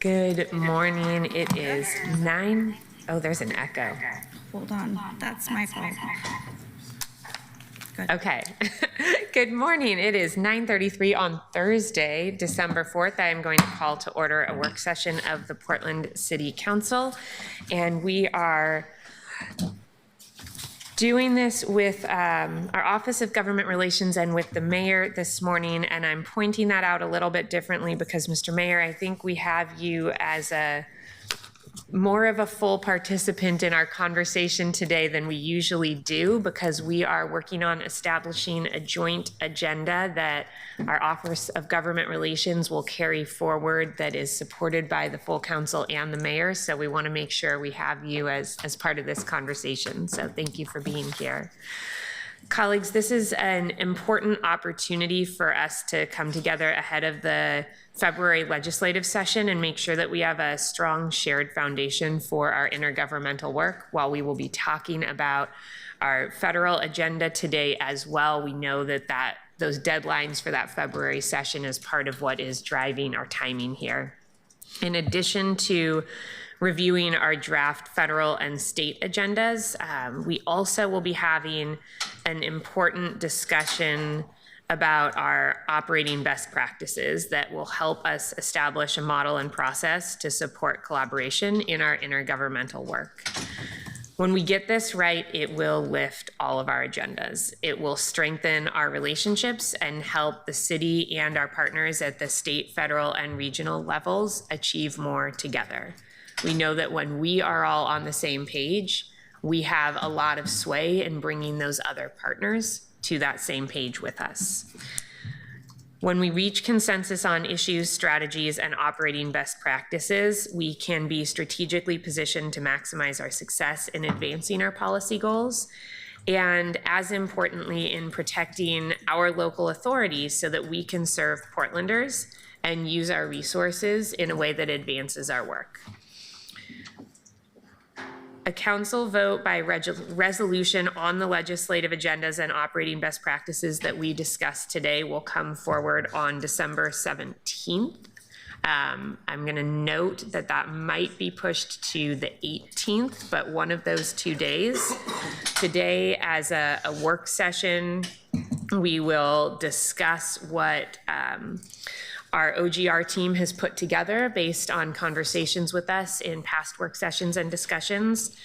Good morning. It is 9. Oh, there's an echo. Hold on, that's my fault. Good. Okay. Good morning. It is 9:33 on Thursday, December 4th. I am going to call to order a work session of the Portland City Council. And we are doing this with our Office of Government Relations and with the mayor this morning, and I'm pointing that out a little bit differently because, Mr. Mayor, I think we have you as more of a full participant in our conversation today than we usually do, because we are working on establishing a joint agenda that our Office of Government Relations will carry forward that is supported by the full council and the mayor. So we want to make sure we have you as part of this conversation. So thank you for being here. Colleagues, this is an important opportunity for us to come together ahead of the February legislative session and make sure that we have a strong shared foundation for our intergovernmental work. While we will be talking about our federal agenda today as well, we know that those deadlines for that February session is part of what is driving our timing here. In addition to reviewing our draft federal and state agendas, we also will be having an important discussion about our operating best practices that will help us establish a model and process to support collaboration in our intergovernmental work. When we get this right, it will lift all of our agendas. It will strengthen our relationships and help the city and our partners at the state, federal, and regional levels achieve more together. We know that when we are all on the same page, we have a lot of sway in bringing those other partners to that same page with us. When we reach consensus on issues, strategies, and operating best practices, we can be strategically positioned to maximize our success in advancing our policy goals, and as importantly, in protecting our local authorities so that we can serve Portlanders and use our resources in a way that advances our work. A council vote by resolution on the legislative agendas and operating best practices that we discussed today will come forward on December 17th. I'm going to note that that might be pushed to the 18th, but one of those 2 days. Today, as a work session, we will discuss what our OGR team has put together based on conversations with us in past work sessions and discussions,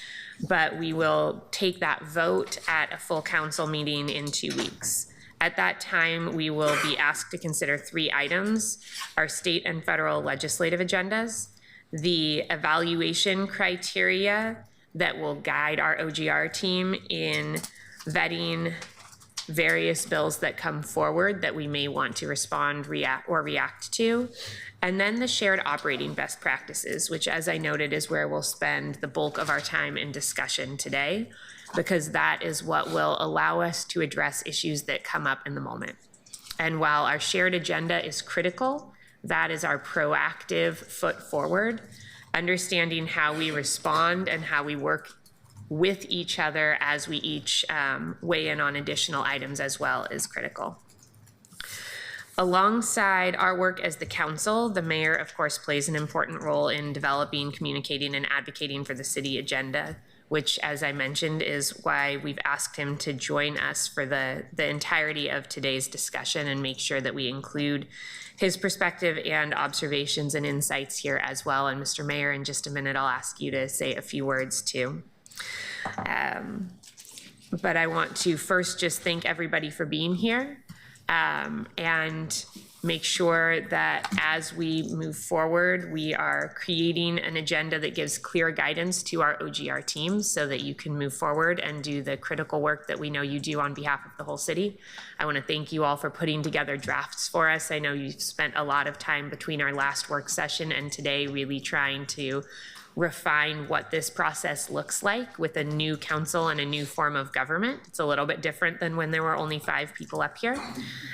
but we will take that vote at a full council meeting in 2 weeks. At that time, we will be asked to consider 3 items: our state and federal legislative agendas, the evaluation criteria that will guide our OGR team in vetting various bills that come forward that we may want to respond, react to, and then the shared operating best practices, which, as I noted, is where we'll spend the bulk of our time in discussion today, because that is what will allow us to address issues that come up in the moment. And while our shared agenda is critical, that is our proactive foot forward. Understanding how we respond and how we work with each other as we each weigh in on additional items as well is critical. Alongside our work as the council, the mayor, of course, plays an important role in developing, communicating, and advocating for the city agenda, which, as I mentioned, is why we've asked him to join us for the entirety of today's discussion and make sure that we include his perspective and observations and insights here as well. And Mr. Mayor, in just a minute, I'll ask you to say a few words too. But I want to first just thank everybody for being here and make sure that as we move forward, we are creating an agenda that gives clear guidance to our OGR teams so that you can move forward and do the critical work that we know you do on behalf of the whole city. I want to thank you all for putting together drafts for us. I know you've spent a lot of time between our last work session and today really trying to refine what this process looks like with a new council and a new form of government. It's a little bit different than when there were only 5 people up here.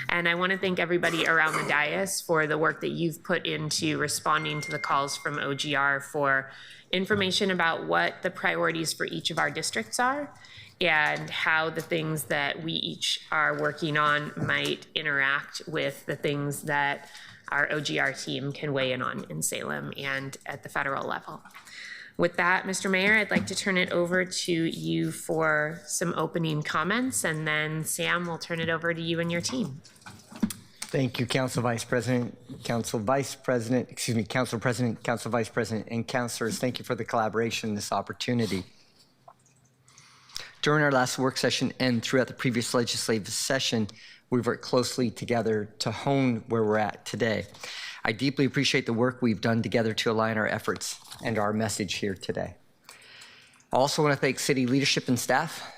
And I want to thank everybody around the dais for the work that you've put into responding to the calls from OGR for information about what the priorities for each of our districts are and how the things that we each are working on might interact with the things that our OGR team can weigh in on in Salem and at the federal level. With that, Mr. Mayor, I'd like to turn it over to you for some opening comments, and then Sam will turn it over to you and your team. Thank you, Council Vice President, Council President, Council Vice President, and councilors. Thank you for the collaboration and this opportunity. During our last work session and throughout the previous legislative session, we've worked closely together to hone where we're at today. I deeply appreciate the work we've done together to align our efforts and our message here today. I also want to thank city leadership and staff.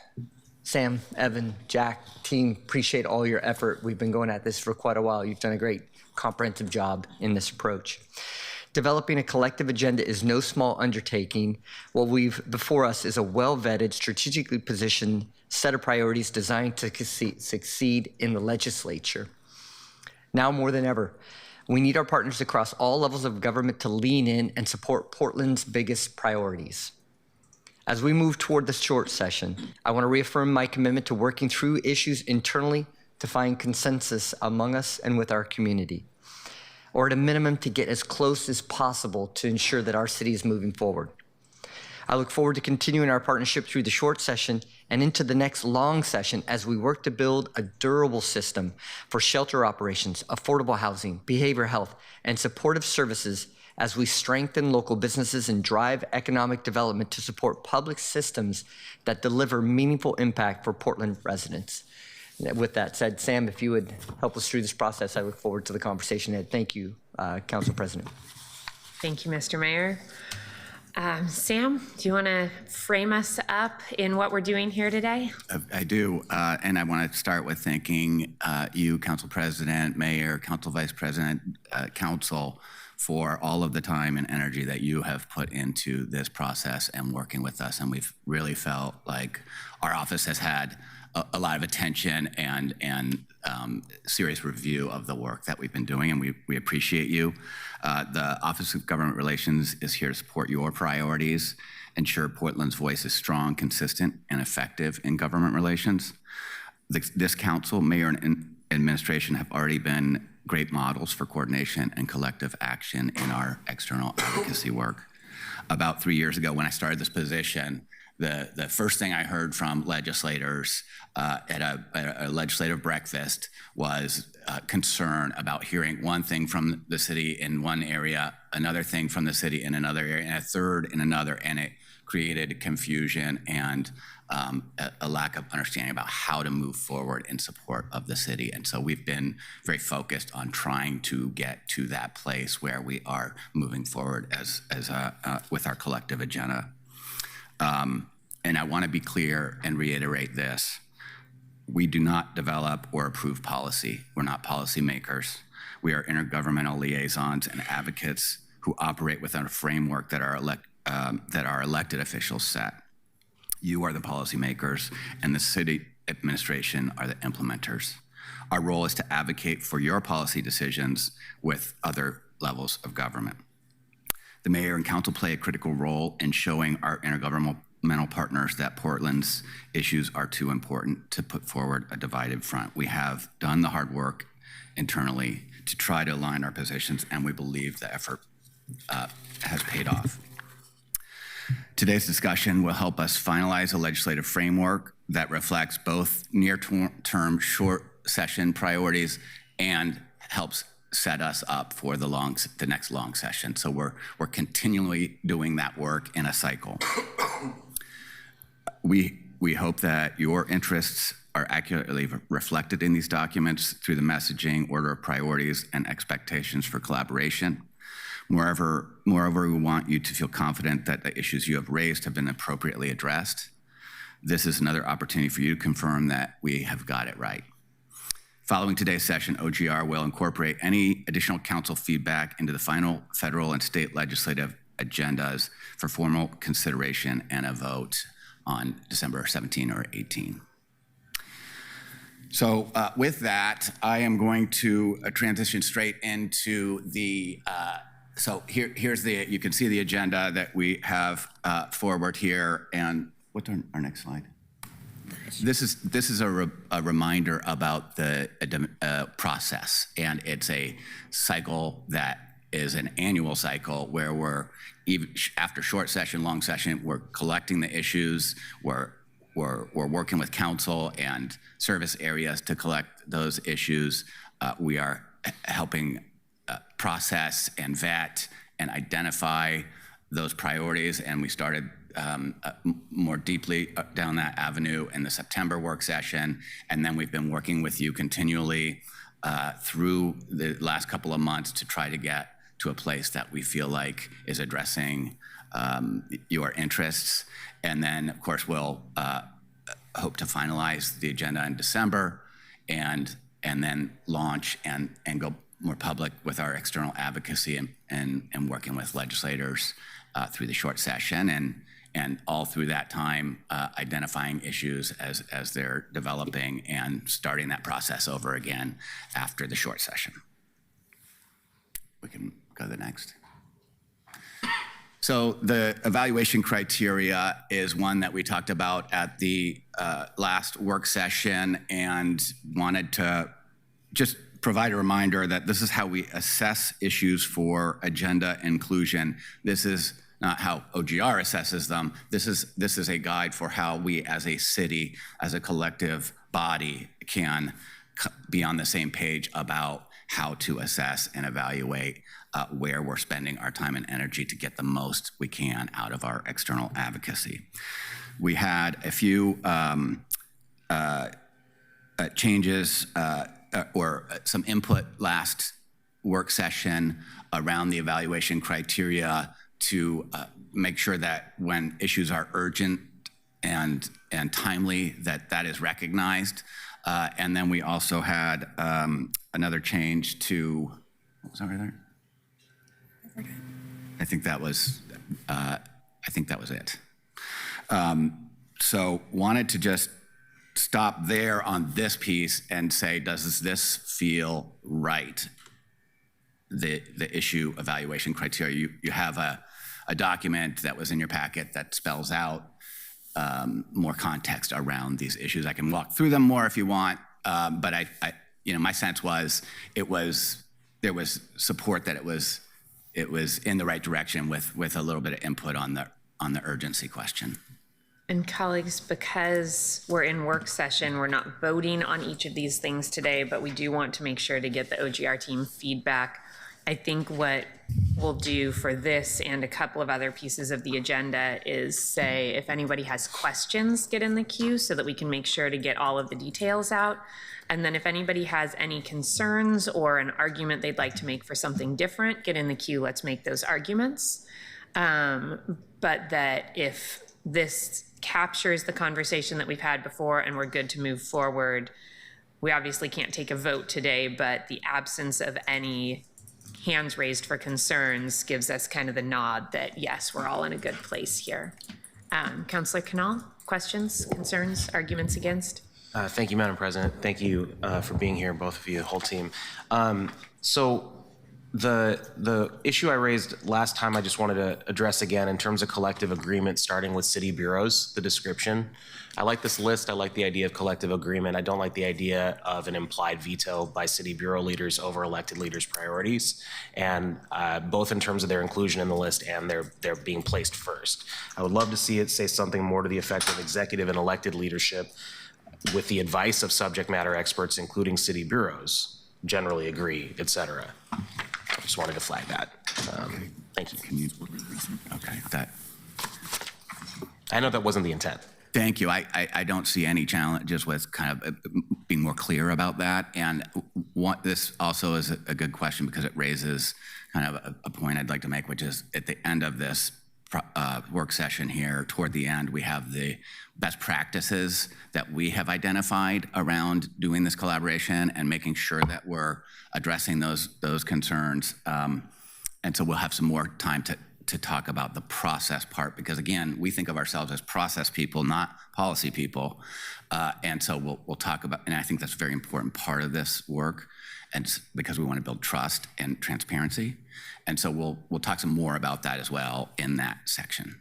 Sam, Evan, Jack, team, appreciate all your effort. We've been going at this for quite a while. You've done a great comprehensive job in this approach. Developing a collective agenda is no small undertaking. What we've before us is a well-vetted, strategically positioned set of priorities designed to succeed in the legislature. Now more than ever, we need our partners across all levels of government to lean in and support Portland's biggest priorities. As we move toward this short session, I want to reaffirm my commitment to working through issues internally to find consensus among us and with our community, or at a minimum to get as close as possible to ensure that our city is moving forward. I look forward to continuing our partnership through the short session and into the next long session as we work to build a durable system for shelter operations, affordable housing, behavioral health, and supportive services as we strengthen local businesses and drive economic development to support public systems that deliver meaningful impact for Portland residents. With that said, Sam, if you would help us through this process, I look forward to the conversation ahead. Thank you, Council President. Thank you, Mr. Mayor. Sam, do you want to frame us up in what we're doing here today? I do, and I want to start with thanking you, Council President, Mayor, Council Vice President, Council, for all of the time and energy that you have put into this process and working with us. And we've really felt like our office has had a lot of attention and serious review of the work that we've been doing, and we appreciate you. The Office of Government Relations is here to support your priorities ensure Portland's voice is strong, consistent, and effective in government relations. This council, mayor, and administration have already been great models for coordination and collective action in our external advocacy work. About 3 years ago, when I started this position, the first thing I heard from legislators at a legislative breakfast was concern about hearing one thing from the city in one area, another thing from the city in another area, and a third in another, and it created confusion and a lack of understanding about how to move forward in support of the city. And so we've been very focused on trying to get to that place where we are moving forward with our collective agenda. And I want to be clear and reiterate this. We do not develop or approve policy. We're not policymakers. We are intergovernmental liaisons and advocates who operate within a framework that our elected officials set. You are the policymakers, and the city administration are the implementers. Our role is to advocate for your policy decisions with other levels of government. The mayor and council play a critical role in showing our intergovernmental partners that Portland's issues are too important to put forward a divided front. We have done the hard work internally to try to align our positions, and we believe the effort has paid off. Today's discussion will help us finalize a legislative framework that reflects both near-term short session priorities and helps set us up for the next long session. So we're continually doing that work in a cycle. We hope that your interests are accurately reflected in these documents through the messaging, order of priorities, and expectations for collaboration. Moreover, we want you to feel confident that the issues you have raised have been appropriately addressed. This is another opportunity for you to confirm that we have got it right. Following today's session, OGR will incorporate any additional council feedback into the final federal and state legislative agendas for formal consideration and a vote on December 17 or 18. So with that, I am going to transition straight into the, you can see the agenda that we have forward here. And what's our next slide? This is a reminder about the process, and it's a cycle that is an annual cycle where we're, even after short session, long session, we're collecting the issues, we're working with council and service areas to collect those issues. We are helping process and vet and identify those priorities, and we started more deeply down that avenue in the September work session, and then we've been working with you continually through the last couple of months to try to get to a place that we feel like is addressing your interests. And then, of course, we'll hope to finalize the agenda in December and then launch and go more public with our external advocacy and working with legislators through the short session and all through that time identifying issues as they're developing and starting that process over again after the short session. We can go to the next. So the evaluation criteria is one that we talked about at the last work session and wanted to just provide a reminder that this is how we assess issues for agenda inclusion. This is not how OGR assesses them. This is a guide for how we as a city, as a collective body, can be on the same page about how to assess and evaluate where we're spending our time and energy to get the most we can out of our external advocacy. We had a few changes or some input last work session around the evaluation criteria to make sure that when issues are urgent and timely, that is recognized. And then we also had another change to, what was that right there? I think that was it. So wanted to just stop there on this piece and say, does this feel right? The issue evaluation criteria. You have a document that was in your packet that spells out more context around these issues. I can walk through them more if you want, but my sense was there was support that it was in the right direction with a little bit of input on the urgency question. And colleagues, because we're in work session, we're not voting on each of these things today, but we do want to make sure to get the OGR team feedback. I think what we'll do for this and a couple of other pieces of the agenda is say, if anybody has questions, get in the queue so that we can make sure to get all of the details out. And then if anybody has any concerns or an argument they'd like to make for something different, get in the queue, let's make those arguments. But that if this captures the conversation that we've had before and we're good to move forward, we obviously can't take a vote today, but the absence of any hands raised for concerns gives us kind of the nod that yes, we're all in a good place here. Councillor Canal, questions, concerns, arguments against? Thank you, Madam President. Thank you for being here, both of you, the whole team. So the issue I raised last time, I just wanted to address again in terms of collective agreement, starting with city bureaus, the description. I like this list. I like the idea of collective agreement. I don't like the idea of an implied veto by city bureau leaders over elected leaders' priorities, and both in terms of their inclusion in the list and their being placed first. I would love to see it say something more to the effect of executive and elected leadership with the advice of subject matter experts, including city bureaus, generally agree, et cetera. I just wanted to flag that. Thank you. Okay. I know that wasn't the intent. Thank you. I don't see any challenges with kind of being more clear about that. And this also is a good question because it raises kind of a point I'd like to make, which is at the end of this work session here, toward the end, we have the best practices that we have identified around doing this collaboration and making sure that we're addressing those concerns. And so we'll have some more time to talk about the process part, because again, we think of ourselves as process people, not policy people. And so we'll talk about, and I think that's a very important part of this work, and because we want to build trust and transparency. And so we'll talk some more about that as well in that section.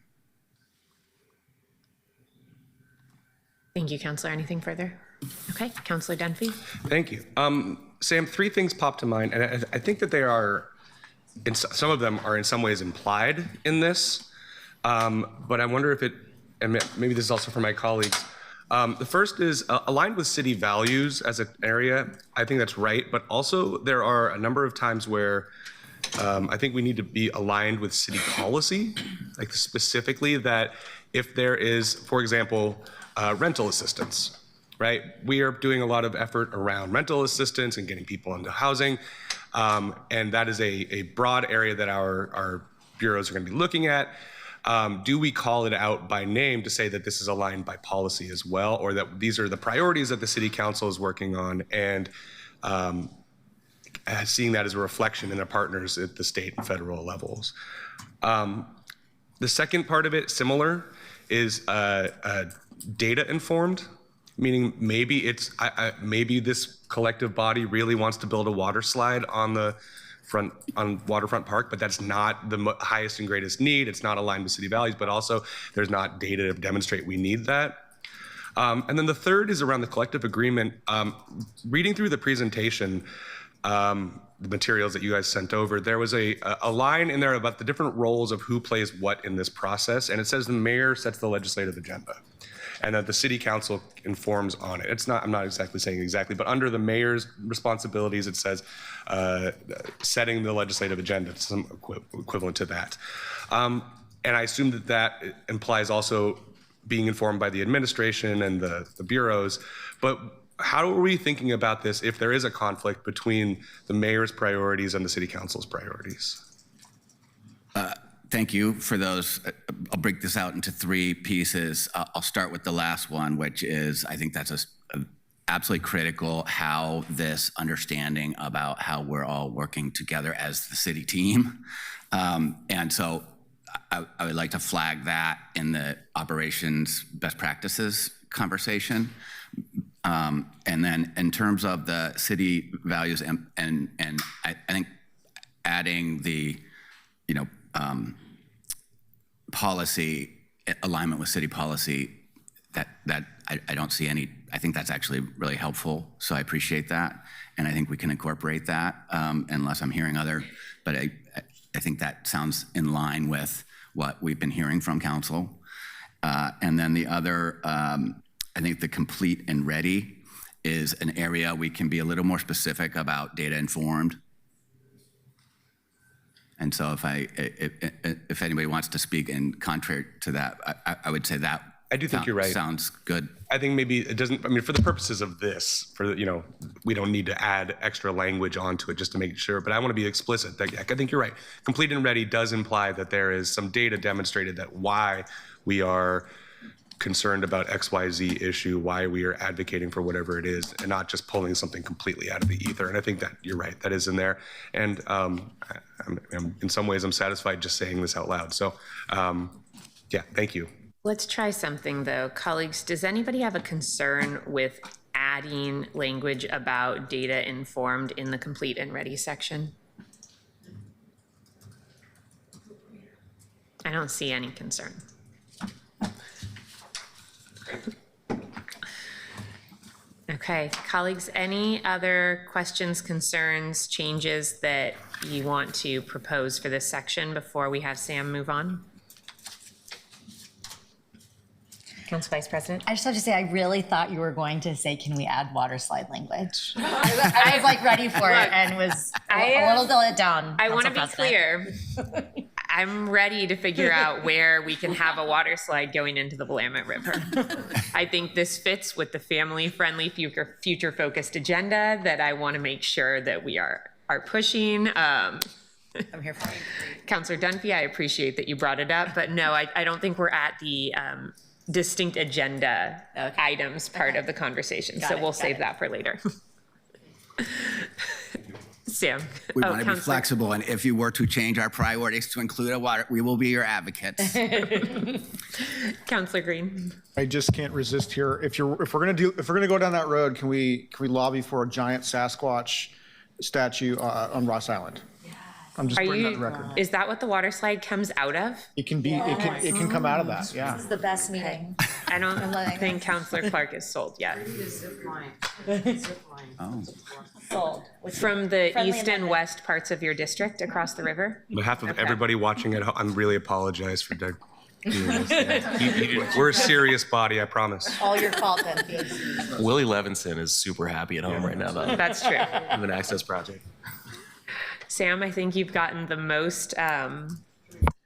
Thank you, Councillor. Anything further? Okay, Councillor Dunphy. Thank you. Sam, three things pop to mind, and I think that they are, some of them are in some ways implied in this, but I wonder if it, and maybe this is also for my colleagues. The first is aligned with city values as an area. I think that's right, but also there are a number of times where I think we need to be aligned with city policy, like specifically that if there is, for example, rental assistance, right? We are doing a lot of effort around rental assistance and getting people into housing. And that is a broad area that our bureaus are going to be looking at. Do we call it out by name to say that this is aligned by policy as well, or that these are the priorities that the city council is working on, and seeing that as a reflection in their partners at the state and federal levels? The second part of it, similar, is data informed, meaning maybe it's maybe this collective body really wants to build a water slide on the on Waterfront Park, but that's not the highest and greatest need. It's not aligned with city values, but also there's not data to demonstrate we need that. And then the third is around the collective agreement. Reading through the presentation, the materials that you guys sent over, there was a line in there about the different roles of who plays what in this process, and it says the mayor sets the legislative agenda, and that the city council informs on it. It's not, I'm not exactly saying exactly, but under the mayor's responsibilities, it says setting the legislative agenda, some equivalent to that. And I assume that that implies also being informed by the administration and the bureaus, but how are we thinking about this if there is a conflict between the mayor's priorities and the city council's priorities? Thank you for those. I'll break this out into three pieces. I'll start with the last one, which is, I think that's absolutely critical, how this understanding about how we're all working together as the city team. And so I would like to flag that in the operations best practices conversation. And then in terms of the city values, and I think adding the, policy, alignment with city policy, that I don't see any, I think that's actually really helpful. So I appreciate that. And I think we can incorporate that unless I'm hearing other, but I think that sounds in line with what we've been hearing from council. And then the other, I think the complete and ready is an area we can be a little more specific about data informed. And so if anybody wants to speak in contrary to that, I would say that I do think you're right. Sounds good. I think maybe it doesn't, I mean, for the purposes of this, we don't need to add extra language onto it just to make sure, but I want to be explicit. I think you're right. Complete and ready does imply that there is some data demonstrated that why we are concerned about XYZ issue, why we are advocating for whatever it is, and not just pulling something completely out of the ether. And I think that you're right, that is in there. And in some ways, I'm satisfied just saying this out loud. So yeah, thank you. Let's try something though. Colleagues, does anybody have a concern with adding language about data informed in the complete and ready section? I don't see any concern. Okay, colleagues, any other questions, concerns, changes that you want to propose for this section before we have Sam move on? Council Vice President? I just have to say, I really thought you were going to say, can we add water slide language? I was like ready for it and was a little let down. I want to be clear. I'm ready to figure out where we can have a water slide going into the Willamette River. I think this fits with the family-friendly, future-focused agenda that I want to make sure that we are pushing. I'm here for it. Councilor Dunphy, I appreciate that you brought it up, but no, I don't think we're at the distinct agenda items part of the conversation. So we'll save that for later. Sam. We want to be flexible, and if you were to change our priorities to include a water, we will be your advocates. Councilor Green. I just can't resist here. If we're gonna go down that road, can we lobby for a giant Sasquatch statue on Ross Island? I'm just bringing that to the record. Is that what the water slide comes out of? It can be. It can come out of that. Yeah. This is the best meeting. I don't think Councilor Clark is sold yet. Oh. Sold. From the Friendly east and amendment. west parts of your district across the river? On behalf of everybody watching at home, I'm really apologize for doing this. We're a serious body, I promise. All your fault, then. Willie Levinson is super happy at home right now, though. That's true. Of an access project. Sam, I think you've gotten the most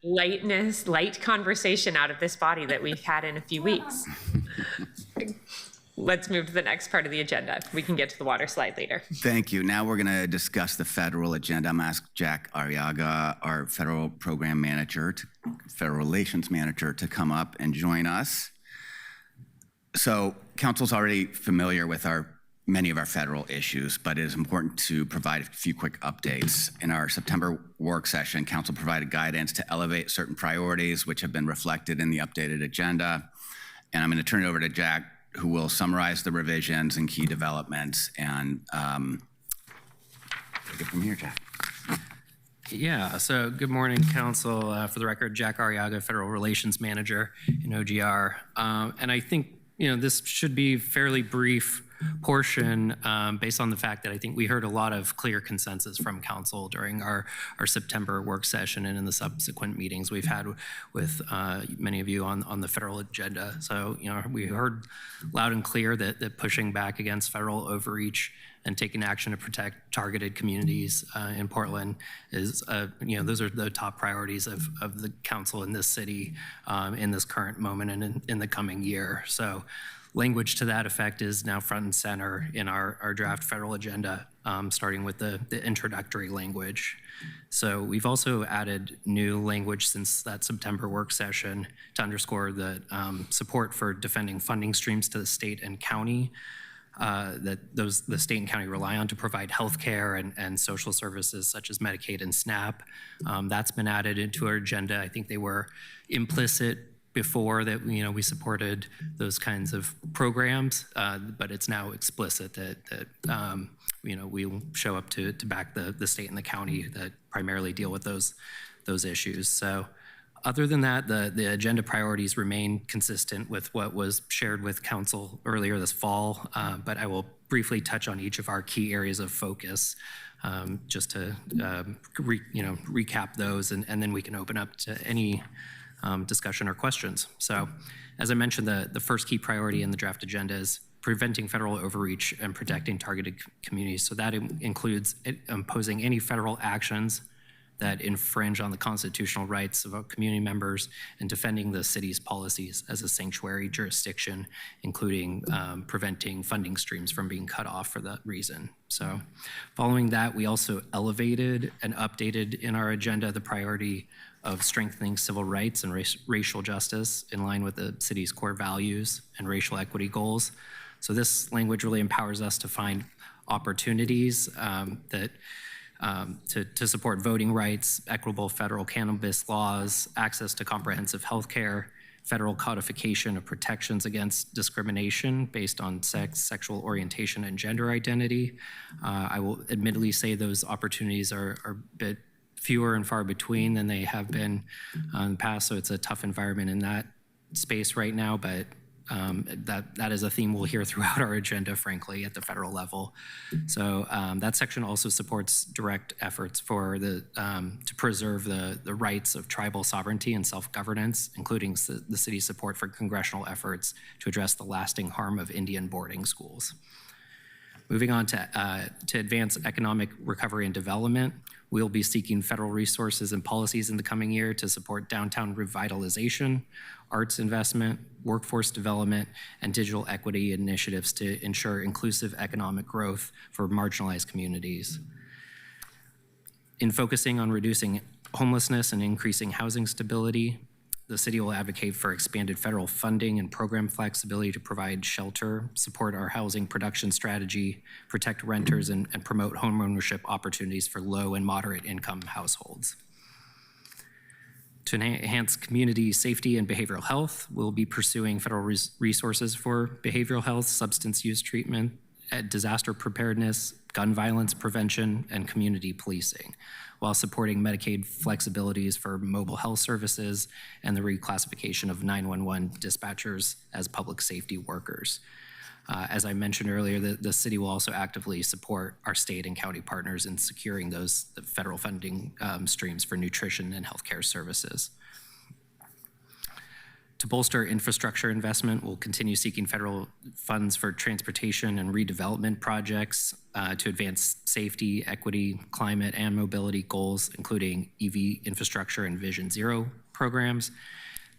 light conversation out of this body that we've had in a few weeks. Let's move to the next part of the agenda. We can get to the water slide later. Thank you. Now we're going to discuss the federal agenda. I'm asked Jack Arriaga, our federal program manager, federal relations manager, to come up and join us. So council's already familiar with many of our federal issues, but it is important to provide a few quick updates. In our September work session, council provided guidance to elevate certain priorities, which have been reflected in the updated agenda. And I'm going to turn it over to Jack, who will summarize the revisions and key developments, and take it from here, Jack. Yeah, so good morning, council. For the record, Jack Arriaga, Federal Relations Manager in OGR. And I think, this should be a fairly brief portion based on the fact that I think we heard a lot of clear consensus from council during our September work session and in the subsequent meetings we've had with many of you on the federal agenda. So, we heard loud and clear that pushing back against federal overreach and taking action to protect targeted communities in Portland is, those are the top priorities of the council in this city in this current moment and in the coming year. So language to that effect is now front and center in our draft federal agenda, starting with the introductory language. So we've also added new language since that September work session to underscore the support for defending funding streams to the state and county that the state and county rely on to provide health care and social services such as Medicaid and SNAP. That's been added into our agenda. I think they were implicit before that, we supported those kinds of programs, but it's now explicit that we will show up to back the state and the county that primarily deal with those issues. So Other than that, the agenda priorities remain consistent with what was shared with council earlier this fall, but I will briefly touch on each of our key areas of focus just to recap those, and then we can open up to any discussion or questions. So as I mentioned, the first key priority in the draft agenda is preventing federal overreach and protecting targeted communities. So that includes imposing any federal actions that infringe on the constitutional rights of our community members and defending the city's policies as a sanctuary jurisdiction, including preventing funding streams from being cut off for that reason. So following that, we also elevated and updated in our agenda the priority of strengthening civil rights and racial justice in line with the city's core values and racial equity goals. So this language really empowers us to find opportunities to support voting rights, equitable federal cannabis laws, access to comprehensive health care, federal codification of protections against discrimination based on sex, sexual orientation, and gender identity. I will admittedly say those opportunities are a bit fewer and far between than they have been in the past, so it's a tough environment in that space right now, but that is a theme we'll hear throughout our agenda, frankly, at the federal level. So that section also supports direct efforts for to preserve the rights of tribal sovereignty and self-governance, including the city's support for congressional efforts to address the lasting harm of Indian boarding schools. Moving on to advance economic recovery and development, we'll be seeking federal resources and policies in the coming year to support downtown revitalization, arts investment, workforce development, and digital equity initiatives to ensure inclusive economic growth for marginalized communities. In focusing on reducing homelessness and increasing housing stability, the city will advocate for expanded federal funding and program flexibility to provide shelter, support our housing production strategy, protect renters, and promote homeownership opportunities for low and moderate income households. To enhance community safety and behavioral health, we'll be pursuing federal resources for behavioral health, substance use treatment, disaster preparedness, gun violence prevention, and community policing, while supporting Medicaid flexibilities for mobile health services and the reclassification of 911 dispatchers as public safety workers. As I mentioned earlier, the city will also actively support our state and county partners in securing those federal funding streams for nutrition and healthcare services. To bolster infrastructure investment, we'll continue seeking federal funds for transportation and redevelopment projects to advance safety, equity, climate, and mobility goals, including EV infrastructure and Vision Zero programs.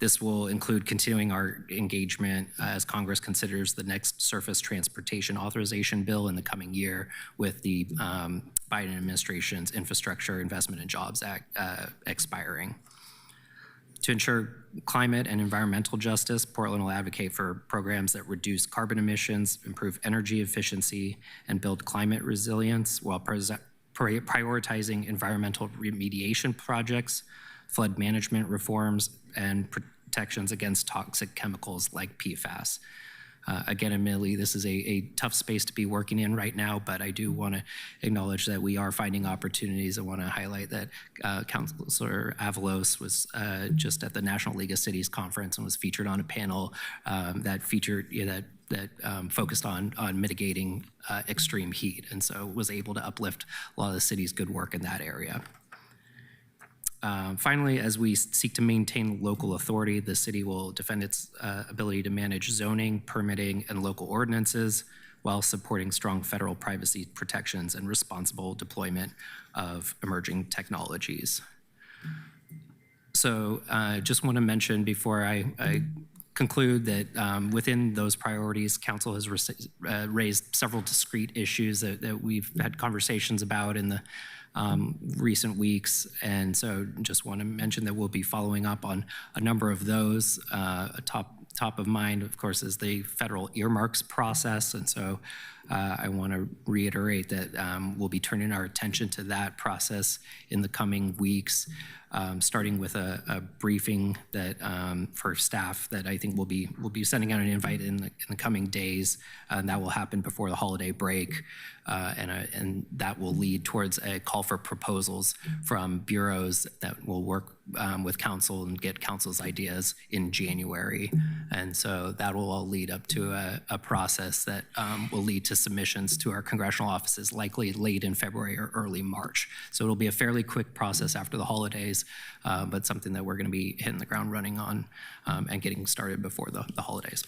This will include continuing our engagement as Congress considers the next surface transportation authorization bill in the coming year with the Biden administration's Infrastructure Investment and Jobs Act expiring. To ensure climate and environmental justice, Portland will advocate for programs that reduce carbon emissions, improve energy efficiency, and build climate resilience while prioritizing environmental remediation projects, flood management reforms, and protections against toxic chemicals like PFAS. Again, admittedly, this is a tough space to be working in right now, but I do want to acknowledge that we are finding opportunities. I want to highlight that Councilor Avalos was just at the National League of Cities conference and was featured on a panel that focused on mitigating extreme heat, and so was able to uplift a lot of the city's good work in that area. Finally, as we seek to maintain local authority, the city will defend its ability to manage zoning, permitting, and local ordinances while supporting strong federal privacy protections and responsible deployment of emerging technologies. So just want to mention before I conclude that within those priorities, Council has raised several discrete issues that we've had conversations about in the recent weeks, and so just want to mention that we'll be following up on a number of those. Top of mind, of course, is the federal earmarks process, and so I want to reiterate that we'll be turning our attention to that process in the coming weeks, starting with a briefing that for staff that I think we'll be sending out an invite in the coming days, and that will happen before the holiday break, and that will lead towards a call for proposals from bureaus that will work with council and get council's ideas in January, and so that will all lead up to a process that will lead to submissions to our congressional offices, likely late in February or early March. So it'll be a fairly quick process after the holidays, but something that we're going to be hitting the ground running on and getting started before the holidays.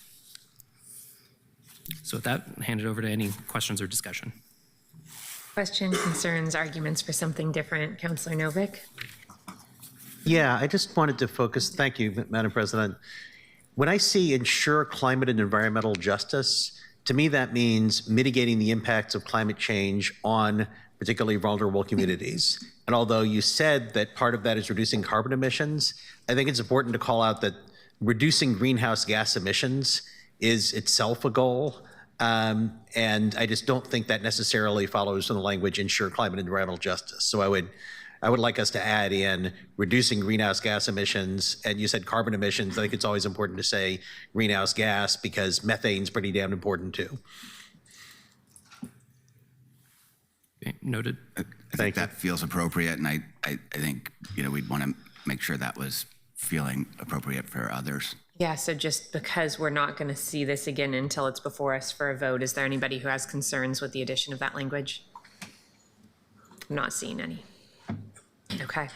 So with that, I'll hand it over to any questions or discussion. Question, concerns, arguments for something different. Councillor Novick? Yeah, I just wanted to focus, thank you, Madam President. When I see ensure climate and environmental justice, to me that means mitigating the impacts of climate change on particularly vulnerable communities. And although you said that part of that is reducing carbon emissions, I think it's important to call out that reducing greenhouse gas emissions is itself a goal. And I just don't think that necessarily follows from the language ensure climate and environmental justice. So I would like us to add in reducing greenhouse gas emissions, and you said carbon emissions. I think it's always important to say greenhouse gas because methane's pretty damn important too. Okay, noted. I think that feels appropriate, and I think, we'd want to make sure that was feeling appropriate for others. Yeah, so just because we're not going to see this again until it's before us for a vote, is there anybody who has concerns with the addition of that language? I'm not seeing any. Okay.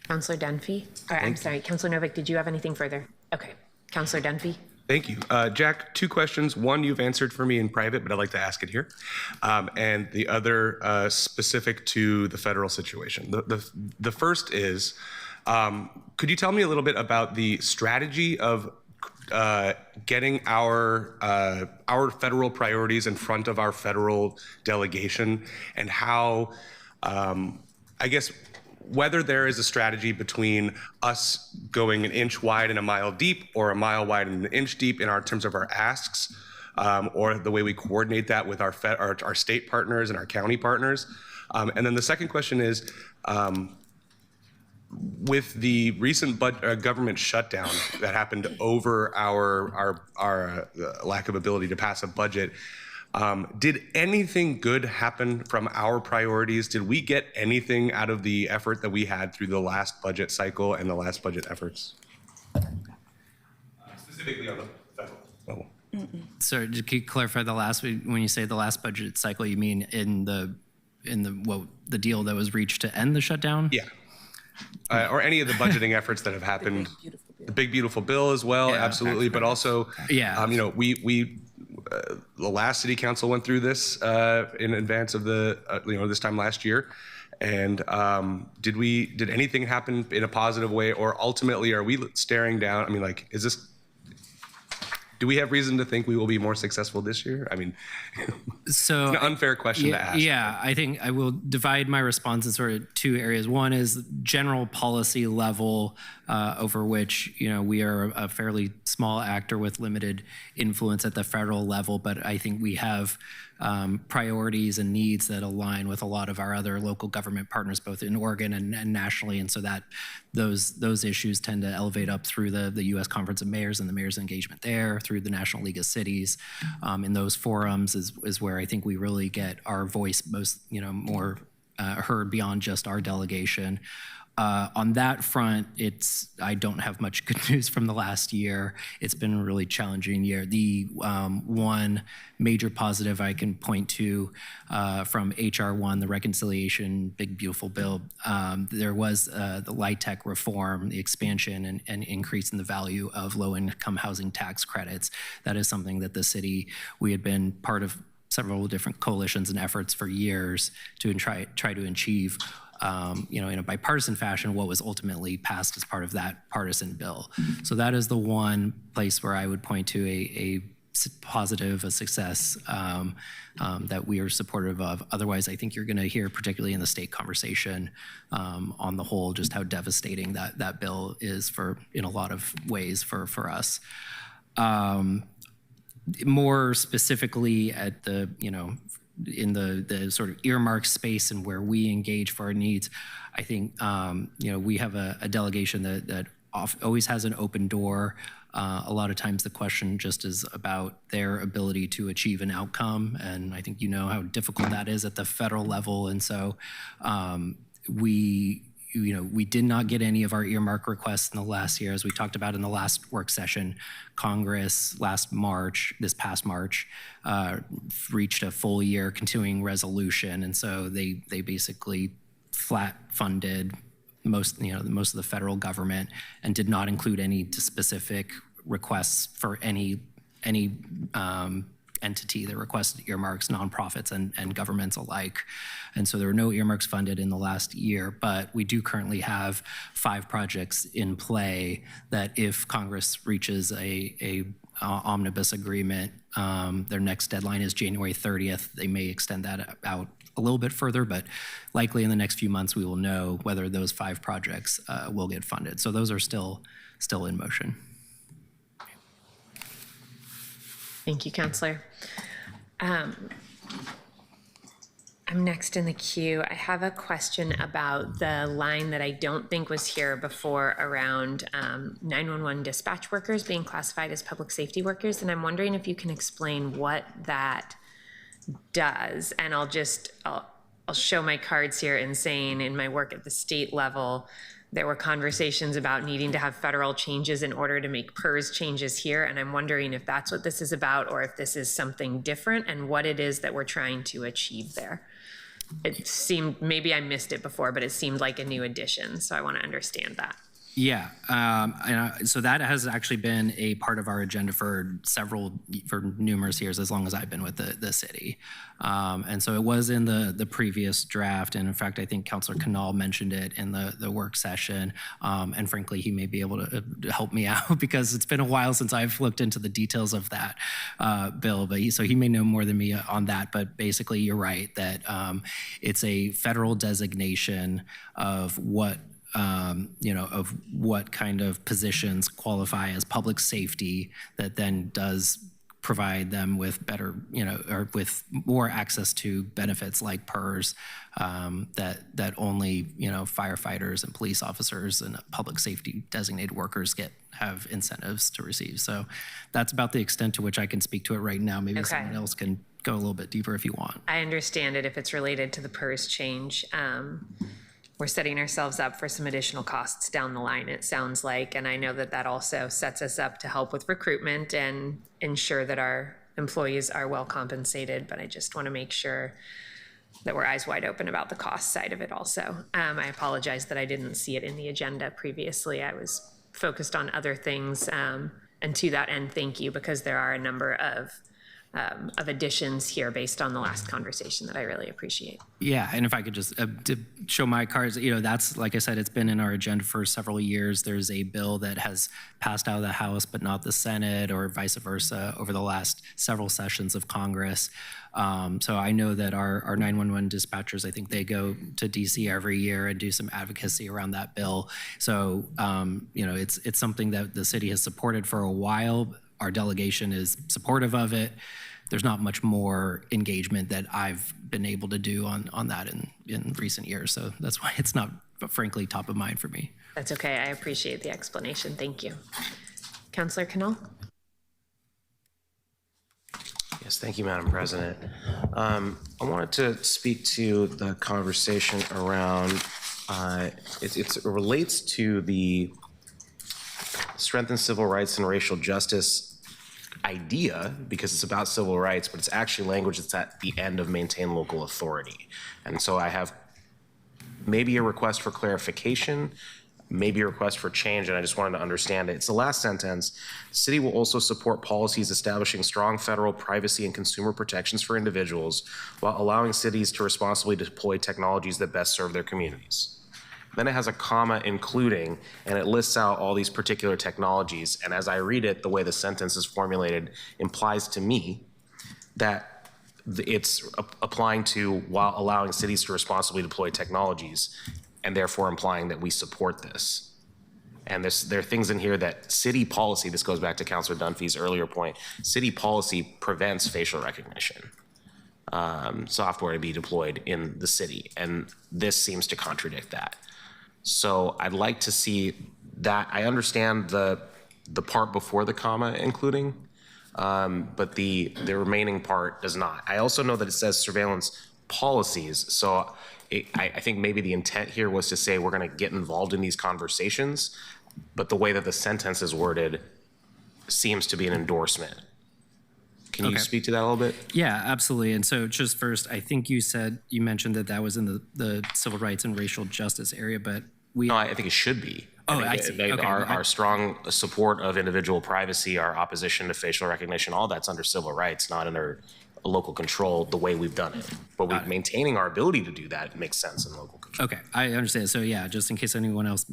Councillor Dunphy? I'm sorry, Councillor Novick, did you have anything further? Okay. Councillor Dunphy? Thank you. Jack, two questions. One you've answered for me in private, but I'd like to ask it here. And the other specific to the federal situation. The first is, could you tell me a little bit about the strategy of getting our federal priorities in front of our federal delegation, and how, I guess, whether there is a strategy between us going an inch wide and a mile deep, or a mile wide and an inch deep in our terms of our asks, or the way we coordinate that with our state partners and our county partners. And then the second question is, with the recent government shutdown that happened over our lack of ability to pass a budget, did anything good happen from our priorities? Did we get anything out of the effort that we had through the last budget cycle and the last budget efforts? Specifically on the federal level. So can you clarify the last, when you say the last budget cycle, you mean in the deal that was reached to end the shutdown? Yeah. Or any of the budgeting efforts that have happened. The Big Beautiful Bill as well, Yeah, absolutely. But also, Yeah. We the last city council went through this in advance of the this time last year, and did anything happen in a positive way, or ultimately are we staring down? I mean, like, is this? Do we have reason to think we will be more successful this year? I mean, So it's an unfair question to ask. Yeah, I think I will divide my response in sort of two areas. One is general policy level, over which we are a fairly small actor with limited influence at the federal level, but I think we have priorities and needs that align with a lot of our other local government partners, both in Oregon and nationally, and so that those issues tend to elevate up through the U.S. Conference of Mayors and the mayor's engagement there, through the National League of Cities. In those forums is where I think we really get our voice most, more heard beyond just our delegation. On that front, I don't have much good news from the last year. It's been a really challenging year. The one major positive I can point to from HR 1, the reconciliation, Big Beautiful Bill, there was the LIHTC reform, the expansion and increase in the value of low-income housing tax credits. That is something that the city, we had been part of several different coalitions and efforts for years to try to achieve in a bipartisan fashion, what was ultimately passed as part of that partisan bill. So that is the one place where I would point to a positive, a success that we are supportive of. Otherwise, I think you're going to hear, particularly in the state conversation, on the whole, just how devastating that bill is in a lot of ways for us. more specifically at the, in the sort of earmark space and where we engage for our needs, I think, we have a delegation that always has an open door. A lot of times the question just is about their ability to achieve an outcome. And I think you know how difficult that is at the federal level. And so we did not get any of our earmark requests in the last year. As we talked about in the last work session, Congress this past March, reached a full year continuing resolution. And so they basically flat funded most of the federal government and did not include any specific requests for any entity that requested earmarks, nonprofits and governments alike. And so there were no earmarks funded in the last year, but we do currently have 5 projects in play that if Congress reaches a omnibus agreement, their next deadline is January 30th. They may extend that out a little bit further, but likely in the next few months we will know whether those 5 projects will get funded. So those are still in motion. Thank you, Counselor. I'm next in the queue. I have a question about the line that I don't think was here before around 911 dispatch workers being classified as public safety workers, and I'm wondering if you can explain what that does. And I'll show my cards here in saying in my work at the state level, there were conversations about needing to have federal changes in order to make PERS changes here. And I'm wondering if that's what this is about or if this is something different and what it is that we're trying to achieve there. It seemed, maybe I missed it before, but it seemed like a new addition. So I want to understand that. Yeah, so that has actually been a part of our agenda for numerous years, as long as I've been with the city. And so it was in the previous draft, and in fact, I think Councilor Canal mentioned it in the work session. And frankly, he may be able to help me out because it's been a while since I've looked into the details of that bill. But so he may know more than me on that. But basically, you're right that it's a federal designation of what kind of positions qualify as public safety that then does provide them with better, or with more access to benefits like PERS that only, firefighters and police officers and public safety designated workers have incentives to receive. So that's about the extent to which I can speak to it right now. Maybe someone else can go a little bit deeper if you want. I understand it if it's related to the PERS change. We're setting ourselves up for some additional costs down the line, it sounds like. And I know that also sets us up to help with recruitment and ensure that our employees are well compensated. But I just want to make sure that we're eyes wide open about the cost side of it also. I apologize that I didn't see it in the agenda previously. I was focused on other things. And to that end, thank you, because there are a number of additions here based on the last conversation that I really appreciate. Yeah, and if I could just to show my cards, that's, like I said, it's been in our agenda for several years. There's a bill that has passed out of the House but not the Senate, or vice versa, over the last several sessions of Congress. So I know that our 911 dispatchers, I think they go to DC every year and do some advocacy around that bill. So, it's something that the city has supported for a while. Our delegation is supportive of it. There's not much more engagement that I've been able to do on that in recent years. So that's why it's not, frankly, top of mind for me. That's okay. I appreciate the explanation. Thank you. Councilor Canal? Yes, thank you, Madam President. I wanted to speak to the conversation around, it relates to the strengthen civil rights and racial justice idea, because it's about civil rights, but it's actually language that's at the end of maintain local authority. And so I have maybe a request for clarification, maybe a request for change, and I just wanted to understand it. It's the last sentence. The city will also support policies establishing strong federal privacy and consumer protections for individuals while allowing cities to responsibly deploy technologies that best serve their communities. Then it has a comma including, and it lists out all these particular technologies. And as I read it, the way the sentence is formulated implies to me that it's applying to while allowing cities to responsibly deploy technologies, and therefore implying that we support this. And there are things in here that city policy, this goes back to Councilor Dunphy's earlier point, city policy prevents facial recognition software to be deployed in the city. And this seems to contradict that. So I'd like to see that. I understand the part before the comma including, but the remaining part does not. I also know that it says surveillance policies. So I think maybe the intent here was to say we're going to get involved in these conversations, but the way that the sentence is worded seems to be an endorsement. Can you speak to that a little bit? Yeah, absolutely. And so just first, I think you mentioned that was in the civil rights and racial justice area, but No, I think it should be. I see. Okay. Our strong support of individual privacy, our opposition to facial recognition, all that's under civil rights, not under local control the way we've done it. But maintaining our ability to do that makes sense in local control. Okay, I understand. So yeah, just in case anyone else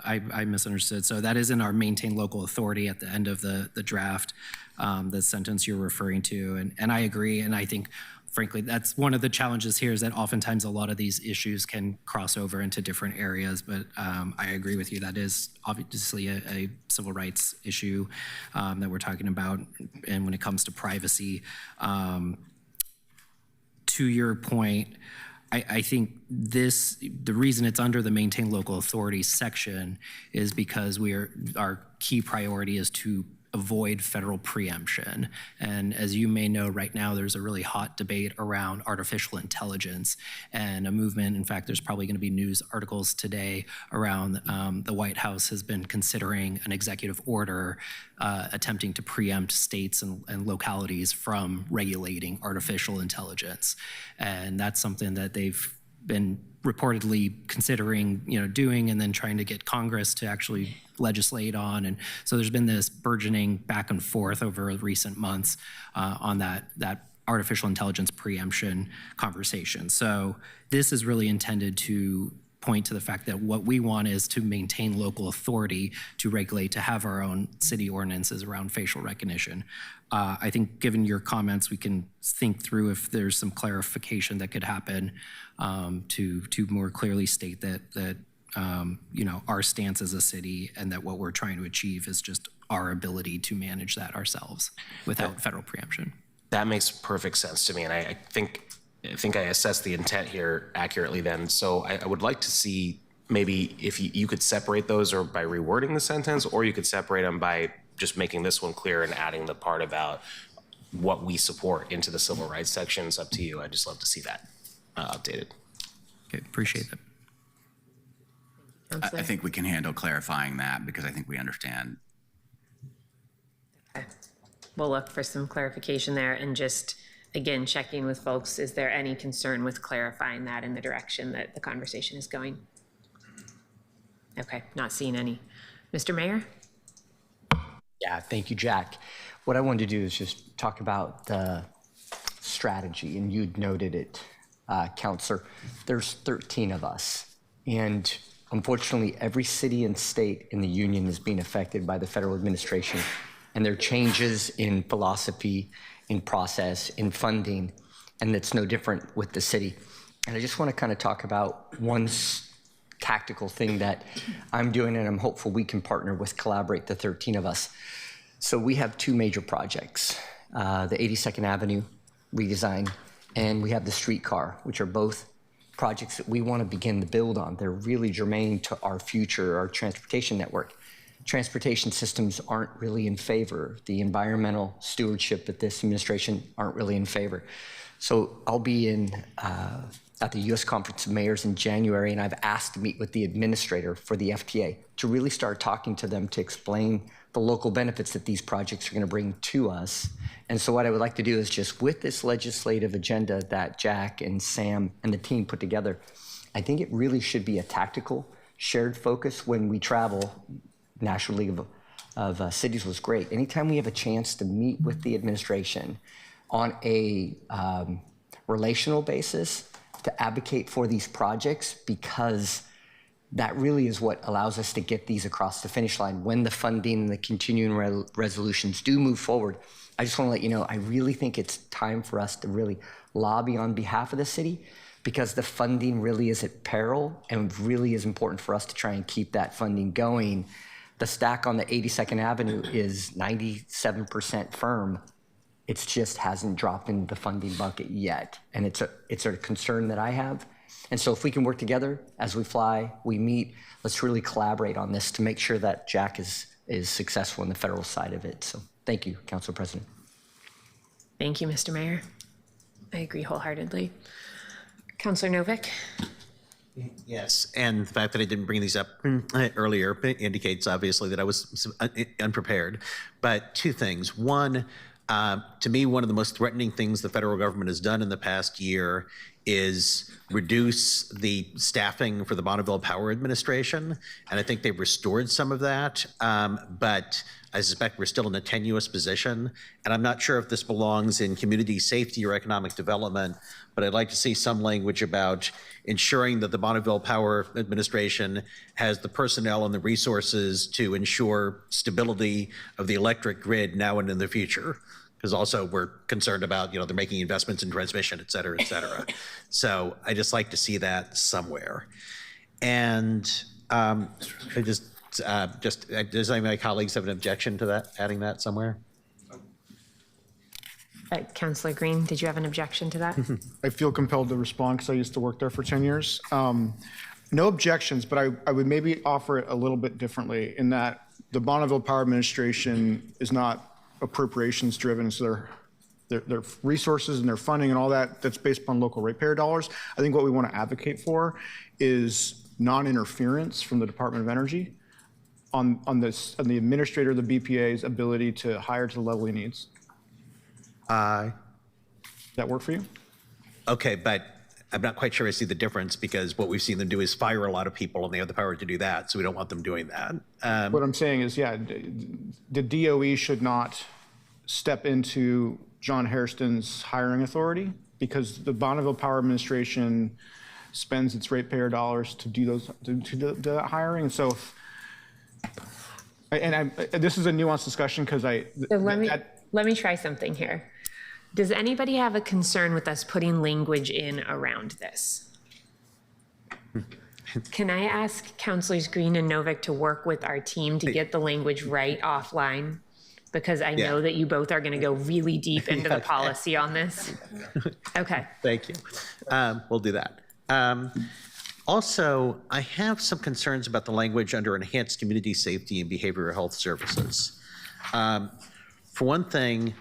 I misunderstood. So that is in our maintain local authority at the end of the draft, the sentence you're referring to. And I agree. And I think, frankly, that's one of the challenges here is that oftentimes a lot of these issues can cross over into different areas. But I agree with you. That is obviously a civil rights issue that we're talking about. And when it comes to privacy, to your point, I think the reason it's under the maintain local authority section is because our key priority is to avoid federal preemption. And as you may know, right now there's a really hot debate around artificial intelligence and a movement. In fact, there's probably going to be news articles today around the White House has been considering an executive order attempting to preempt states and localities from regulating artificial intelligence. And that's something that they've been reportedly considering, doing, and then trying to get Congress to actually legislate on. And so there's been this burgeoning back and forth over recent months on that artificial intelligence preemption conversation. So this is really intended to point to the fact that what we want is to maintain local authority to regulate, to have our own city ordinances around facial recognition. I think given your comments, we can think through if there's some clarification that could happen to more clearly state that our stance as a city and that what we're trying to achieve is just our ability to manage that ourselves without federal preemption. That makes perfect sense to me, and I think I assessed the intent here accurately then. So I would like to see maybe if you could separate those or by rewording the sentence, or you could separate them by just making this one clear and adding the part about what we support into the civil rights section. It's up to you. I'd just love to see that updated. Okay, appreciate that. I think we can handle clarifying that because I think we understand. Okay. We'll look for some clarification there and just, again, checking with folks, is there any concern with clarifying that in the direction that the conversation is going? Okay, not seeing any. Mr. Mayor? Yeah, thank you, Jack. What I wanted to do is just talk about the strategy, and you'd noted it, Counselor. There's 13 of us, and unfortunately, every city and state in the union is being affected by the federal administration and their changes in philosophy, in process, in funding, and it's no different with the city. And I just want to kind of talk about one tactical thing that I'm doing, and I'm hopeful we can partner with, collaborate, the 13 of us. So we have two major projects, the 82nd Avenue redesign, and we have the streetcar, which are both projects that we want to begin to build on. They're really germane to our future, our transportation network. Transportation systems aren't really in favor. The environmental stewardship at this administration aren't really in favor. So I'll be at the U.S. Conference of Mayors in January, and I've asked to meet with the administrator for the FTA to really start talking to them to explain the local benefits that these projects are going to bring to us. And so what I would like to do is just with this legislative agenda that Jack and Sam and the team put together, I think it really should be a tactical, shared focus when we travel. National League of Cities was great. Anytime we have a chance to meet with the administration on a relational basis to advocate for these projects, because that really is what allows us to get these across the finish line when the funding and the continuing resolutions do move forward. I just want to let you know, I really think it's time for us to really lobby on behalf of the city, because the funding really is at peril and really is important for us to try and keep that funding going The stack on the 82nd Avenue is 97% firm. It's just hasn't dropped in the funding bucket yet. And it's a concern that I have. And so if we can work together as we fly, we meet, let's really collaborate on this to make sure that Jack is successful in the federal side of it. So thank you, Council President. Thank you, Mr. Mayor. I agree wholeheartedly. Councilor Novick? Yes, and the fact that I didn't bring these up earlier indicates obviously that I was unprepared. But two things. One, to me, one of the most threatening things the federal government has done in the past year is reduce the staffing for the Bonneville Power Administration. And I think they've restored some of that. But I suspect we're still in a tenuous position. And I'm not sure if this belongs in community safety or economic development, but I'd like to see some language about ensuring that the Bonneville Power Administration has the personnel and the resources to ensure stability of the electric grid now and in the future. Because also we're concerned about, they're making investments in transmission, et cetera, et cetera. So I just like to see that somewhere. And does any of my colleagues have an objection to that, adding that somewhere? Councilor Green, did you have an objection to that? I feel compelled to respond because I used to work there for 10 years. No objections, but I would maybe offer it a little bit differently in that the Bonneville Power Administration is not appropriations driven, so their resources and their funding and all that's based upon local ratepayer dollars. I think what we want to advocate for is non-interference from the Department of Energy on the administrator of the BPA's ability to hire to the level he needs. Does that work for you? Okay, but I'm not quite sure I see the difference because what we've seen them do is fire a lot of people and they have the power to do that, so we don't want them doing that. What I'm saying is, the DOE should not step into John Hairston's hiring authority because the Bonneville Power Administration spends its ratepayer dollars to do that hiring. And so, this is a nuanced discussion because let me try something here. Does anybody have a concern with us putting language in around this? Can I ask Councilors Green and Novick to work with our team to get the language right offline? Because I know that you both are going to go really deep into the policy on this. Okay. Thank you. We'll do that. Also, I have some concerns about the language under enhanced community safety and behavioral health services. For one thing,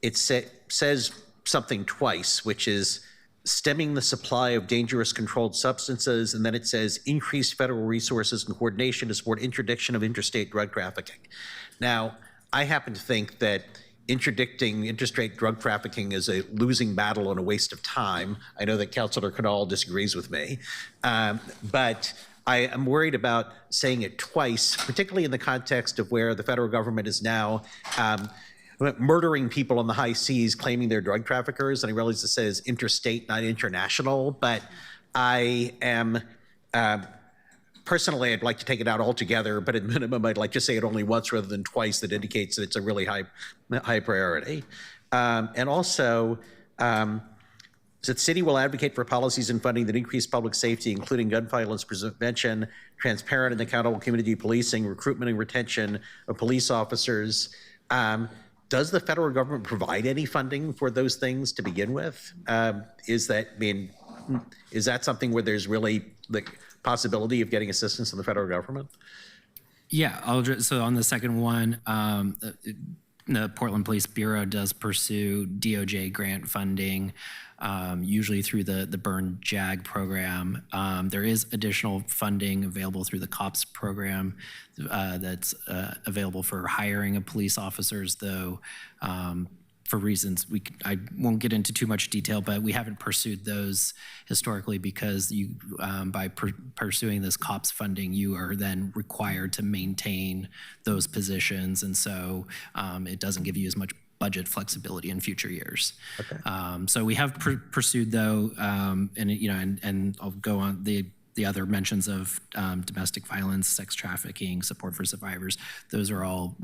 it says something twice, which is stemming the supply of dangerous controlled substances, and then it says increase federal resources and coordination to support interdiction of interstate drug trafficking. Now, I happen to think that interdicting interstate drug trafficking is a losing battle and a waste of time. I know that Councilor Canal disagrees with me, but I am worried about saying it twice, particularly in the context of where the federal government is now murdering people on the high seas, claiming they're drug traffickers. And I realize it says interstate, not international, but I am, personally, I'd like to take it out altogether, but at minimum, I'd like to say it only once rather than twice. That indicates that it's a really high priority. And also, that the city will advocate for policies and funding that increase public safety, including gun violence prevention, transparent and accountable community policing, recruitment and retention of police officers. Does the federal government provide any funding for those things to begin with? Is that something where there's really the possibility of getting assistance from the federal government? Yeah, so on the second one, the Portland Police Bureau does pursue DOJ grant funding, usually through the Burn JAG program. There is additional funding available through the COPS program that's available for hiring of police officers, though for reasons I won't get into too much detail, but we haven't pursued those historically because by pursuing this COPS funding, you are then required to maintain those positions, and so it doesn't give you as much budget flexibility in future years. Okay. So we have pursued though, and I'll go on the other mentions of domestic violence, sex trafficking, support for survivors. Those are all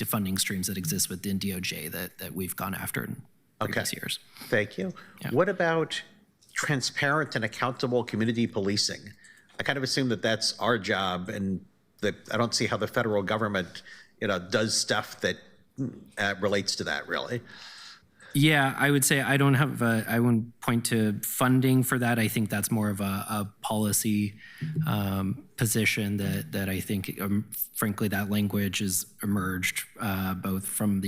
funding streams that exist within DOJ that we've gone after in previous years. Thank you. Yeah. What about transparent and accountable community policing? I kind of assume that that's our job, and I don't see how the federal government, does stuff that relates to that, really. Yeah, I would say I wouldn't point to funding for that. I think that's more of a policy position that I think, frankly, that language has emerged both from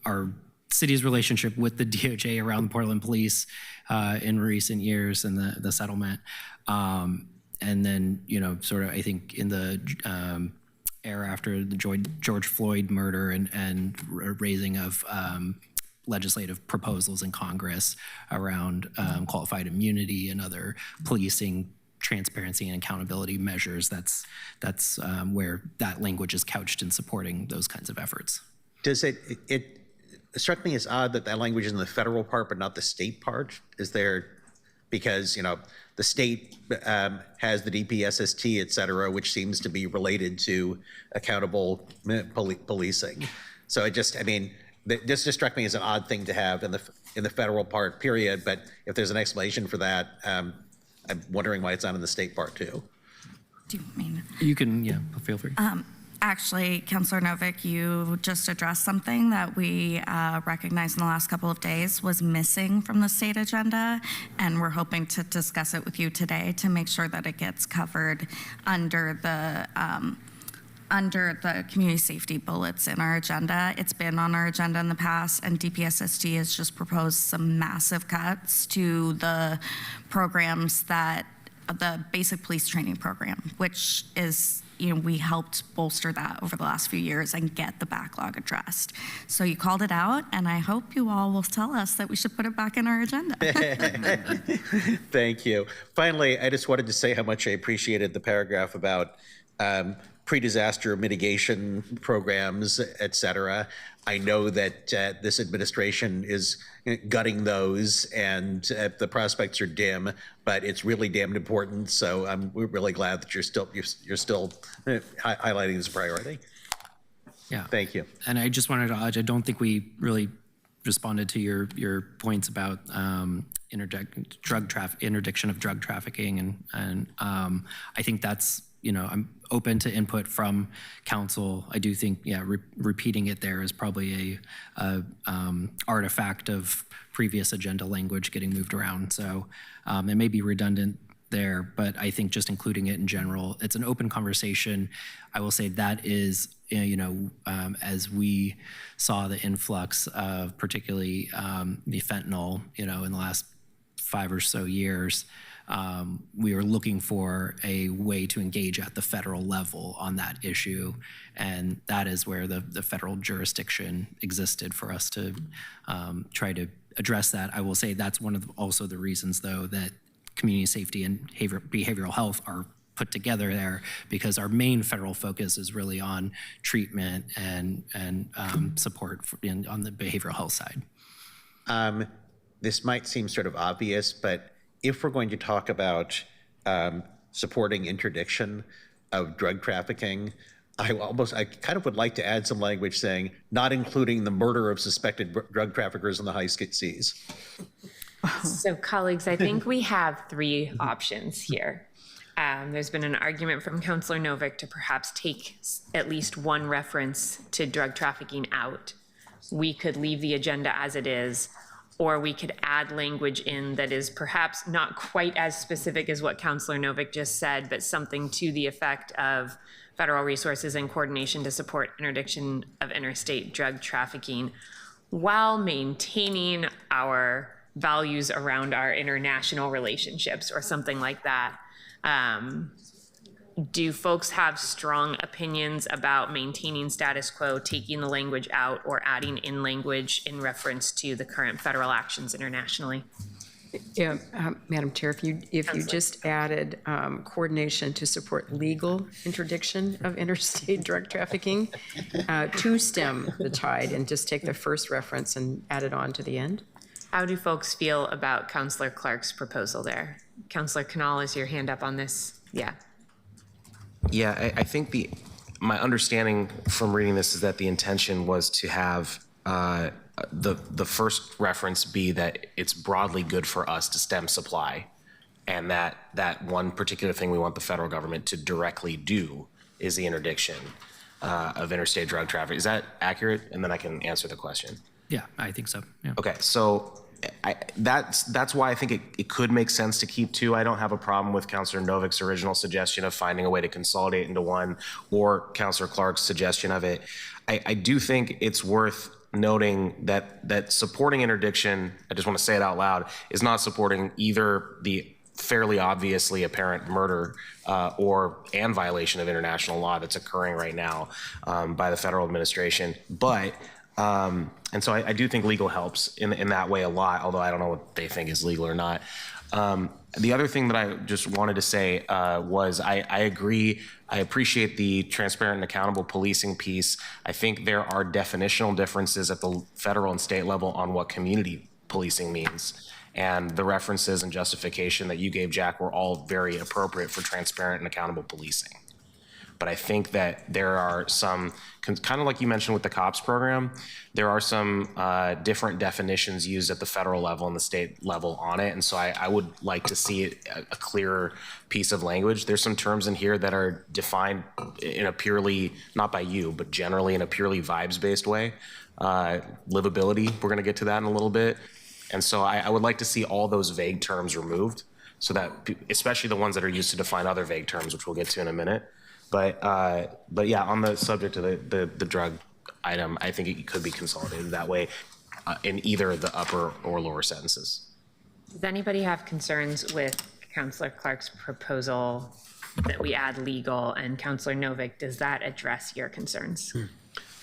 our city's relationship with the DOJ around the Portland Police in recent years and the settlement. And then, sort of, I think in the era after the George Floyd murder and raising of legislative proposals in Congress around qualified immunity and other policing transparency and accountability measures, that's where that language is couched in supporting those kinds of efforts. Does it struck me as odd that language is in the federal part but not the state part? Is there, because, the state has the DPSST, et cetera, which seems to be related to accountable policing. So this just struck me as an odd thing to have in the federal part, period. But if there's an explanation for that, I'm wondering why it's not in the state part too. Do you mean? You can, feel free. Actually, Councilor Novick, you just addressed something that we recognized in the last couple of days was missing from the state agenda, and we're hoping to discuss it with you today to make sure that it gets covered under the community safety bullets in our agenda. It's been on our agenda in the past, and DPSST has just proposed some massive cuts to the programs the basic police training program, which is, we helped bolster that over the last few years and get the backlog addressed. So you called it out, and I hope you all will tell us that we should put it back in our agenda. Thank you. Finally, I just wanted to say how much I appreciated the paragraph about pre-disaster mitigation programs, et cetera. I know that this administration is gutting those, and the prospects are dim, but it's really damn important. So we're really glad that you're still highlighting this priority. Yeah. Thank you. And I just wanted to add, I don't think we really responded to your points about interdiction of drug trafficking, and I think that's, I'm open to input from council. I do think, repeating it there is probably a artifact of previous agenda language getting moved around. So it may be redundant there, but I think just including it in general, it's an open conversation. I will say that is, as we saw the influx of particularly the fentanyl, in the last 5 or so years, we were looking for a way to engage at the federal level on that issue, and that is where the federal jurisdiction existed for us to try to address that. I will say that's one of also the reasons, though, that community safety and behavioral health are put together there, because our main federal focus is really on treatment and support on the behavioral health side. This might seem sort of obvious, but if we're going to talk about supporting interdiction of drug trafficking, I kind of would like to add some language saying, not including the murder of suspected drug traffickers in the high seas. So colleagues, I think we have 3 options here. There's been an argument from Councilor Novick to perhaps take at least one reference to drug trafficking out. We could leave the agenda as it is, or we could add language in that is perhaps not quite as specific as what Councilor Novick just said, but something to the effect of federal resources and coordination to support interdiction of interstate drug trafficking while maintaining our values around our international relationships or something like that. Do folks have strong opinions about maintaining status quo, taking the language out, or adding in language in reference to the current federal actions internationally? Yeah, Madam Chair, if you just added coordination to support legal interdiction of interstate drug trafficking to stem the tide, and just take the first reference and add it on to the end. How do folks feel about Councilor Clark's proposal there? Councilor Canal, is your hand up on this? Yeah. Yeah, I think my understanding from reading this is that the intention was to have the first reference be that it's broadly good for us to stem supply and that one particular thing we want the federal government to directly do is the interdiction of interstate drug traffic. Is that accurate? And then I can answer the question. Yeah, I think so. Yeah. Okay, so that's why I think it could make sense to keep two. I don't have a problem with Councilor Novik's original suggestion of finding a way to consolidate into one, or Councilor Clark's suggestion of it. I do think it's worth noting that supporting interdiction, I just want to say it out loud, is not supporting either the fairly obviously apparent murder and violation of international law that's occurring right now by the federal administration. But and so I do think legal helps in that way a lot, although I don't know what they think is legal or not. The other thing that I just wanted to say was I agree. I appreciate the transparent and accountable policing piece. I think there are definitional differences at the federal and state level on what community policing means. And the references and justification that you gave, Jack, were all very appropriate for transparent and accountable policing. But I think that there are some, kind of like you mentioned with the COPS program, there are some different definitions used at the federal level and the state level on it. And so I would like to see a clearer piece of language. There's some terms in here that are defined in a purely, not by you, but generally in a purely vibes-based way. Livability, we're going to get to that in a little bit. And so I would like to see all those vague terms removed, so that, especially the ones that are used to define other vague terms, which we'll get to in a minute. But yeah, on the subject of the drug item, I think it could be consolidated that way in either the upper or lower sentences. Does anybody have concerns with Councilor Clark's proposal that we add legal, and Councilor Novik, does that address your concerns?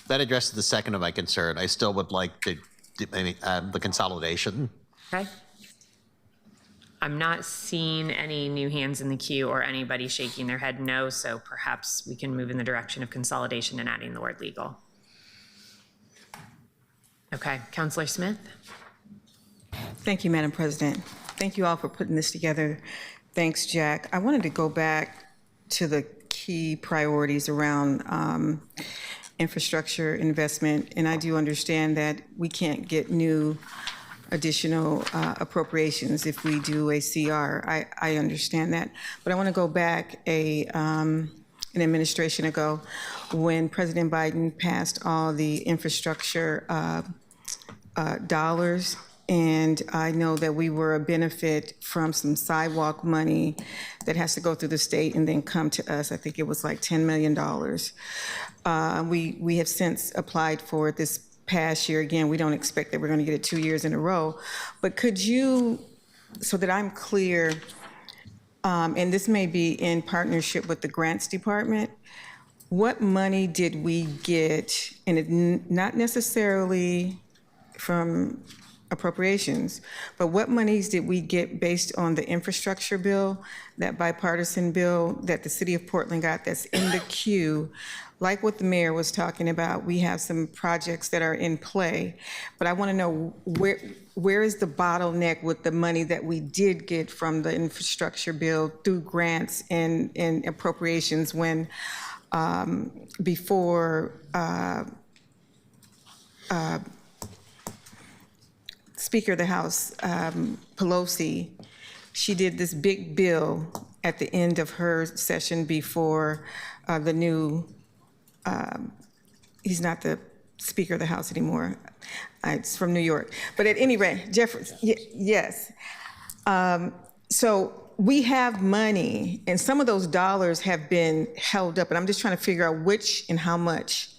That addresses the second of my concern. I still would like to, the consolidation. Okay. I'm not seeing any new hands in the queue or anybody shaking their head no, so perhaps we can move in the direction of consolidation and adding the word legal. Okay, Councilor Smith? Thank you, Madam President. Thank you all for putting this together. Thanks, Jack. I wanted to go back to the key priorities around infrastructure investment, and I do understand that we can't get new additional appropriations if we do a CR. I understand that. But I want to go back an administration ago when President Biden passed all the infrastructure dollars, and I know that we were a benefit from some sidewalk money that has to go through the state and then come to us. I think it was like $10 million. We have since applied for it this past year. Again, we don't expect that we're going to get it 2 years in a row, but could you, so that I'm clear, and this may be in partnership with the grants department, what money did we get, and it not necessarily from appropriations, but what monies did we get based on the infrastructure bill, that bipartisan bill that the city of Portland got that's in the queue? Like what the mayor was talking about, we have some projects that are in play, but I want to know where is the bottleneck with the money that we did get from the infrastructure bill through grants and appropriations when before Speaker of the House, Pelosi, she did this big bill at the end of her session before the new, he's not the Speaker of the House anymore. It's from New York. But at any rate, Jeffries, yes. So we have money, and some of those dollars have been held up, and I'm just trying to figure out which and how much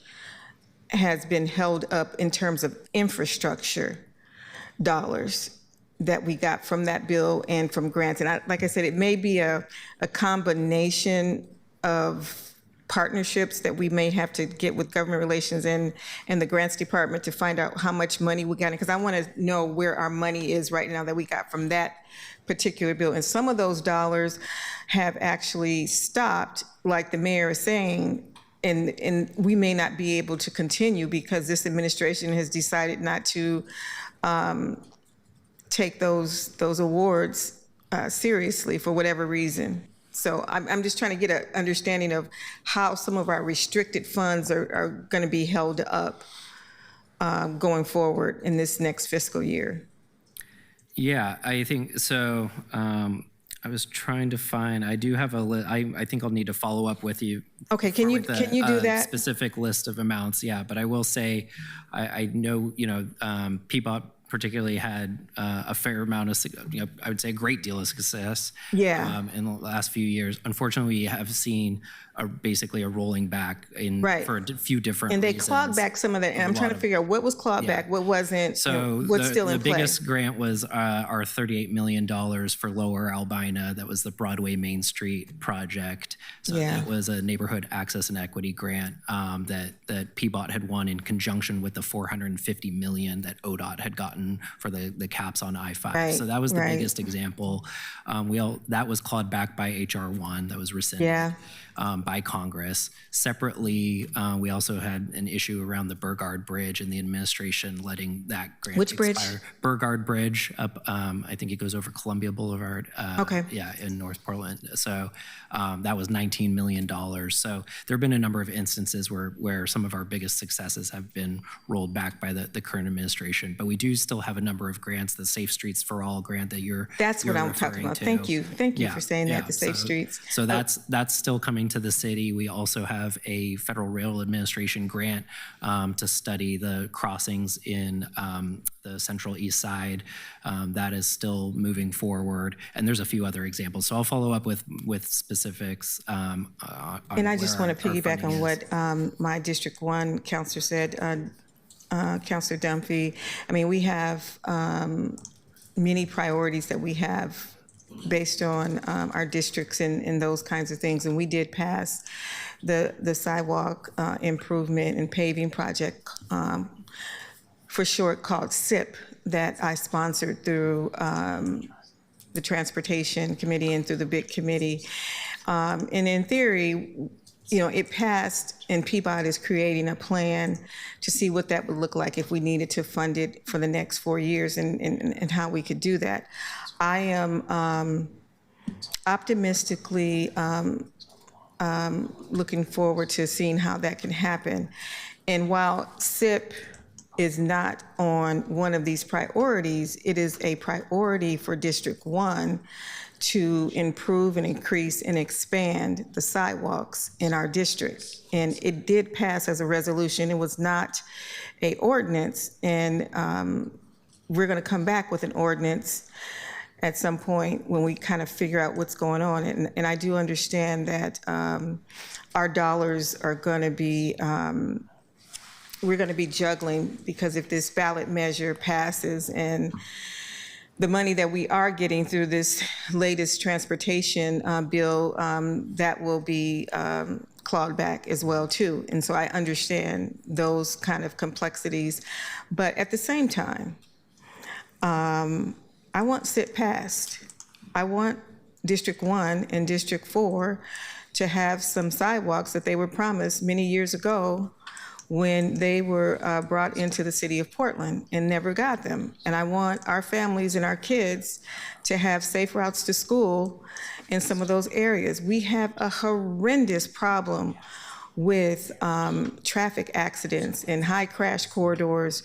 has been held up in terms of infrastructure dollars that we got from that bill and from grants. And like I said, it may be a combination of partnerships that we may have to get with government relations and the grants department to find out how much money we got, because I want to know where our money is right now that we got from that particular bill. And some of those dollars have actually stopped, like the mayor is saying, and we may not be able to continue because this administration has decided not to take those awards seriously for whatever reason. So I'm just trying to get an understanding of how some of our restricted funds are going to be held up going forward in this next fiscal year. Yeah, I think so. I was trying to find, I do have I think I'll need to follow up with you. Okay, can you do that? Specific list of amounts, yeah, but I will say, I know, PBOT particularly had a fair amount of, I would say a great deal of success. Yeah. In the last few years. Unfortunately, we have seen basically a rolling back for a few different And they reasons. clawed back some of that, and I'm trying to figure out what was clawed back, what wasn't, So what's still in the play. biggest grant was our $38 million for Lower Albina. That was the Broadway Main Street project. So that was a neighborhood access and equity grant that PBOT had won in conjunction with the $450 million that ODOT had gotten for the caps on I-5. Right, So that was the right. biggest example. That was clawed back by HR 1. That was rescinded. By Congress. Separately, we also had an issue around the Burgard Bridge and the administration letting that grant Which bridge? expire. Burgard Bridge up, I think it goes over Columbia Boulevard. Okay. Yeah, in North Portland. So that was $19 million. So there have been a number of instances where some of our biggest successes have been rolled back by the current administration. But we do still have a number of grants, the Safe Streets for All grant that That's what you're I'm talking referring about. to. Thank you for saying that, the Safe Streets. So that's still coming to the city. We also have a Federal Rail Administration grant to study the crossings in the Central East Side. That is still moving forward, and there's a few other examples. So I'll follow up with specifics. And I just want to piggyback on what my District 1 counselor said, Counselor Dunphy. I mean, we have many priorities that we have based on our districts and those kinds of things. And we did pass the sidewalk improvement and paving project, for short, called SIP, that I sponsored through the Transportation Committee and through the big committee. And in theory, it passed, and PBOT is creating a plan to see what that would look like if we needed to fund it for the next 4 years and how we could do that. I am optimistically looking forward to seeing how that can happen. And while SIP is not on one of these priorities, it is a priority for District 1 to improve and increase and expand the sidewalks in our district. And it did pass as a resolution. It was not an ordinance. And we're going to come back with an ordinance at some point when we kind of figure out what's going on. And I do understand that our dollars are going to be, we're going to be juggling, because if this ballot measure passes and the money that we are getting through this latest transportation bill, that will be clawed back as well too. And so I understand those kind of complexities. But at the same time, I want SIP passed. I want District 1 and District 4 to have some sidewalks that they were promised many years ago when they were brought into the city of Portland and never got them. And I want our families and our kids to have safe routes to school in some of those areas. We have a horrendous problem with traffic accidents and high crash corridors.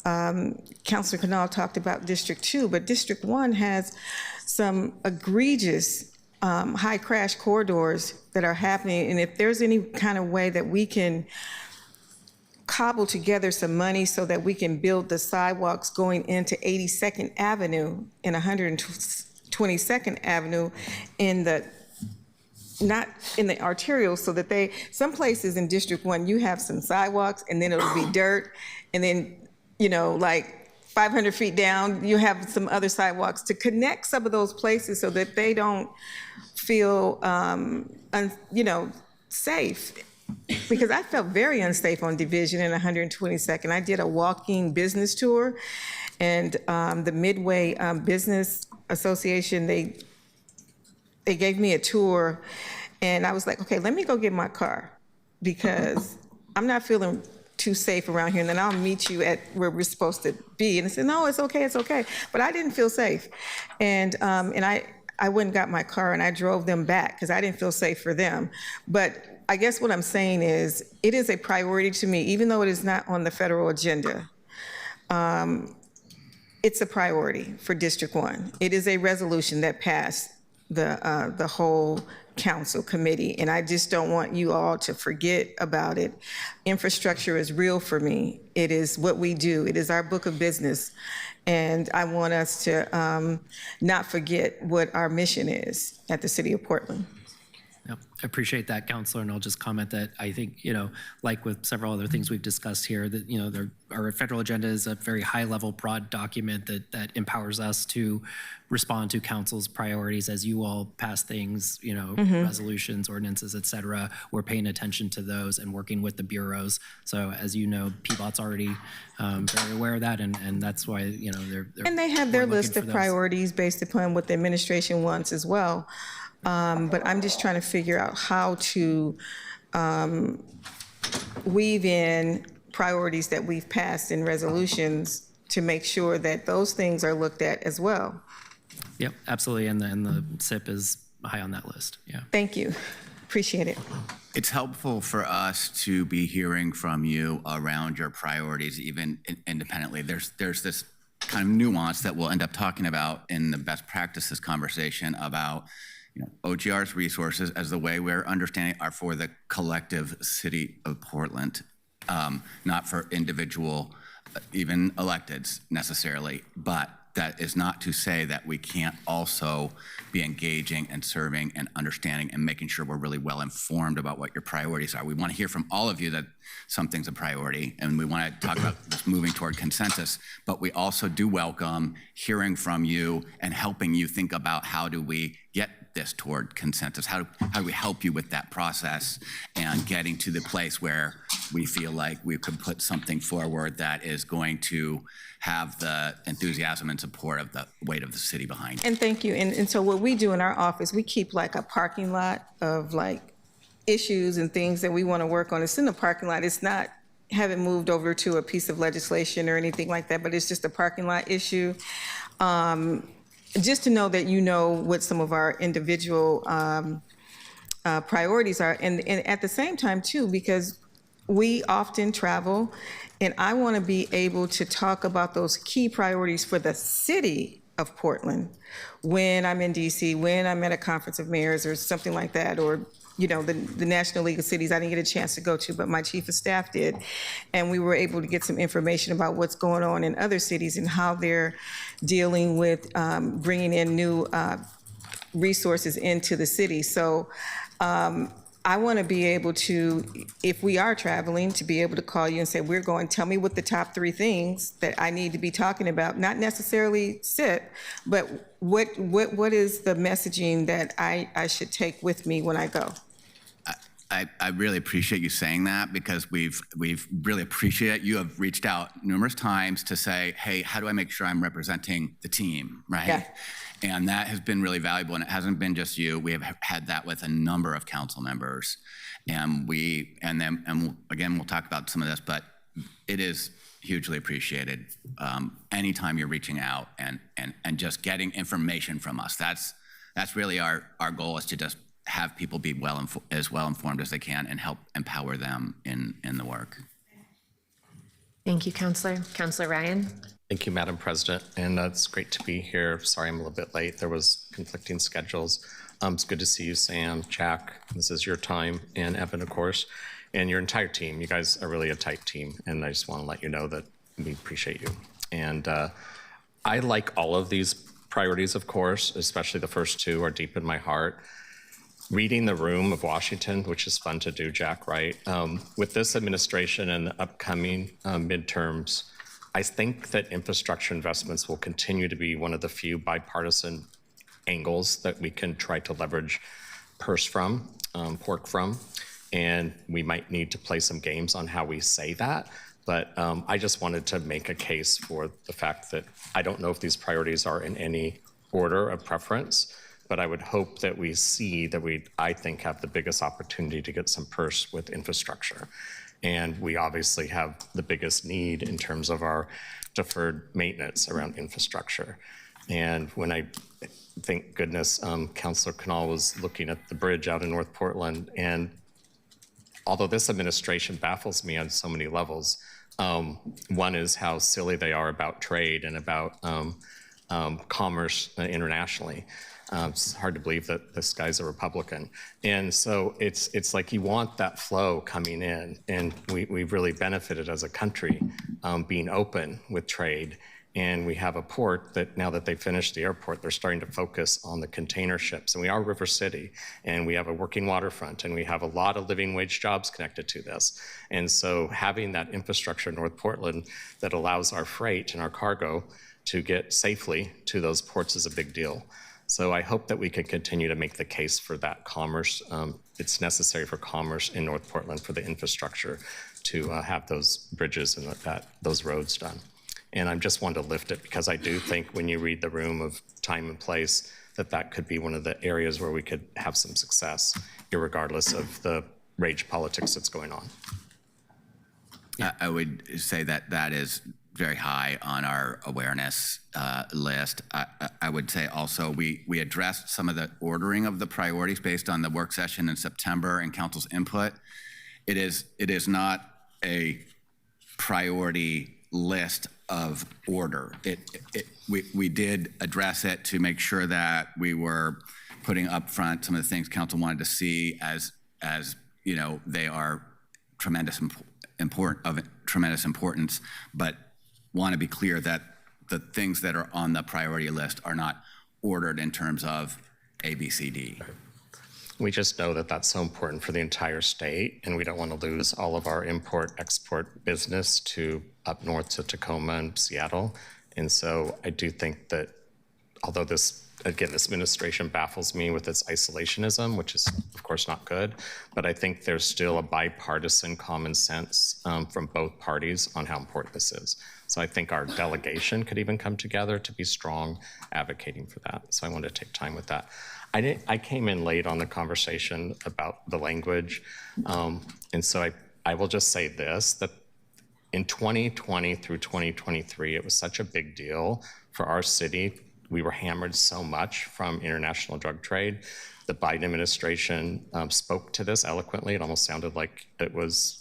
Councilor Canal talked about District 2, but District 1 has some egregious high crash corridors that are happening. And if there's any kind of way that we can cobble together some money so that we can build the sidewalks going into 82nd Avenue and 122nd Avenue in the, not in the arterial, so that some places in District 1, you have some sidewalks and then it'll be dirt, and then, like 500 feet down, you have some other sidewalks to connect some of those places so that they don't feel, safe. Because I felt very unsafe on Division and 122nd. I did a walking business tour, and the Midway Business Association, they gave me a tour, and I was like, okay, let me go get my car, because I'm not feeling too safe around here, and then I'll meet you at where we're supposed to be. And I said, no, it's okay, it's okay. But I didn't feel safe. And I went and got my car, and I drove them back because I didn't feel safe for them. But I guess what I'm saying is, it is a priority to me, even though it is not on the federal agenda. It's a priority for District 1. It is a resolution that passed the whole council committee, and I just don't want you all to forget about it. Infrastructure is real for me. It is what we do. It is our book of business, and I want us to not forget what our mission is at the City of Portland. Yep. I appreciate that, Councilor, and I'll just comment that I think, like with several other things we've discussed here, that, our federal agenda is a very high-level, broad document that empowers us to respond to council's priorities as you all pass things, resolutions, ordinances, et cetera. We're paying attention to those and working with the bureaus. So as you know, PBOT's already very aware of that, and that's why, they're And they have their we're looking list for of those. priorities based upon what the administration wants as well. But I'm just trying to figure out how to weave in priorities that we've passed in resolutions to make sure that those things are looked at as well. Yep, absolutely, and the SIP is high on that list, yeah. Thank you. Appreciate it. It's helpful for us to be hearing from you around your priorities, even independently. There's this kind of nuance that we'll end up talking about in the best practices conversation about OGR's resources as the way we're understanding are for the collective city of Portland, not for individual, even electeds necessarily, but that is not to say that we can't also be engaging and serving and understanding and making sure we're really well informed about what your priorities are. We want to hear from all of you that something's a priority, and we want to talk about this moving toward consensus, but we also do welcome hearing from you and helping you think about how do we get this toward consensus? How do we help you with that process and getting to the place where we feel like we could put something forward that is going to have the enthusiasm and support of the weight of the city behind it? And thank you. And so what we do in our office, we keep like a parking lot of like issues and things that we want to work on. It's in the parking lot. It's not, haven't moved over to a piece of legislation or anything like that, but it's just a parking lot issue. Just to know that what some of our individual priorities are. And at the same time too, because we often travel, and I want to be able to talk about those key priorities for the city of Portland when I'm in DC, when I'm at a conference of mayors or something like that, or the National League of Cities I didn't get a chance to go to, but my chief of staff did. And we were able to get some information about what's going on in other cities and how they're dealing with bringing in new resources into the city. So I want to be able to, if we are traveling, to be able to call you and say, tell me what the top 3 things that I need to be talking about, not necessarily SIP, but what is the messaging that I should take with me when I go? I really appreciate you saying that, because we've really appreciated you have reached out numerous times to say, hey, how do I make sure I'm representing the team, right? Yeah. And that has been really valuable, and it hasn't been just you. We have had that with a number of council members, and again, we'll talk about some of this, but it is hugely appreciated anytime you're reaching out and just getting information from us. That's really our goal, is to just have people be as well informed as they can and help empower them in the work. Thank you, Councilor. Councilor Ryan? Thank you, Madam President, and it's great to be here. Sorry I'm a little bit late. There was conflicting schedules. It's good to see you, Sam, Jack. This is your time, and Evan, of course, and your entire team. You guys are really a tight team, and I just want to let you know that we appreciate you. And I like all of these priorities, of course, especially the first 2 are deep in my heart. Reading the room of Washington, which is fun to do, Jack, right? With this administration and the upcoming midterms, I think that infrastructure investments will continue to be one of the few bipartisan angles that we can try to leverage pork from, and we might need to play some games on how we say that. But I just wanted to make a case for the fact that I don't know if these priorities are in any order of preference, but I would hope that we see that I think, have the biggest opportunity to get some purse with infrastructure. And we obviously have the biggest need in terms of our deferred maintenance around infrastructure. And when I thank goodness Councilor Canal was looking at the bridge out in North Portland, and although this administration baffles me on so many levels, one is how silly they are about trade and about commerce internationally. It's hard to believe that this guy's a Republican. And so it's like you want that flow coming in, and we've really benefited as a country being open with trade. And we have a port that now that they finished the airport, they're starting to focus on the container ships. And we are River City, and we have a working waterfront, and we have a lot of living wage jobs connected to this. And so having that infrastructure in North Portland that allows our freight and our cargo to get safely to those ports is a big deal. So I hope that we can continue to make the case for that commerce. It's necessary for commerce in North Portland for the infrastructure to have those bridges and those roads done. And I just wanted to lift it because I do think when you read the room of time and place, that could be one of the areas where we could have some success, irregardless of the rage politics that's going on. I would say that is very high on our awareness list. I would say also we addressed some of the ordering of the priorities based on the work session in September and council's input. It is not a priority list of order. We did address it to make sure that we were putting up front some of the things council wanted to see as you know, they are tremendous importance, but want to be clear that the things that are on the priority list are not ordered in terms of A, B, C, D. We just know that that's so important for the entire state, and we don't want to lose all of our import-export business to up north to Tacoma and Seattle. And so I do think that although this administration baffles me with its isolationism, which is of course not good, but I think there's still a bipartisan common sense from both parties on how important this is. So I think our delegation could even come together to be strong advocating for that. So I wanted to take time with that. I came in late on the conversation about the language. And so I will just say this, that in 2020 through 2023, it was such a big deal for our city. We were hammered so much from international drug trade. The Biden administration spoke to this eloquently. It almost sounded like it was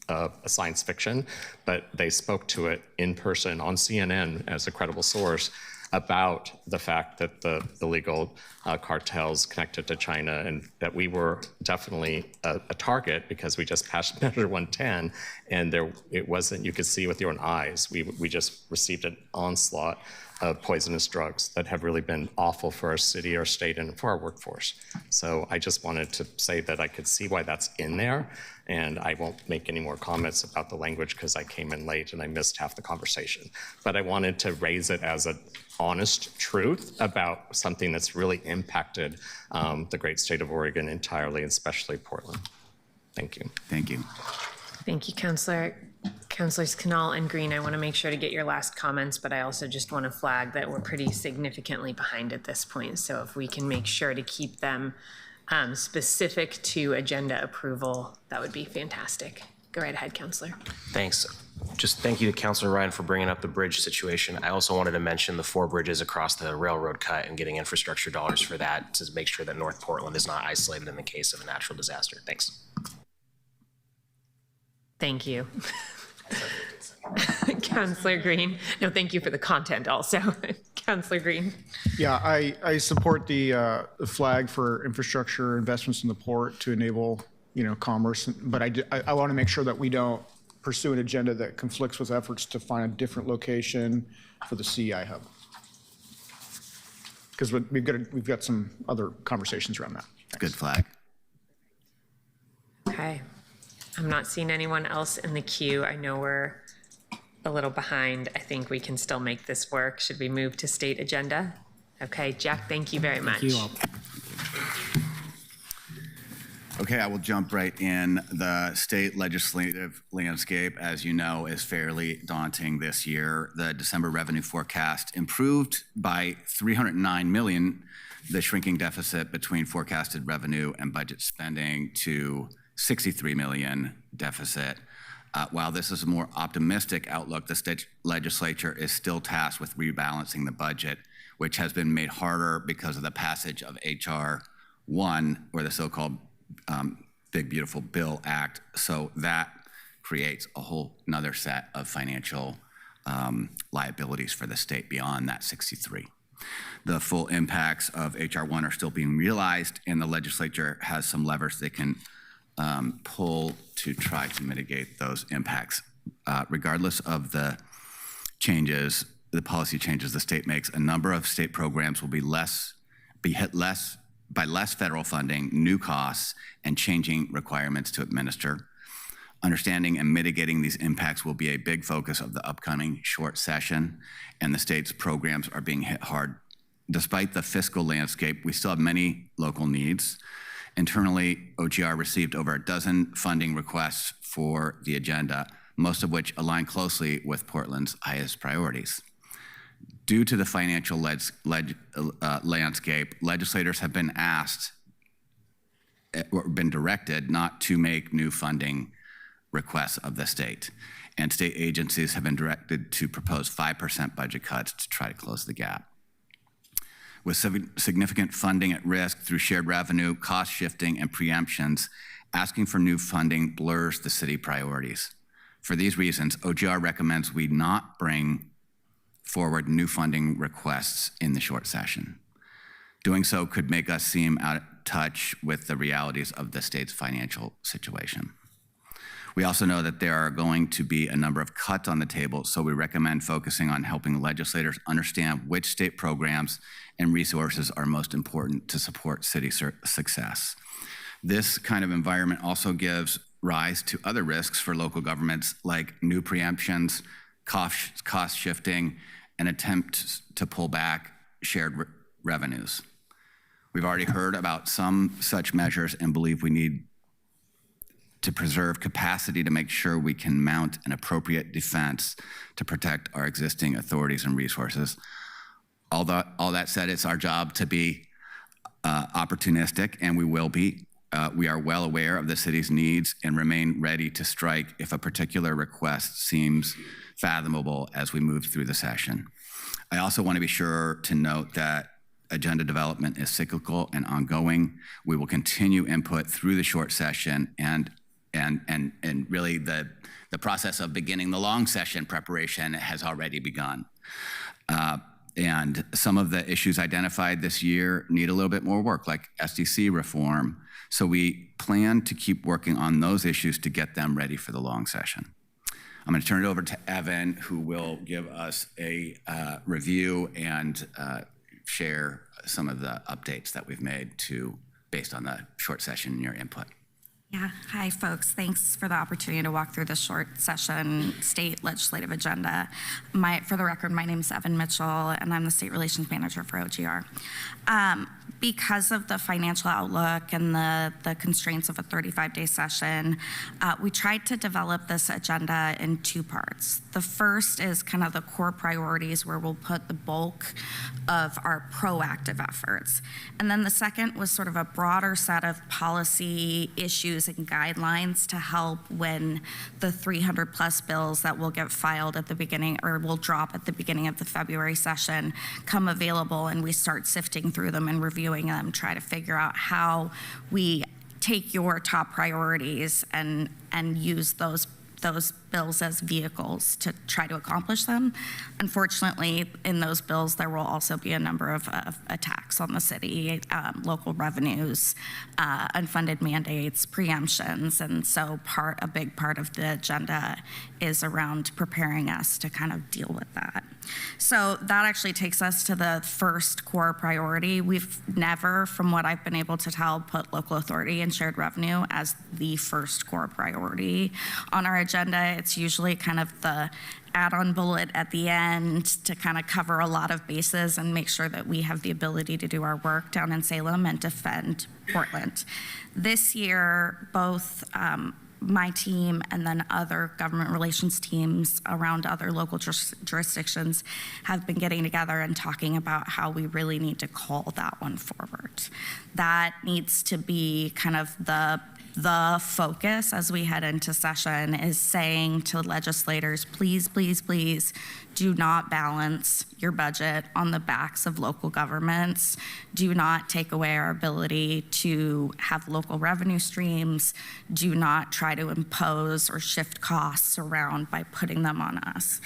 a science fiction, but they spoke to it in person on CNN as a credible source about the fact that the illegal cartels connected to China, and that we were definitely a target because we just passed Measure 110, and it wasn't, you could see with your own eyes, we just received an onslaught of poisonous drugs that have really been awful for our city, our state, and for our workforce. So I just wanted to say that I could see why that's in there, and I won't make any more comments about the language because I came in late and I missed half the conversation. But I wanted to raise it as an honest truth about something that's really impacted the great state of Oregon entirely, especially Portland. Thank you. Thank you. Thank you, Councilor. Councilors Canal and Green, I want to make sure to get your last comments, but I also just want to flag that we're pretty significantly behind at this point. So if we can make sure to keep them specific to agenda approval, that would be fantastic. Go right ahead, Councilor. Thanks. Just thank you to Councilor Ryan for bringing up the bridge situation. I also wanted to mention the 4 bridges across the railroad cut and getting infrastructure dollars for that to make sure that North Portland is not isolated in the case of a natural disaster. Thanks. Thank you. Councilor Green. No, thank you for the content also. Councilor Green. Yeah, I support the flag for infrastructure investments in the port to enable, you know, commerce. But I want to make sure that we don't pursue an agenda that conflicts with efforts to find a different location for the CEI hub. Because we've got some other conversations around that. Thanks. Good flag. Okay. I'm not seeing anyone else in the queue. I know we're a little behind. I think we can still make this work. Should we move to state agenda? Okay, Jack, thank you very much. Thank you all. Okay, I will jump right in. The state legislative landscape, as you know, is fairly daunting this year. The December revenue forecast improved by $309 million, the shrinking deficit between forecasted revenue and budget spending to $63 million deficit. While this is a more optimistic outlook, the state legislature is still tasked with rebalancing the budget, which has been made harder because of the passage of H.R. 1, or the so-called Big Beautiful Bill Act. So that creates a whole another set of financial liabilities for the state beyond that 63. The full impacts of HR 1 are still being realized, and the legislature has some levers they can pull to try to mitigate those impacts. Regardless of the changes, the policy changes the state makes, a number of state programs will be hit less by less federal funding, new costs, and changing requirements to administer. Understanding and mitigating these impacts will be a big focus of the upcoming short session, and the state's programs are being hit hard. Despite the fiscal landscape, we still have many local needs. Internally, OGR received over a dozen funding requests for the agenda, most of which align closely with Portland's highest priorities. Due to the financial landscape, legislators have been asked or been directed not to make new funding requests of the state. And state agencies have been directed to propose 5% budget cuts to try to close the gap. With significant funding at risk through shared revenue, cost shifting, and preemptions, asking for new funding blurs the city priorities. For these reasons, OGR recommends we not bring forward new funding requests in the short session. Doing so could make us seem out of touch with the realities of the state's financial situation. We also know that there are going to be a number of cuts on the table, so we recommend focusing on helping legislators understand which state programs and resources are most important to support city success. This kind of environment also gives rise to other risks for local governments, like new preemptions, cost shifting, and attempts to pull back shared revenues. We've already heard about some such measures and believe we need to preserve capacity to make sure we can mount an appropriate defense to protect our existing authorities and resources. All that said, it's our job to be opportunistic, and we will be. We are well aware of the city's needs and remain ready to strike if a particular request seems fathomable as we move through the session. I also want to be sure to note that agenda development is cyclical and ongoing. We will continue input through the short session and really the process of beginning the long session preparation has already begun. And some of the issues identified this year need a little bit more work, like SDC reform. So we plan to keep working on those issues to get them ready for the long session. I'm going to turn it over to Evan, who will give us a review and share some of the updates that we've made based on the short session and your input. Yeah, hi folks. Thanks for the opportunity to walk through the short session state legislative agenda. For the record, my name is Evan Mitchell, and I'm the State Relations Manager for OGR. Because of the financial outlook and the constraints of a 35-day session, we tried to develop this agenda in two parts. The first is kind of the core priorities where we'll put the bulk of our proactive efforts. And then the second was sort of a broader set of policy issues and guidelines to help when the 300 plus bills that will get filed at the beginning or will drop at the beginning of the February session come available and we start sifting through them and reviewing them, try to figure out how we take your top priorities and use those bills as vehicles to try to accomplish them. Unfortunately, in those bills, there will also be a number of attacks on the city, local revenues, unfunded mandates, preemptions, and so a big part of the agenda is around preparing us to kind of deal with that. So that actually takes us to the first core priority. We've never, from what I've been able to tell, put local authority and shared revenue as the first core priority on our agenda. It's usually kind of the add-on bullet at the end to kind of cover a lot of bases and make sure that we have the ability to do our work down in Salem and defend Portland. This year, both my team and then other government relations teams around other local jurisdictions have been getting together and talking about how we really need to call that one forward. That needs to be kind of the focus as we head into session, is saying to legislators, please, please, please do not balance your budget on the backs of local governments. Do not take away our ability to have local revenue streams. Do not try to impose or shift costs around by putting them on us.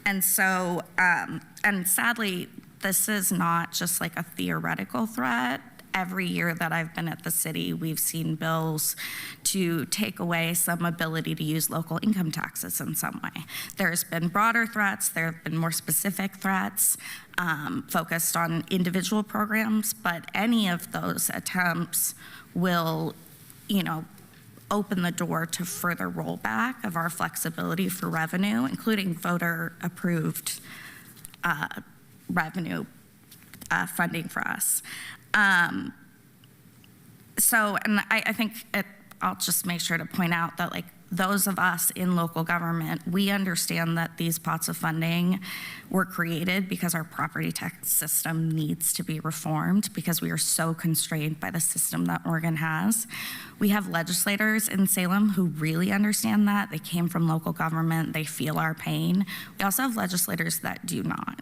And so, and sadly, this is not just like a theoretical threat. Every year that I've been at the city, we've seen bills to take away some ability to use local income taxes in some way. There's been broader threats, there have been more specific threats focused on individual programs, but any of those attempts will, open the door to further rollback of our flexibility for revenue, including voter-approved revenue funding for us. And I think I'll just make sure to point out that like those of us in local government, we understand that these pots of funding were created because our property tax system needs to be reformed because we are so constrained by the system that Oregon has. We have legislators in Salem who really understand that. They came from local government, they feel our pain. We also have legislators that do not.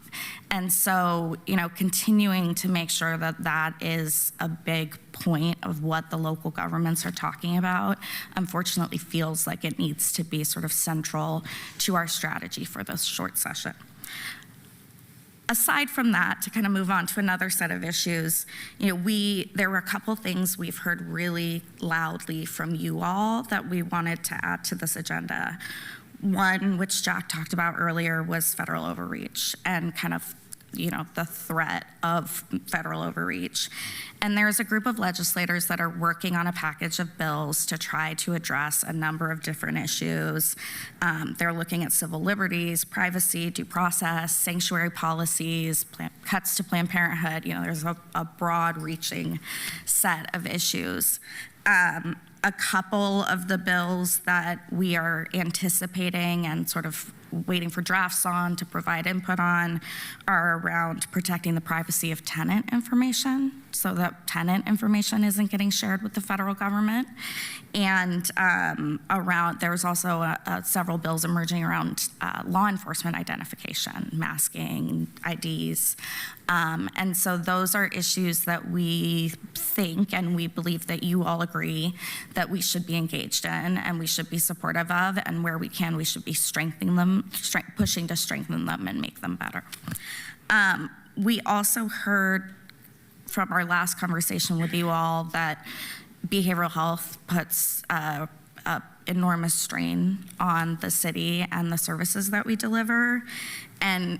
And so, continuing to make sure that that is a big point of what the local governments are talking about, unfortunately feels like it needs to be sort of central to our strategy for this short session. Aside from that, to kind of move on to another set of issues, there were a couple things we've heard really loudly from you all that we wanted to add to this agenda. One, which Jack talked about earlier, was federal overreach and kind of the threat of federal overreach. And there's a group of legislators that are working on a package of bills to try to address a number of different issues. They're looking at civil liberties, privacy, due process, sanctuary policies, cuts to Planned Parenthood. There's a broad-reaching set of issues. A couple of the bills that we are anticipating and sort of waiting for drafts on to provide input on are around protecting the privacy of tenant information so that tenant information isn't getting shared with the federal government. And there's also several bills emerging around law enforcement identification, masking, IDs. And so those are issues that we think and we believe that you all agree that we should be engaged in and we should be supportive of, and where we can, we should be strengthening them, pushing to strengthen them and make them better. We also heard from our last conversation with you all that behavioral health puts enormous strain on the city and the services that we deliver. And,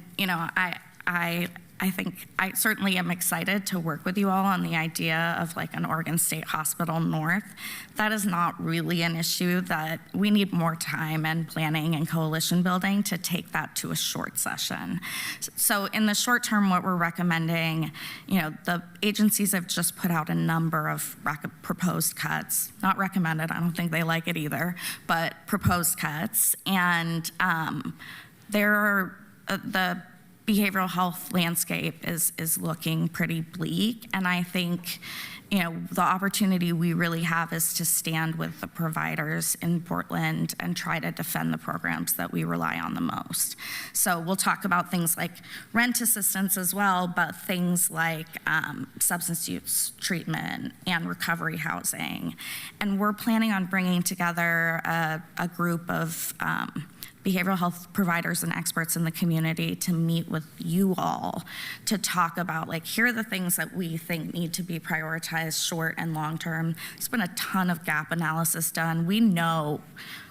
I think I certainly am excited to work with you all on the idea of like an Oregon State Hospital North. That is not really an issue that we need more time and planning and coalition building to take that to a short session. So in the short term, what we're recommending, the agencies have just put out a number of proposed cuts, not recommended, I don't think they like it either, but proposed cuts. And the behavioral health landscape is looking pretty bleak. And I think, the opportunity we really have is to stand with the providers in Portland and try to defend the programs that we rely on the most. So we'll talk about things like rent assistance as well, but things like substance use treatment and recovery housing. And we're planning on bringing together a group of behavioral health providers and experts in the community to meet with you all to talk about here are the things that we think need to be prioritized short and long term. There's been a ton of gap analysis done. We know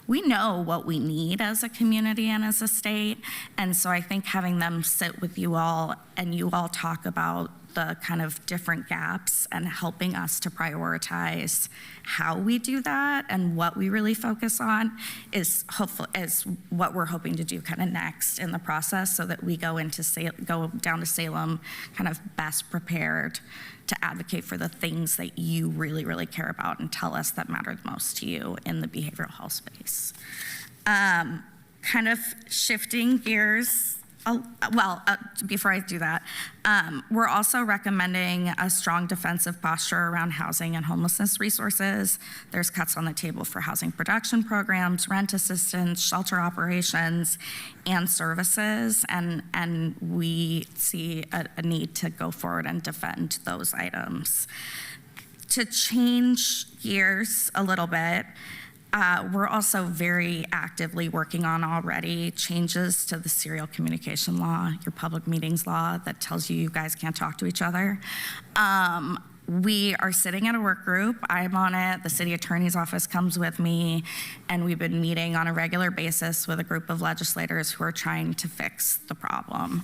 what we need as a community and as a state. And so I think having them sit with you all and you all talk about the kind of different gaps and helping us to prioritize how we do that and what we really focus on is what we're hoping to do kind of next in the process, so that we go down to Salem kind of best prepared to advocate for the things that you really, really care about and tell us that matter the most to you in the behavioral health space. Kind of shifting gears. Before I do that, we're also recommending a strong defensive posture around housing and homelessness resources. There's cuts on the table for housing production programs, rent assistance, shelter operations, and services, and we see a need to go forward and defend those items. To change gears a little bit, We're also very actively working on already changes to the serial communication law, your public meetings law that tells you guys can't talk to each other. We are sitting at a work group. I'm on it. The city attorney's office comes with me, and we've been meeting on a regular basis with a group of legislators who are trying to fix the problem.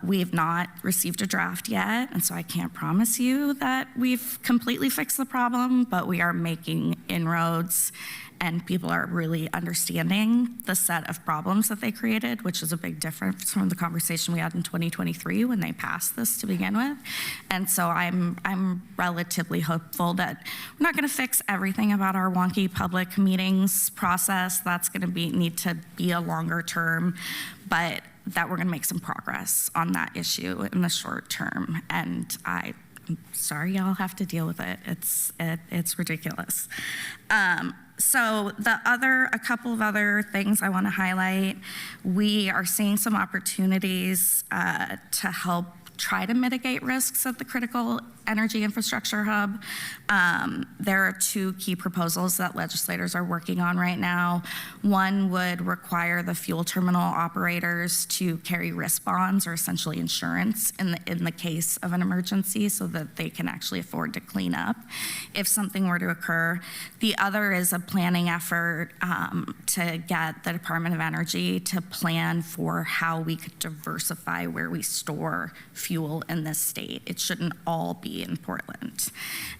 We've not received a draft yet, and so I can't promise you that we've completely fixed the problem, but we are making inroads, and people are really understanding the set of problems that they created, which is a big difference from the conversation we had in 2023 when they passed this to begin with. And so I'm relatively hopeful that we're not going to fix everything about our wonky public meetings process. That's going to need to be a longer term, but that we're going to make some progress on that issue in the short term. And I'm sorry y'all have to deal with it. It's ridiculous. So a couple of other things I want to highlight. We are seeing some opportunities to help try to mitigate risks at the critical energy infrastructure hub. There are two key proposals that legislators are working on right now. One would require the fuel terminal operators to carry risk bonds, or essentially insurance, in the case of an emergency, so that they can actually afford to clean up if something were to occur. The other is a planning effort to get the Department of Energy to plan for how we could diversify where we store fuel in this state. It shouldn't all be in Portland.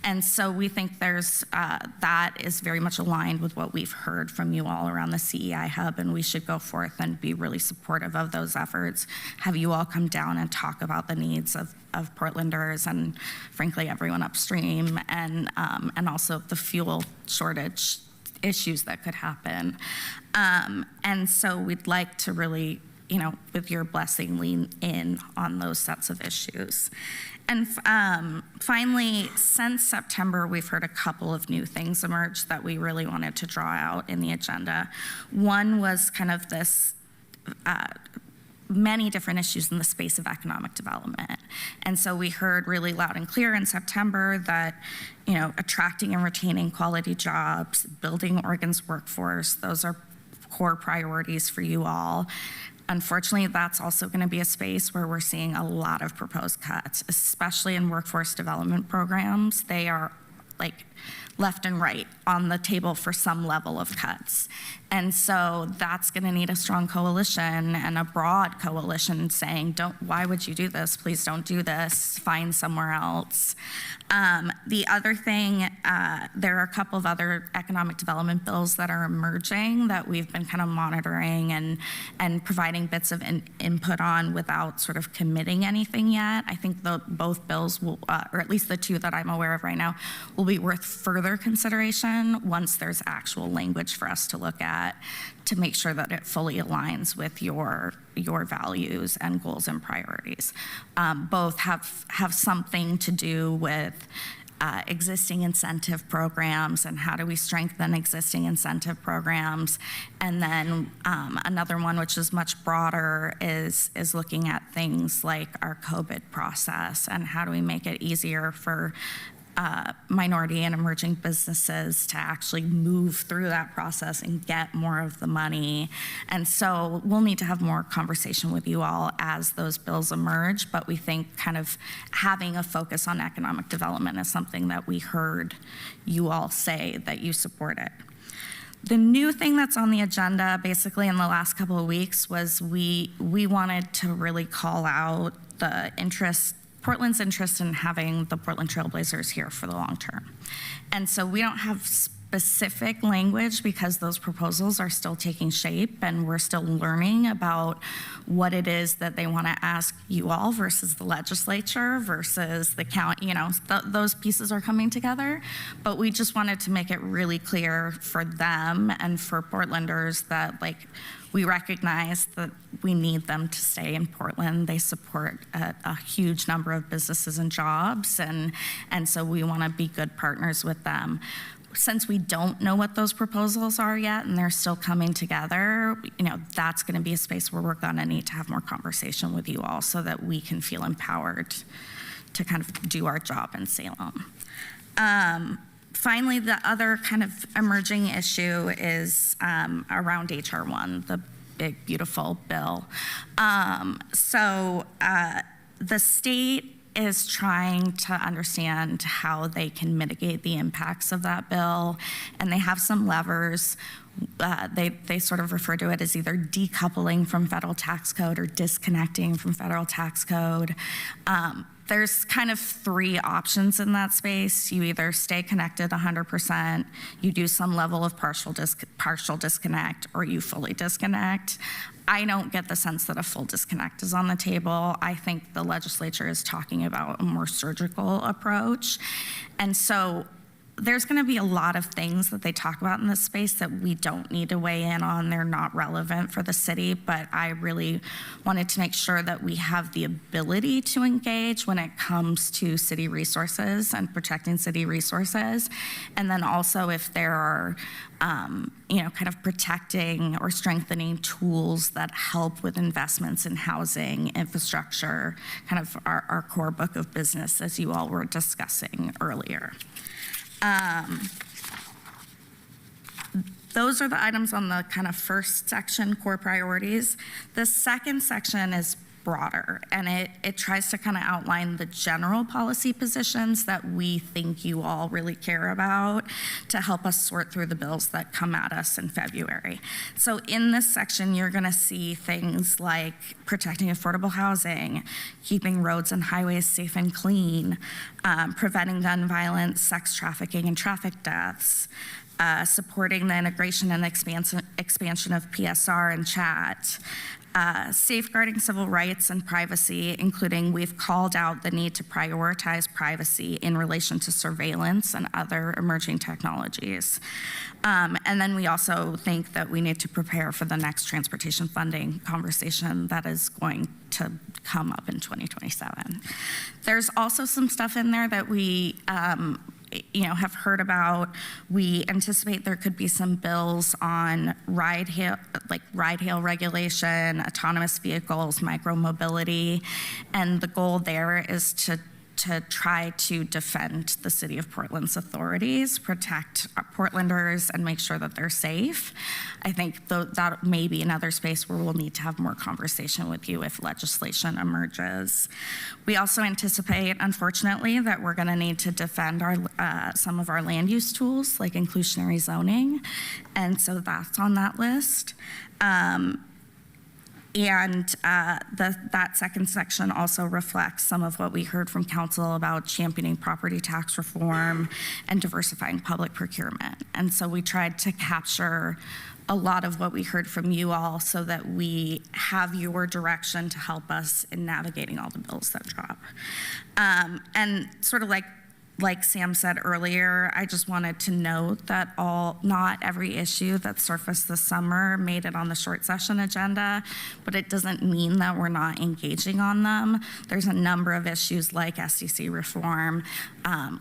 And so we think that is very much aligned with what we've heard from you all around the CEI hub, and we should go forth and be really supportive of those efforts, have you all come down and talk about the needs of Portlanders and frankly everyone upstream, and also the fuel shortage issues that could happen. And so we'd like to really, with your blessing, lean in on those sets of issues. And finally, since September, we've heard a couple of new things emerge that we really wanted to draw out in the agenda. One was kind of this many different issues in the space of economic development. And so we heard really loud and clear in September that, attracting and retaining quality jobs, building Oregon's workforce, those are core priorities for you all. Unfortunately, that's also going to be a space where we're seeing a lot of proposed cuts, especially in workforce development programs. They are left and right on the table for some level of cuts. And so that's going to need a strong coalition and a broad coalition saying, why would you do this? Please don't do this. Find somewhere else. The other thing, there are a couple of other economic development bills that are emerging that we've been kind of monitoring and providing bits of input on without sort of committing anything yet. I think both bills will, or at least the two that I'm aware of right now, will be worth further consideration once there's actual language for us to look at to make sure that it fully aligns with your values and goals and priorities. Both have something to do with existing incentive programs and how do we strengthen existing incentive programs. And then another one, which is much broader, is looking at things like our COVID process and how do we make it easier for minority and emerging businesses to actually move through that process and get more of the money. And so we'll need to have more conversation with you all as those bills emerge, but we think kind of having a focus on economic development is something that we heard you all say that you support it. The new thing that's on the agenda basically in the last couple of weeks was we wanted to really call out Portland's interest in having the Portland Trailblazers here for the long term. And so we don't have specific language because those proposals are still taking shape and we're still learning about what it is that they want to ask you all versus the legislature versus the county, those pieces are coming together. But we just wanted to make it really clear for them and for Portlanders that we recognize that we need them to stay in Portland. They support a huge number of businesses and jobs, and so we want to be good partners with them. Since we don't know what those proposals are yet and they're still coming together, that's going to be a space where we're going to need to have more conversation with you all so that we can feel empowered to kind of do our job in Salem. Finally, the other kind of emerging issue is around HR1, the big, beautiful bill. The state is trying to understand how they can mitigate the impacts of that bill, and they have some levers. They sort of refer to it as either decoupling from federal tax code or disconnecting from federal tax code. There's kind of three options in that space. You either stay connected 100%, you do some level of partial disconnect, or you fully disconnect. I don't get the sense that a full disconnect is on the table. I think the legislature is talking about a more surgical approach. And so there's going to be a lot of things that they talk about in this space that we don't need to weigh in on. They're not relevant for the city, but I really wanted to make sure that we have the ability to engage when it comes to city resources and protecting city resources. And then also if there are, kind of protecting or strengthening tools that help with investments in housing, infrastructure, kind of our core book of business, as you all were discussing earlier. Those are the items on the kind of first section, core priorities. The second section is broader, and it tries to kind of outline the general policy positions that we think you all really care about to help us sort through the bills that come at us in February. So in this section, you're going to see things like protecting affordable housing, keeping roads and highways safe and clean, preventing gun violence, sex trafficking, and traffic deaths, supporting the integration and expansion of PSR and chat, safeguarding civil rights and privacy, including we've called out the need to prioritize privacy in relation to surveillance and other emerging technologies. And then we also think that we need to prepare for the next transportation funding conversation that is going to come up in 2027. There's also some stuff in there that we have heard about. We anticipate there could be some bills on ride hail regulation, autonomous vehicles, micro-mobility, and the goal there is to try to defend the city of Portland's authorities, protect Portlanders, and make sure that they're safe. I think that may be another space where we'll need to have more conversation with you if legislation emerges. We also anticipate, unfortunately, that we're going to need to defend some of our land use tools, like inclusionary zoning, and so that's on that list. That second section also reflects some of what we heard from council about championing property tax reform and diversifying public procurement. And so we tried to capture a lot of what we heard from you all so that we have your direction to help us in navigating all the bills that drop. And sort of like Sam said earlier, I just wanted to note that not every issue that surfaced this summer made it on the short session agenda, but it doesn't mean that we're not engaging on them. There's a number of issues like SDC reform,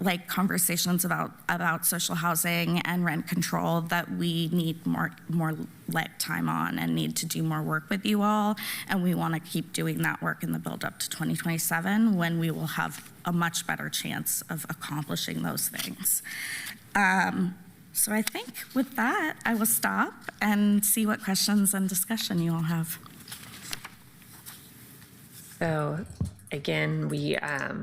like conversations about social housing and rent control that we need more time on and need to do more work with you all. And we want to keep doing that work in the build up to 2027 when we will have a much better chance of accomplishing those things. So I think with that, I will stop and see what questions and discussion you all have. So again, we are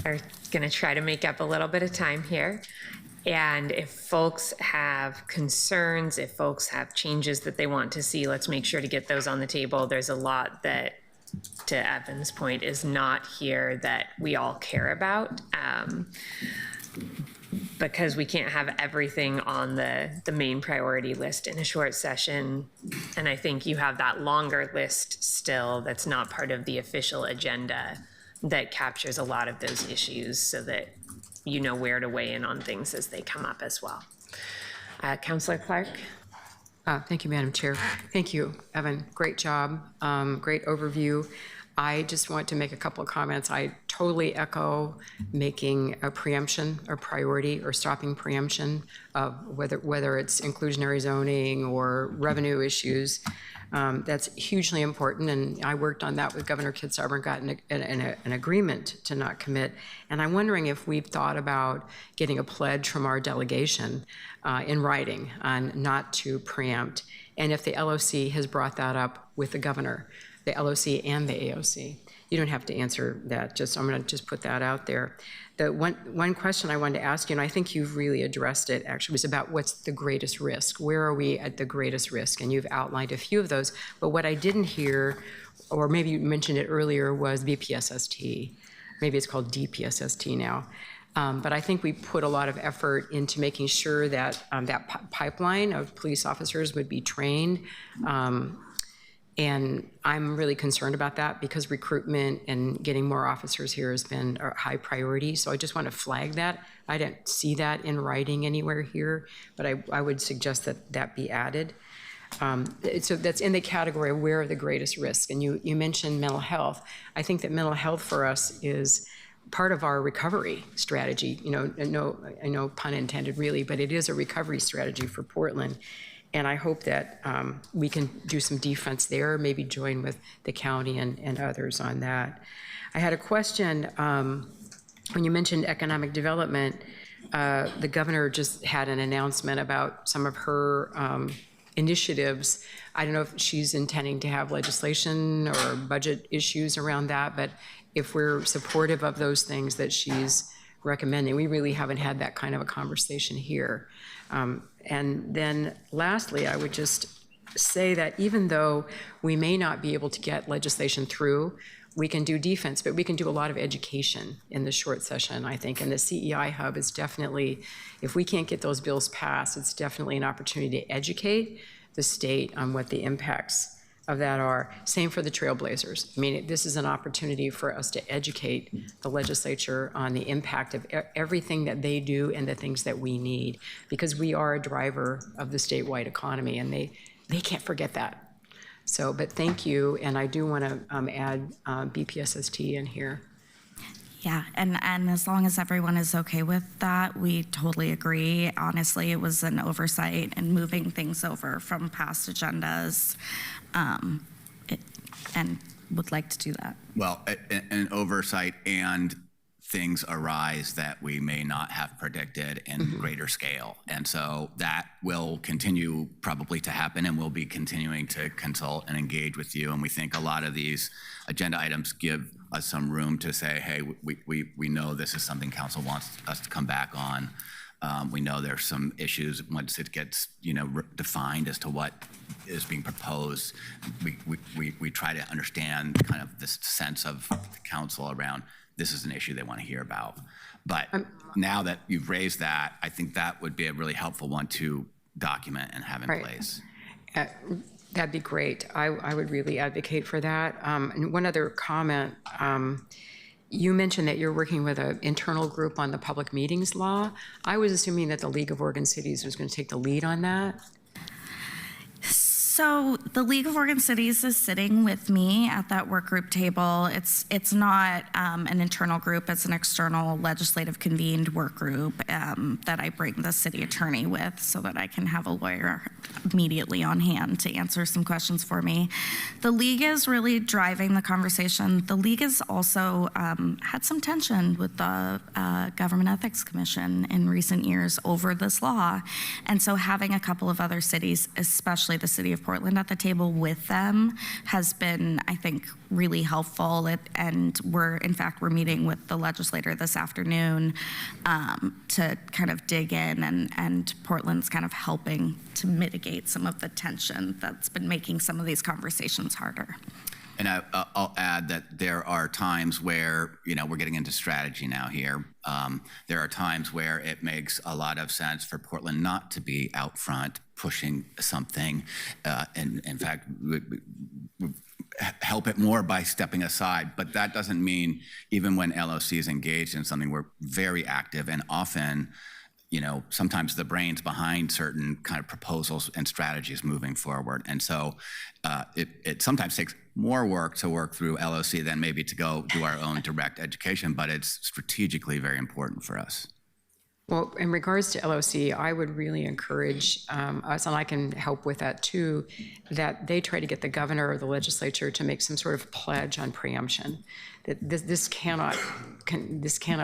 going to try to make up a little bit of time here. And if folks have concerns, if folks have changes that they want to see, let's make sure to get those on the table. There's a lot that, to Evan's point, is not here that we all care about, because we can't have everything on the main priority list in a short session. And I think you have that longer list still that's not part of the official agenda that captures a lot of those issues so that you know where to weigh in on things as they come up as well. Councillor Clark. Thank you, Madam Chair. Thank you, Evan. Great job. Great overview. I just want to make a couple of comments. I totally echo making a preemption a priority or stopping preemption of whether it's inclusionary zoning or revenue issues. That's hugely important, and I worked on that with Governor Kitzhaber and got an agreement to not commit. And I'm wondering if we've thought about getting a pledge from our delegation in writing on not to preempt, and if the LOC has brought that up with the governor, the LOC and the AOC. You don't have to answer that, I'm gonna just put that out there. The one question I wanted to ask you, and I think you've really addressed it actually, was about what's the greatest risk? Where are we at the greatest risk? And you've outlined a few of those, but what I didn't hear, or maybe you mentioned it earlier, was BPSST. Maybe it's called DPSST now. But I think we put a lot of effort into making sure that that pipeline of police officers would be trained. And I'm really concerned about that because recruitment and getting more officers here has been a high priority. So I just want to flag that. I didn't see that in writing anywhere here, but I would suggest that that be added. So that's in the category of where are the greatest risks. And you mentioned mental health. I think that mental health for us is part of our recovery strategy. I know pun intended really, but it is a recovery strategy for Portland. And I hope that we can do some defense there, maybe join with the county and others on that. I had a question, when you mentioned economic development, the governor just had an announcement about some of her initiatives. I don't know if she's intending to have legislation or budget issues around that, but if we're supportive of those things that she's recommending, we really haven't had that kind of a conversation here. And then lastly, I would just say that even though we may not be able to get legislation through, we can do defense, but we can do a lot of education in the short session, I think. And the CEI hub is definitely, if we can't get those bills passed, it's definitely an opportunity to educate the state on what the impacts of that are. Same for the Trailblazers. I mean, this is an opportunity for us to educate the legislature on the impact of everything that they do and the things that we need, because we are a driver of the statewide economy, and they can't forget that. So, but thank you, and I do want to add BPSST in here. Yeah, and as long as everyone is okay with that, we totally agree. Honestly, it was an oversight and moving things over from past agendas, and would like to do that. Well, an oversight and things arise that we may not have predicted in greater scale. And so that will continue probably to happen, and we'll be continuing to consult and engage with you. And we think a lot of these agenda items give us some room to say, hey, we know this is something council wants us to come back on. We know there's some issues once it gets, defined as to what is being proposed. We try to understand kind of the sense of the council around this is an issue they want to hear about. But now that you've raised that, I think that would be a really helpful one to document and have in place. That'd be great. I would really advocate for that. And one other comment. You mentioned that you're working with an internal group on the public meetings law. I was assuming that the League of Oregon Cities was going to take the lead on that. So the League of Oregon Cities is sitting with me at that work group table. It's not an internal group, it's an external legislative convened work group that I bring the city attorney with so that I can have a lawyer immediately on hand to answer some questions for me. The League is really driving the conversation. The League has also had some tension with the Government Ethics Commission in recent years over this law. And so having a couple of other cities, especially the city of Portland at the table with them has been, I think, really helpful. And we're meeting with the legislator this afternoon to kind of dig in, and Portland's kind of helping to mitigate some of the tension that's been making some of these conversations harder. And I'll add that there are times where, we're getting into strategy now here. There are times where it makes a lot of sense for Portland not to be out front pushing something. And in fact, help it more by stepping aside. But that doesn't mean even when LOC is engaged in something, we're very active, and often, sometimes the brains behind certain kind of proposals and strategies moving forward. And so it sometimes takes more work to work through LOC than maybe to go do our own direct education, but it's strategically very important for us. Well, in regards to LOC, I would really encourage us, and I can help with that too, that they try to get the governor or the legislature to make some sort of pledge on preemption. That this cannot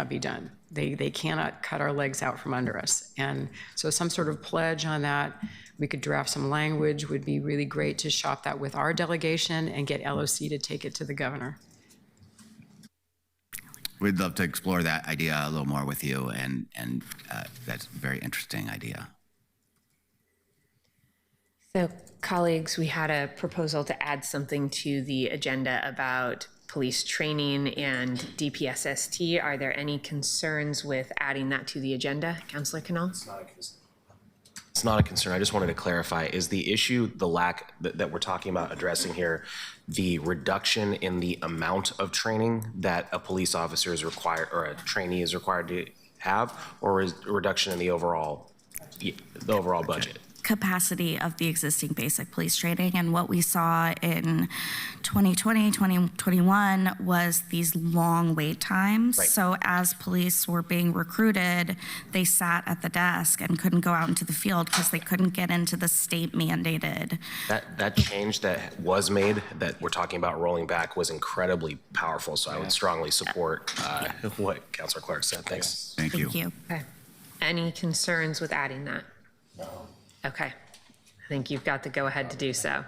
be done. They cannot cut our legs out from under us. And so some sort of pledge on that, we could draft some language, would be really great to shop that with our delegation and get LOC to take it to the governor. We'd love to explore that idea a little more with you, and that's a very interesting idea. So, colleagues, we had a proposal to add something to the agenda about police training and DPSST. Are there any concerns with adding that to the agenda? Councillor Canal? It's not a concern. I just wanted to clarify, is the issue the lack that we're talking about addressing here, the reduction in the amount of training that a police officer is required or a trainee is required to have, or is a reduction in the overall budget? Capacity of the existing basic police training. And what we saw in 2020, 2021 was these long wait times. Right. So as police were being recruited, they sat at the desk and couldn't go out into the field because they couldn't get into the state mandated. That change that was made, that we're talking about rolling back, was incredibly powerful. So I would strongly support what Councilor Clark said. Thanks. Thank you. Okay. Any concerns with adding that? No. Okay. I think you've got the go-ahead to do so.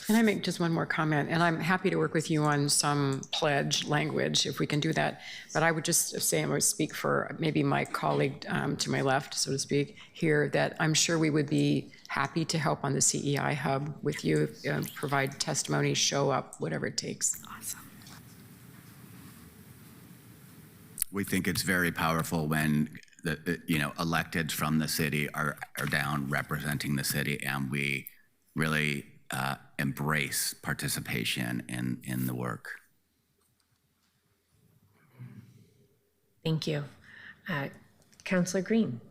Can I make just one more comment? And I'm happy to work with you on some pledge language if we can do that. But I would just say, I would speak for maybe my colleague to my left, so to speak, here, that I'm sure we would be happy to help on the CEI hub with you, provide testimony, show up, whatever it takes. Awesome. We think it's very powerful when the electeds from the city are down representing the city, and we really embrace participation in the work. Thank you. Councillor Green.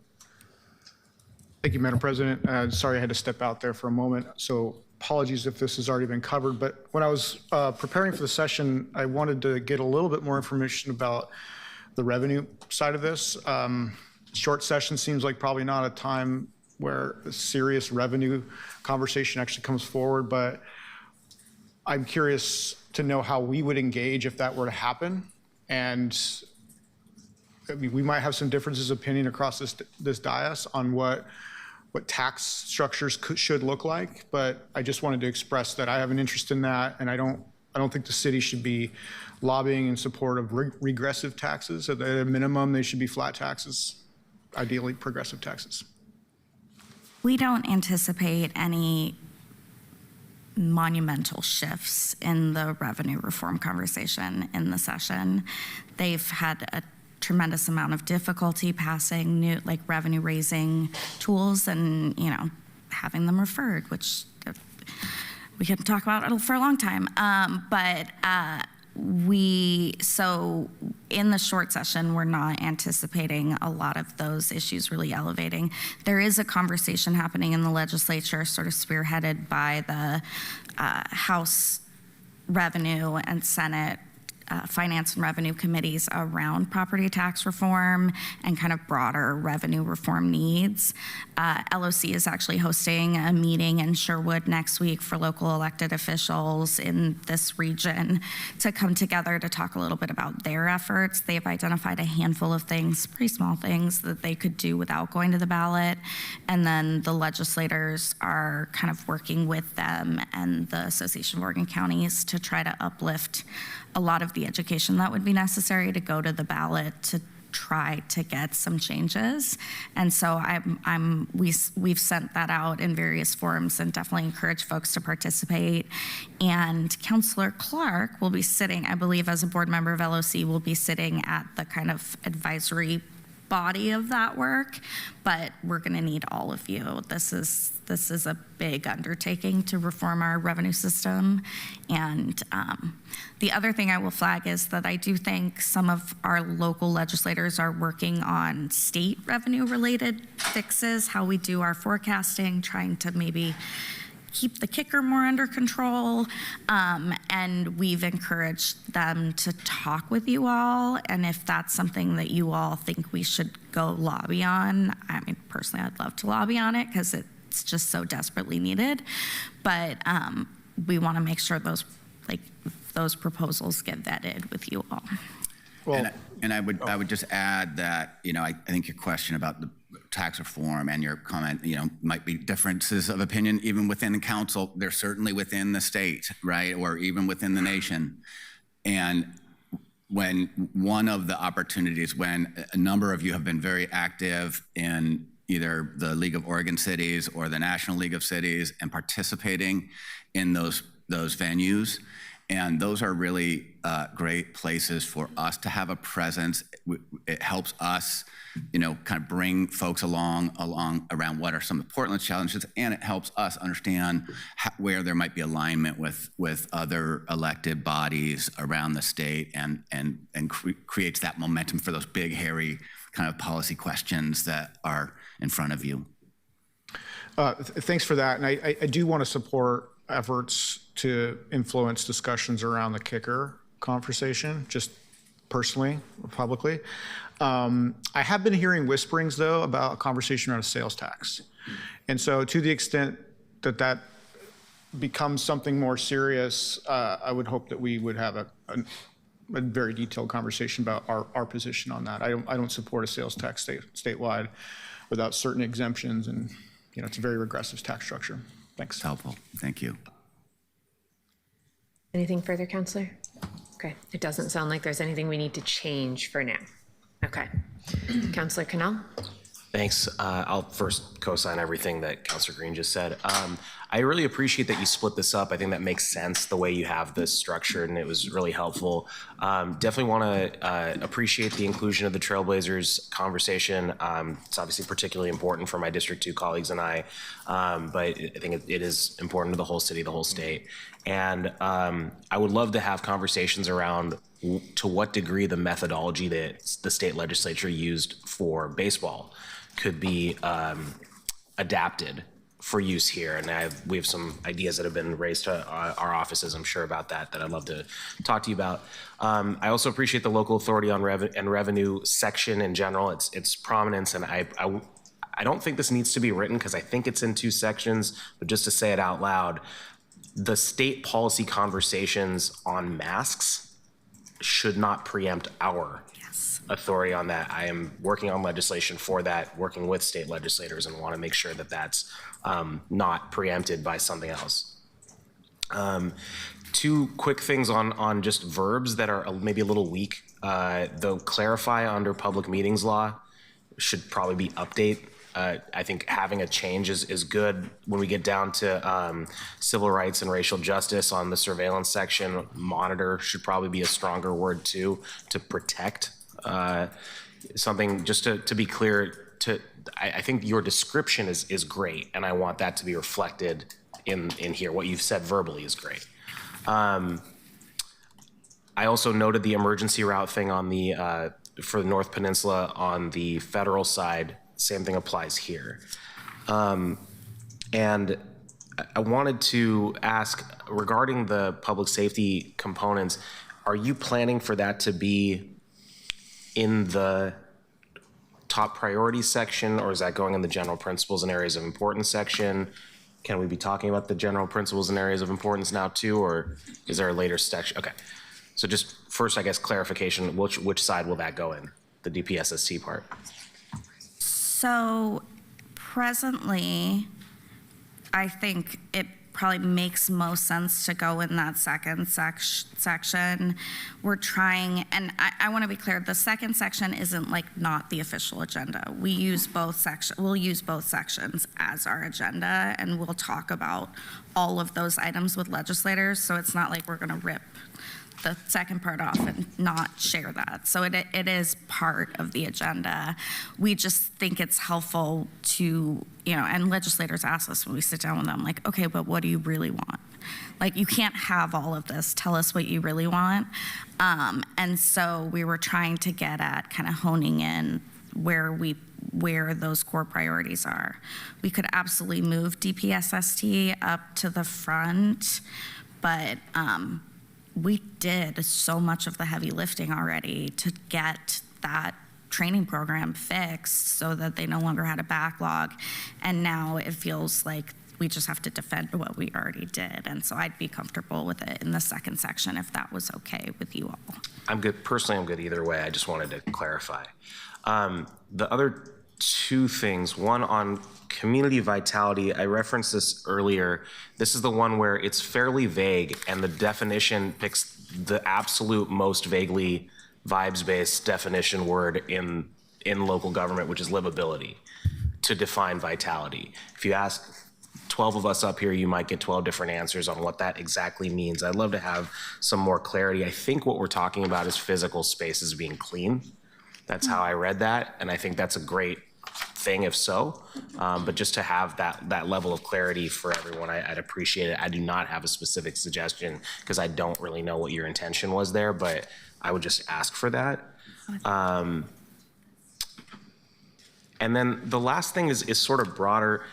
Thank you, Madam President. Sorry I had to step out there for a moment, so apologies if this has already been covered. But when I was preparing for the session, I wanted to get a little bit more information about the revenue side of this. Short session seems like probably not a time where a serious revenue conversation actually comes forward, but I'm curious to know how we would engage if that were to happen. And I mean, we might have some differences of opinion across this dais on what tax structures should look like, but I just wanted to express that I have an interest in that, and I don't think the city should be lobbying in support of regressive taxes. At a minimum, they should be flat taxes, ideally progressive taxes. We don't anticipate any monumental shifts in the revenue reform conversation in the session. They've had a tremendous amount of difficulty passing new, like, revenue raising tools and, having them referred, which we can talk about it for a long time. So in the short session, we're not anticipating a lot of those issues really elevating. There is a conversation happening in the legislature, sort of spearheaded by the House Revenue and Senate Finance and Revenue Committees around property tax reform and kind of broader revenue reform needs. LOC is actually hosting a meeting in Sherwood next week for local elected officials in this region to come together to talk a little bit about their efforts. They've identified a handful of things, pretty small things, that they could do without going to the ballot. And then the legislators are kind of working with them and the Association of Oregon Counties to try to uplift a lot of the education that would be necessary to go to the ballot to try to get some changes. And so we've sent that out in various forums and definitely encourage folks to participate. And Councilor Clark will be sitting, I believe, as a board member of LOC, will be sitting at the kind of advisory body of that work, but we're going to need all of you. This is a big undertaking to reform our revenue system. And the other thing I will flag is that I do think some of our local legislators are working on state revenue related fixes, how we do our forecasting, trying to maybe keep the kicker more under control. And we've encouraged them to talk with you all. And if that's something that you all think we should go lobby on, I mean, personally, I'd love to lobby on it because it's just so desperately needed. But we want to make sure those proposals get vetted with you all. Well, And I would just add that, I think your question about the tax reform and your comment, might be differences of opinion even within the council. They're certainly within the state, right? Or even within the nation. And when one of the opportunities, when a number of you have been very active in either the League of Oregon Cities or the National League of Cities and participating in those venues, and those are really great places for us to have a presence. It helps us, kind of bring folks along around what are some of Portland's challenges, and it helps us understand where there might be alignment with other elected bodies around the state, and creates that momentum for those big, hairy kind of policy questions that are in front of you. Thanks for that. And I do want to support efforts to influence discussions around the kicker conversation, just personally, publicly. I have been hearing whisperings, though, about a conversation around a sales tax. And so to the extent that that becomes something more serious, I would hope that we would have a very detailed conversation about our position on that. I don't support a sales tax statewide without certain exemptions, and it's a very regressive tax structure. Thanks. It's helpful. Thank you. Anything further, Councilor? Okay, it doesn't sound like there's anything we need to change for now. Okay. Councilor Cannell? Thanks. I'll first co-sign everything that Councilor Green just said. I really appreciate that you split this up. I think that makes sense the way you have this structured, and it was really helpful. Definitely want to appreciate the inclusion of the Trailblazers conversation. It's obviously particularly important for my District 2 colleagues and I, but I think it is important to the whole city, the whole state. And I would love to have conversations around to what degree the methodology that the state legislature used for baseball could be adapted for use here. And we have some ideas that have been raised to our offices, I'm sure, about that I'd love to talk to you about. I also appreciate the local authority on revenue section in general, its prominence, and I don't think this needs to be written because I think it's in 2 sections, but just to say it out loud, the state policy conversations on masks should not preempt our authority on that. I am working on legislation for that, working with state legislators, and want to make sure that that's not preempted by something else. 2 quick things on just verbs that are maybe a little weak. The clarify under public meetings law should probably be update. I think having a change is good. When we get down to civil rights and racial justice on the surveillance section, monitor should probably be a stronger word too, to protect. Something just to be clear, I think your description is great, and I want that to be reflected in here. What you've said verbally is great. I also noted the emergency route thing on the for the North Peninsula on the federal side. Same thing applies here. And I wanted to ask regarding the public safety components, are you planning for that to be in the top priority section, or is that going in the general principles and areas of importance section? Can we be talking about the general principles and areas of importance now too, or is there a later section? Okay, so just first, I guess, clarification, which side will that go in, the DPSST part? So presently, I think it probably makes most sense to go in that second section. We're trying, and I want to be clear, the second section isn't not the official agenda. We'll use both sections as our agenda, and we'll talk about all of those items with legislators. So it's not like we're going to rip the second part off and not share that. So it is part of the agenda. We just think it's helpful to, and legislators ask us when we sit down with them, okay, but what do you really want? You can't have all of this. Tell us what you really want. And so we were trying to get at kind of honing in where we where those core priorities are. We could absolutely move DPSST up to the front, but we did so much of the heavy lifting already to get that training program fixed so that they no longer had a backlog. And now it feels like we just have to defend what we already did. And so I'd be comfortable with it in the second section if that was okay with you all. I'm good. Personally, I'm good either way. I just wanted to clarify. The other two things, one on community vitality, I referenced this earlier. This is the one where it's fairly vague and the definition picks the absolute most vaguely vibes-based definition word in local government, which is livability, to define vitality. If you ask 12 of us up here, you might get 12 different answers on what that exactly means. I'd love to have some more clarity. I think what we're talking about is physical spaces being clean. That's how I read that, and I think that's a great thing if so, but just to have that level of clarity for everyone, I'd appreciate it. I do not have a specific suggestion because I don't really know what your intention was there, but I would just ask for that. And then the last thing is sort of broader.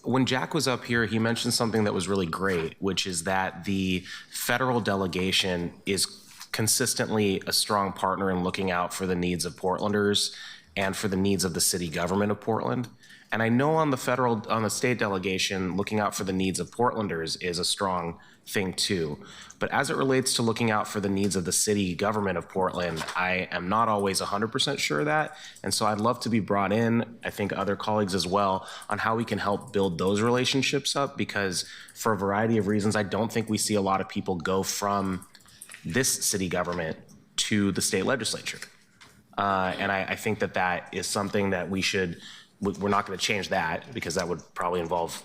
When Jack was up here, he mentioned something that was really great, which is that the federal delegation is consistently a strong partner in looking out for the needs of Portlanders and for the needs of the city government of Portland. And I know on the state delegation, looking out for the needs of Portlanders is a strong thing too. But as it relates to looking out for the needs of the city government of Portland, I am not always 100% sure of that. And so I'd love to be brought in, I think other colleagues as well, on how we can help build those relationships up, because for a variety of reasons, I don't think we see a lot of people go from this city government to the state legislature. And I think that is something that we're not going to change that, because that would probably involve,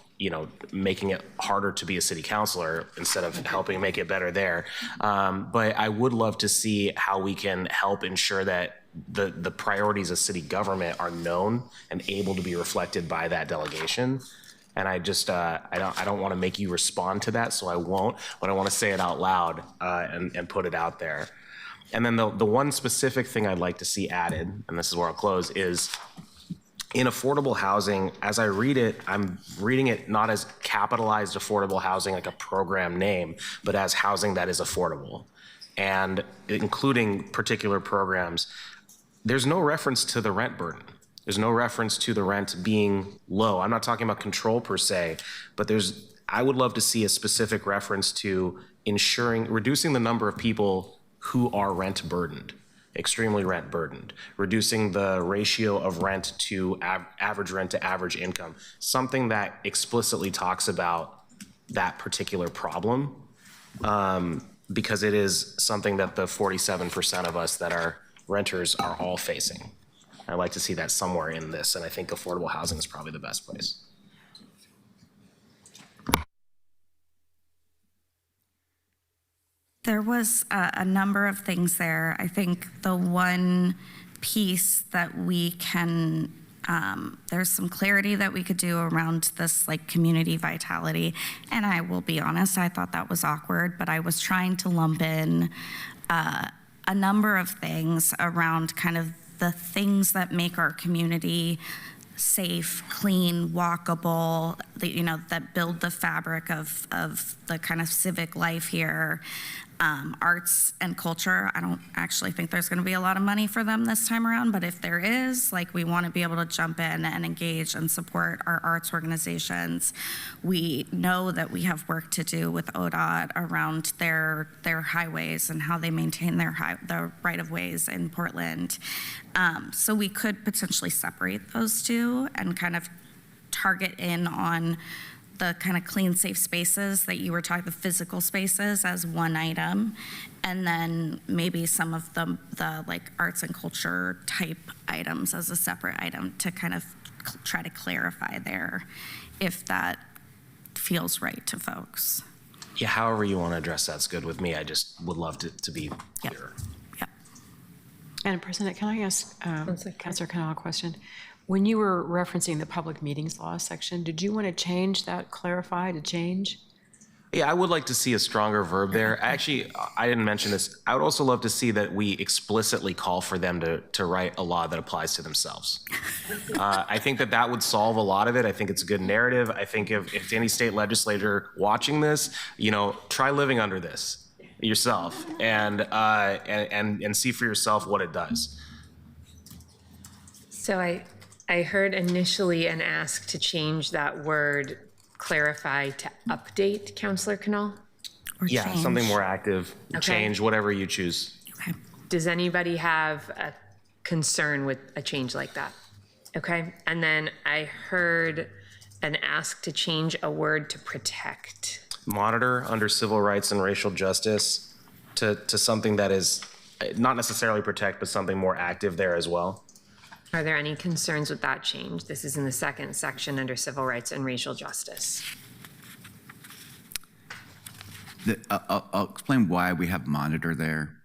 making it harder to be a city councilor instead of helping make it better there. But I would love to see how we can help ensure that the priorities of city government are known and able to be reflected by that delegation. And I just, I don't want to make you respond to that, so I won't, but I want to say it out loud and put it out there. And then the one specific thing I'd like to see added, and this is where I'll close, is in affordable housing, as I read it, I'm reading it not as capitalized affordable housing, like a program name, but as housing that is affordable, and including particular programs. There's no reference to the rent burden. There's no reference to the rent being low. I'm not talking about control per se, but I would love to see a specific reference to reducing the number of people who are rent burdened, extremely rent burdened, reducing the ratio of rent to average rent to average income, something that explicitly talks about that particular problem, because it is something that the 47% of us that are renters are all facing. I'd like to see that somewhere in this, and I think affordable housing is probably the best place. There was a number of things there. I think the one piece that we can, there's some clarity that we could do around this like community vitality. And I will be honest, I thought that was awkward, but I was trying to lump in a number of things around kind of the things that make our community safe, clean, walkable, that build the fabric of the kind of civic life here. Arts and culture, I don't actually think there's going to be a lot of money for them this time around, but if there is, we want to be able to jump in and engage and support our arts organizations. We know that we have work to do with ODOT around their highways and how they maintain the right-of-ways in Portland. So we could potentially separate those two and kind of target in on the kind of clean, safe spaces that you were talking, the physical spaces as one item, and then maybe some of the like arts and culture type items as a separate item to kind of try to clarify there, if that feels right to folks. Yeah, however you want to address that's good with me. I just would love to be clearer. Yep. Madam President, can I ask Councilor Cannell a question? When you were referencing the public meetings law section, did you want to change that, clarify to change? Yeah, I would like to see a stronger verb there. Actually, I didn't mention this. I would also love to see that we explicitly call for them to write a law that applies to themselves. I think that would solve a lot of it. I think it's a good narrative. I think if any state legislator watching this, try living under this yourself and see for yourself what it does. So I heard initially an ask to change that word clarify to update, Councillor Canal. Yeah, change. something more active, Okay. change, whatever you choose. Okay. Does anybody have a concern with a change like that? Okay, and then I heard an ask to change a word to protect. Monitor under civil rights and racial justice to something that is not necessarily protect, but something more active there as well. Are there any concerns with that change? This is in the second section under civil rights and racial justice. I'll explain why we have monitor there.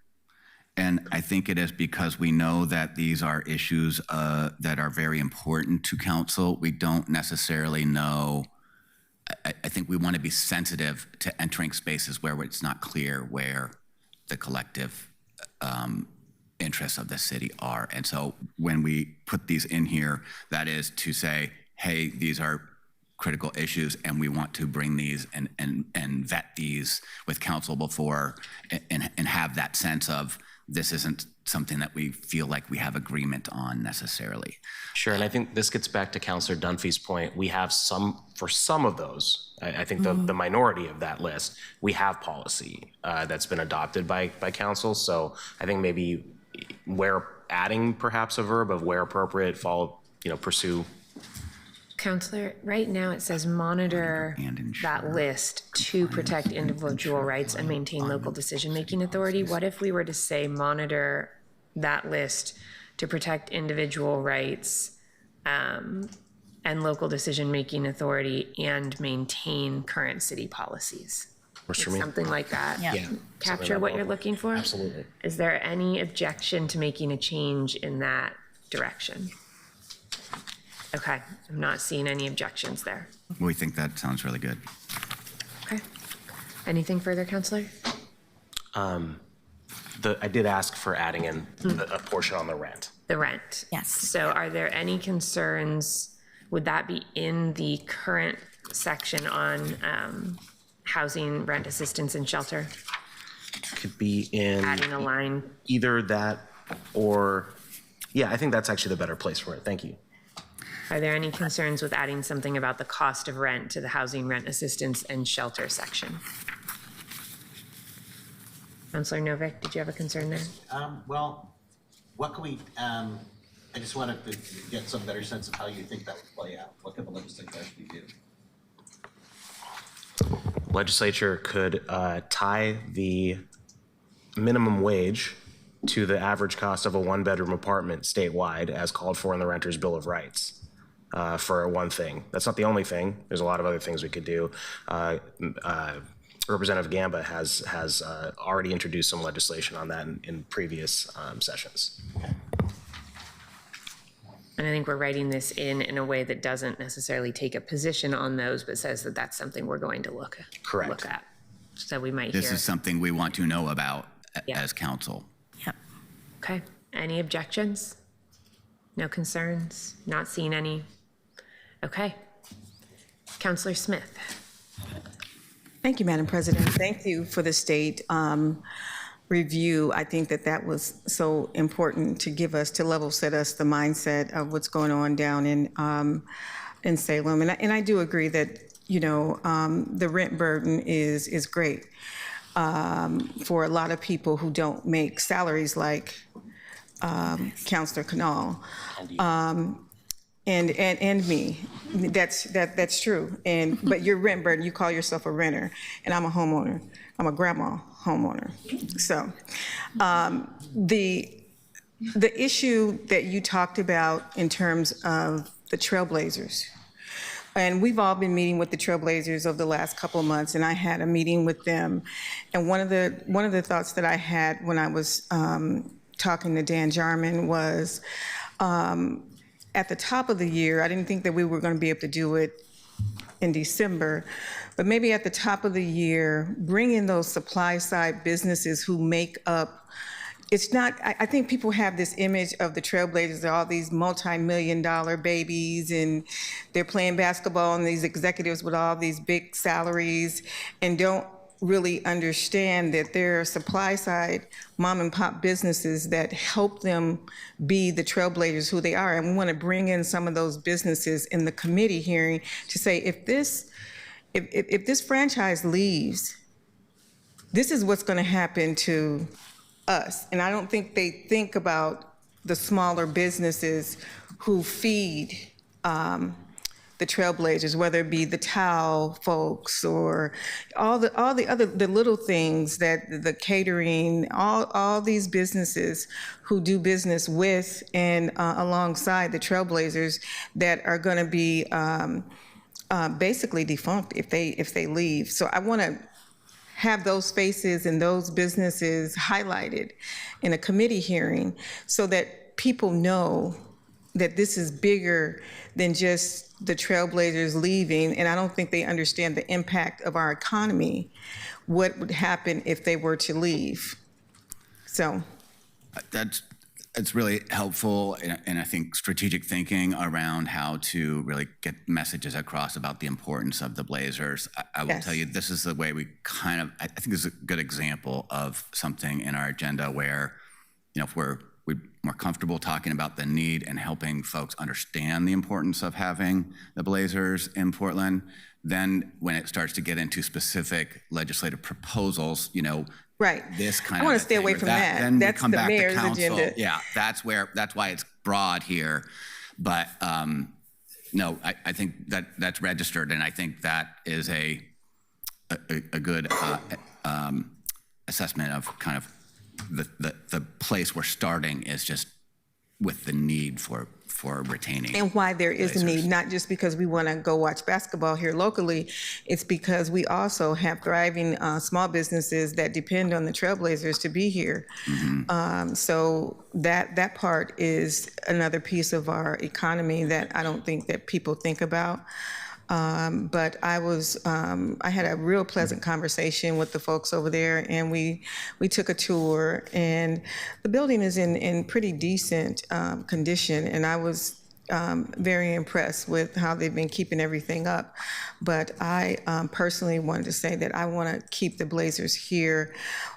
And I think it is because we know that these are issues that are very important to council. We don't necessarily know. I think we want to be sensitive to entering spaces where it's not clear where the collective interests of the city are. And so when we put these in here, that is to say, hey, these are critical issues and we want to bring these and vet these with council before and have that sense of this isn't something that we feel like we have agreement on necessarily. Sure, and I think this gets back to Councillor Dunphy's point. We have for some of those, I think the minority of that list, we have policy that's been adopted by council. So I think maybe where adding perhaps a verb of where appropriate, pursue. Counselor, right now it says monitor that list to protect individual rights and maintain local decision-making authority. What if we were to say monitor that list to protect individual rights and local decision-making authority and maintain current city policies? Works for me. Something like that. Yeah. Capture what you're looking for? Absolutely. Is there any objection to making a change in that direction? Okay, I'm not seeing any objections there. We think that sounds really good. Okay. Anything further, Counselor? I did ask for adding in a portion on the rent. The rent. Yes. So are there any concerns, would that be in the current section on housing, rent assistance, and shelter? Could be in Adding a line? either that or, yeah, I think that's actually the better place for it. Thank you. Are there any concerns with adding something about the cost of rent to the housing, rent assistance, and shelter section? Counselor Novick, did you have a concern there? Well, what can we, I just wanted to get some better sense of how you think that would play out. What could the legislature actually do? Legislature could tie the minimum wage to the average cost of a one-bedroom apartment statewide as called for in the Renters' Bill of Rights. For one thing. That's not the only thing. There's a lot of other things we could do. Representative Gamba has already introduced some legislation on that in previous sessions. And I think we're writing this in a way that doesn't necessarily take a position on those, but says that that's something we're going to look at. So we might hear. This is something we want to know about Yeah. as council. Yep. Okay. Any objections? No concerns? Not seeing any? Okay. Counselor Smith. Thank you, Madam President. Thank you for the state review. I think that was so important to give us, to level set us the mindset of what's going on down in Salem. And I do agree that, the rent burden is great for a lot of people who don't make salaries like Councillor Canal. And me, that's true. But your rent burden, you call yourself a renter, and I'm a homeowner. I'm a grandma homeowner. So, the issue that you talked about in terms of the Trailblazers, and we've all been meeting with the Trailblazers over the last couple of months, and I had a meeting with them, and one of the thoughts that I had when I was talking to Dan Jarman was, at the top of the year, I didn't think that we were going to be able to do it in December, but maybe at the top of the year, bring in those supply side businesses who make up. It's not, I think people have this image of the Trailblazers, all these multi-million-dollar babies, and they're playing basketball, and these executives with all these big salaries, and don't really understand that there are supply side mom and pop businesses that help them be the trailblazers who they are. And we want to bring in some of those businesses in the committee hearing to say, if this franchise leaves, this is what's going to happen to us. And I don't think they think about the smaller businesses who feed the trailblazers, whether it be the towel folks or all the other little things, that the catering, all these businesses who do business with and alongside the trailblazers that are going to be basically defunct if they leave. So I want to have those faces and those businesses highlighted in a committee hearing so that people know that this is bigger than just the trailblazers leaving. And I don't think they understand the impact of our economy, what would happen if they were to leave. So It's really helpful, and I think strategic thinking around how to really get messages across about the importance of the Blazers. I will tell you, this is the way we kind of, I think this is a good example of something in our agenda where, if we're more comfortable talking about the need and helping folks understand the importance of having the Blazers in Portland, then when it starts to get into specific legislative proposals, right. This kind I want to stay away from that. Then That's we come the back mayor's to council. agenda. Yeah, that's why it's broad here. But no, I think that's registered, and I think that is a good assessment of kind of the place we're starting is just with the need for retaining. And why there is a need, not just because we want to go watch basketball here locally, it's because we also have thriving small businesses that depend on the Trailblazers to be here. Mm-hmm. So that part is another piece of our economy that I don't think that people think about. But I had a real pleasant conversation with the folks over there, and we took a tour, and the building is in pretty decent condition, and I was very impressed with how they've been keeping everything up. But I personally wanted to say that I want to keep the Blazers here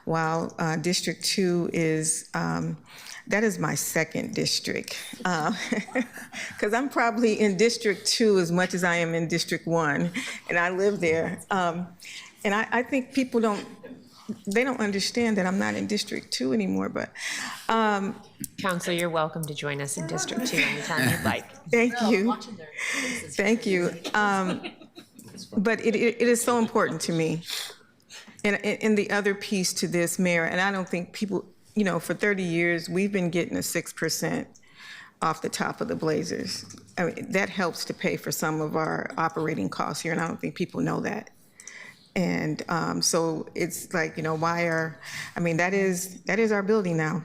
while District 2 is that is my second district, because I'm probably in District 2 as much as I am in District 1, and I live there. And I think people don't understand that I'm not in District 2 anymore, but. Counselor, you're welcome to join us in District 2 anytime you'd like. Thank you. Thank you. But it is so important to me. And the other piece to this, Mayor, and I don't think people, for 30 years, we've been getting a 6% off the top of the Blazers. I mean, that helps to pay for some of our operating costs here, and I don't think people know that. And so it's like, that is our building now.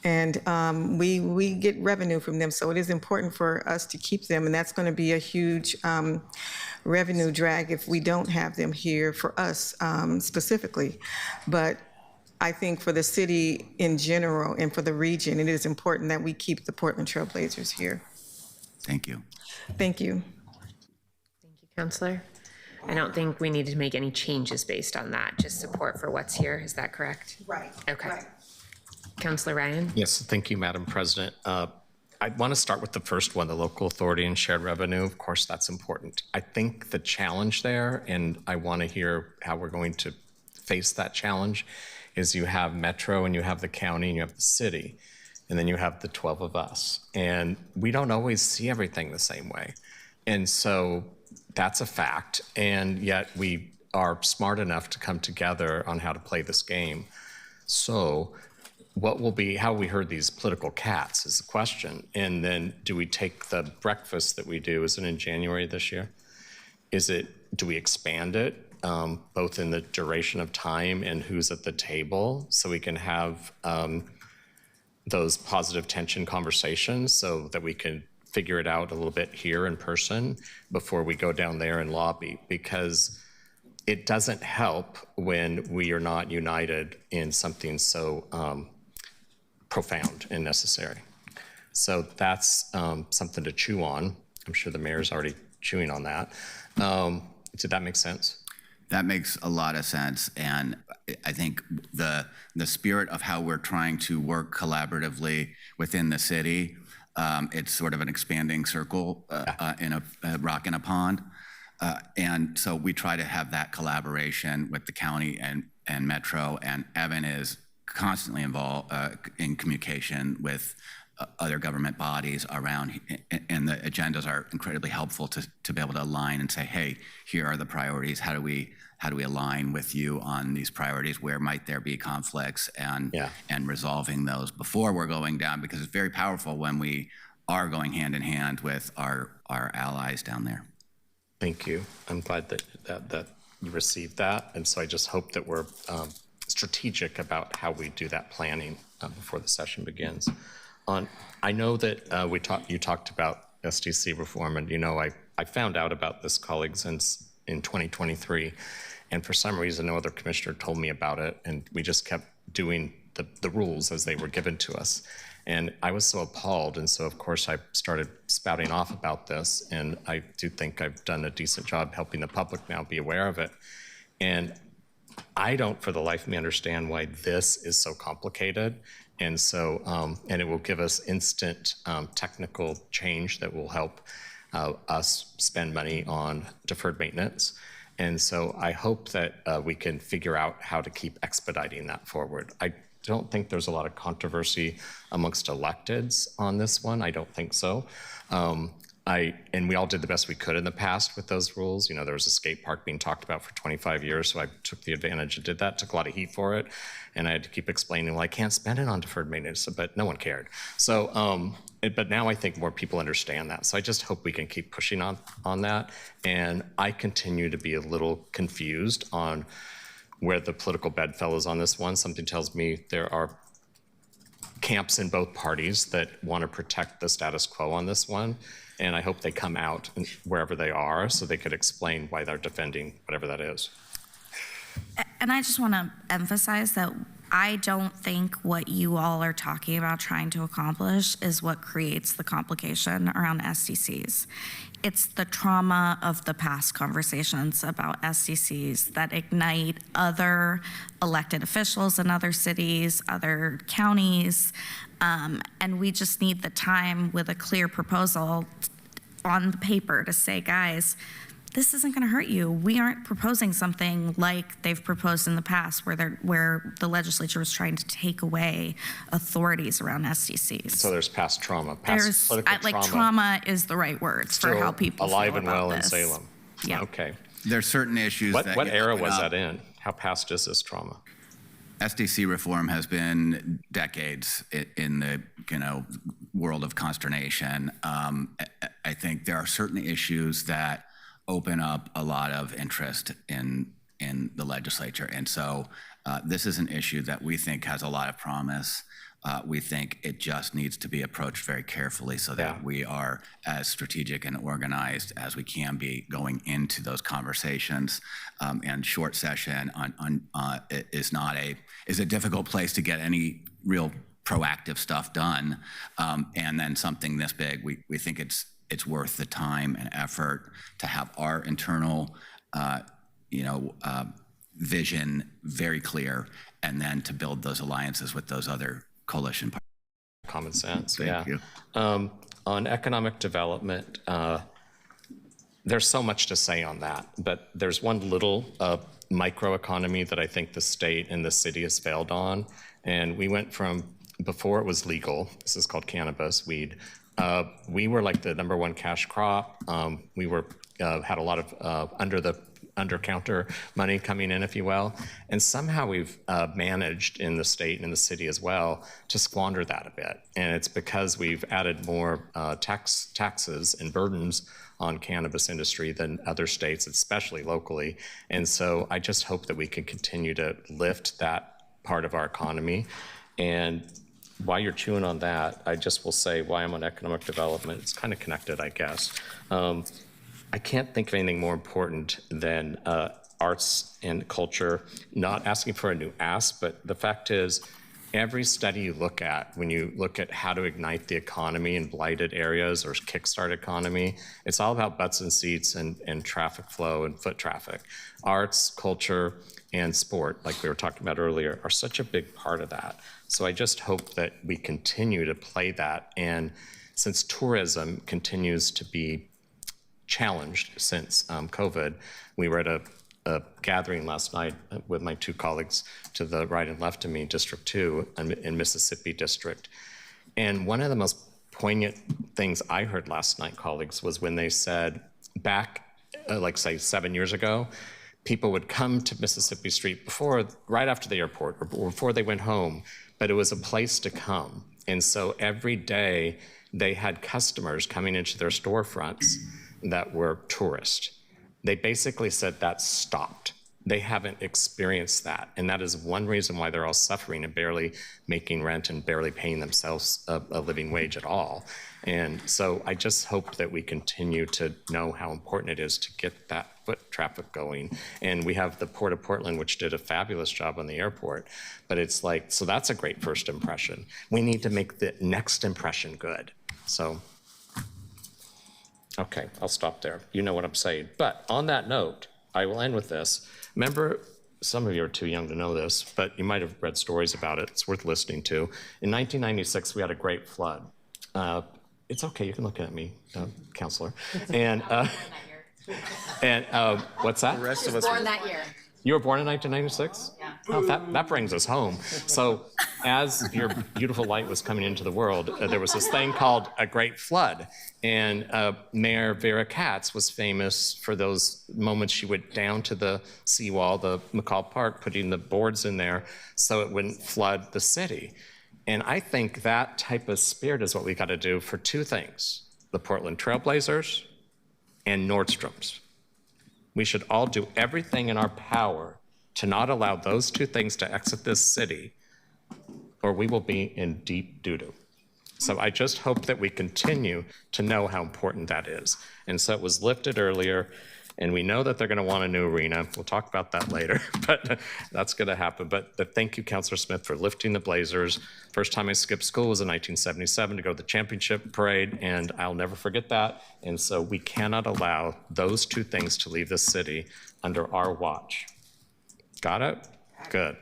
And we get revenue from them, so it is important for us to keep them, and that's going to be a huge revenue drag if we don't have them here for us specifically. But I think for the city in general and for the region, it is important that we keep the Portland Trailblazers here. Thank you. Thank you. Thank you, Counselor. I don't think we need to make any changes based on that, just support for what's here. Is that correct? Right. Okay. Right. Counselor Ryan? Yes, thank you, Madam President. I want to start with the first one, the local authority and shared revenue. Of course, that's important. I think the challenge there, and I want to hear how we're going to face that challenge, is you have Metro and you have the county and you have the city, and then you have the 12 of us. And we don't always see everything the same way. And so that's a fact. And yet we are smart enough to come together on how to play this game. So how we herd these political cats is the question. And then do we take the breakfast that we do, is it in January this year? Do we expand it, both in the duration of time and who's at the table, so we can have those positive tension conversations so that we can figure it out a little bit here in person before we go down there and lobby, because it doesn't help when we are not united in something so profound and necessary. So that's something to chew on. I'm sure the mayor's already chewing on that. Did that make sense? That makes a lot of sense, and I think the spirit of how we're trying to work collaboratively within the city, it's sort of an expanding circle in a rock in a pond, and so we try to have that collaboration with the county and Metro, and Evan is constantly involved in communication with other government bodies around, and the agendas are incredibly helpful to be able to align and say, hey, here are the priorities. How do we align with you on these priorities? Where might there be conflicts, and resolving those before we're going down, because it's very powerful when we are going hand in hand with our allies down there. Thank you. I'm glad that you received that, and so I just hope that we're strategic about how we do that planning before the session begins. I know that you talked about SDC reform, and I found out about this, colleagues, in 2023, and for some reason no other commissioner told me about it, and we just kept doing the rules as they were given to us, and I was so appalled, and so of course I started spouting off about this, and I do think I've done a decent job helping the public now be aware of it, and I don't for the life of me understand why this is so complicated. And so, and it will give us instant technical change that will help us spend money on deferred maintenance. And so I hope that we can figure out how to keep expediting that forward. I don't think there's a lot of controversy amongst electeds on this one. I don't think so. And we all did the best we could in the past with those rules. There was a skate park being talked about for 25 years, so I took the advantage and did that, took a lot of heat for it, and I had to keep explaining, well, I can't spend it on deferred maintenance, but no one cared. So, but now I think more people understand that, so I just hope we can keep pushing on that, and I continue to be a little confused on where the political bedfellow is on this one. Something tells me there are camps in both parties that want to protect the status quo on this one, and I hope they come out wherever they are so they could explain why they're defending whatever that is. And I just want to emphasize that I don't think what you all are talking about trying to accomplish is what creates the complication around SDCs. It's the trauma of the past conversations about SDCs that ignite other elected officials in other cities, other counties, and we just need the time with a clear proposal on the paper to say, guys, this isn't going to hurt you. We aren't proposing something like they've proposed in the past where the legislature was trying to take away authorities around SDCs. So there's past trauma, past political trauma. Trauma is the right word for how people alive feel and about well this. in Salem. Yeah. Okay. There's certain issues What that era was that in? How past is this trauma? SDC reform has been decades in the world of consternation. I think there are certain issues that open up a lot of interest in the legislature, and so this is an issue that we think has a lot of promise. We think it just needs to be approached very carefully so that we are as strategic and organized as we can be going into those conversations. And short session is a difficult place to get any real proactive stuff done. And then something this big, we think it's worth the time and effort to have our internal, vision very clear, and then to build those alliances with those other coalition partners. Common sense, Thank you. On economic development, there's so much to say on that, but there's one little microeconomy that I think the state and the city has failed on, and we went from, before it was legal, this is called cannabis, weed, we were like the #1 cash crop. We had a lot of under-counter money coming in, if you will. And somehow we've managed in the state and in the city as well to squander that a bit. And it's because we've added more taxes and burdens on cannabis industry than other states, especially locally. And so I just hope that we can continue to lift that part of our economy. And while you're chewing on that, I just will say why I'm on economic development. It's kind of connected, I guess. I can't think of anything more important than arts and culture, not asking for a new ask, but the fact is, every study you look at, when you look at how to ignite the economy in blighted areas or kickstart economy, it's all about butts and seats and traffic flow and foot traffic. Arts, culture, and sport, like we were talking about earlier, are such a big part of that. So I just hope that we continue to play that. And since tourism continues to be challenged since COVID, we were at a gathering last night with my two colleagues to the right and left of me, District 2 in Mississippi District. And one of the most poignant things I heard last night, colleagues, was when they said back, like say 7 years ago, people would come to Mississippi Street right after the airport or before they went home, but it was a place to come. And so every day they had customers coming into their storefronts that were tourists. They basically said that stopped. They haven't experienced that. And that is one reason why they're all suffering and barely making rent and barely paying themselves a living wage at all. And so I just hope that we continue to know how important it is to get that foot traffic going. And we have the Port of Portland, which did a fabulous job on the airport. But it's like, so that's a great first impression. We need to make the next impression good. So. Okay, I'll stop there. You know what I'm saying. But on that note, I will end with this. Remember, some of you are too young to know this, but you might have read stories about it. It's worth listening to. In 1996, we had a great flood. It's okay, you can look at me, Counselor. And what's that? The rest of us born that year. You were born in 1996? Yeah. Oh, that brings us home. So as your beautiful light was coming into the world, there was this thing called a great flood. And Mayor Vera Katz was famous for those moments she went down to the seawall, the McCall Park, putting the boards in there so it wouldn't flood the city. And I think that type of spirit is what we got to do for two things, the Portland Trailblazers and Nordstrom's. We should all do everything in our power to not allow those two things to exit this city, or we will be in deep doo-doo. So I just hope that we continue to know how important that is. And so it was lifted earlier, and we know that they're going to want a new arena. We'll talk about that later, but that's going to happen. But thank you, Councilor Smith, for lifting the Blazers. First time I skipped school was in 1977 to go to the championship parade, and I'll never forget that. And so we cannot allow those two things to leave this city under our watch. Got it? Good.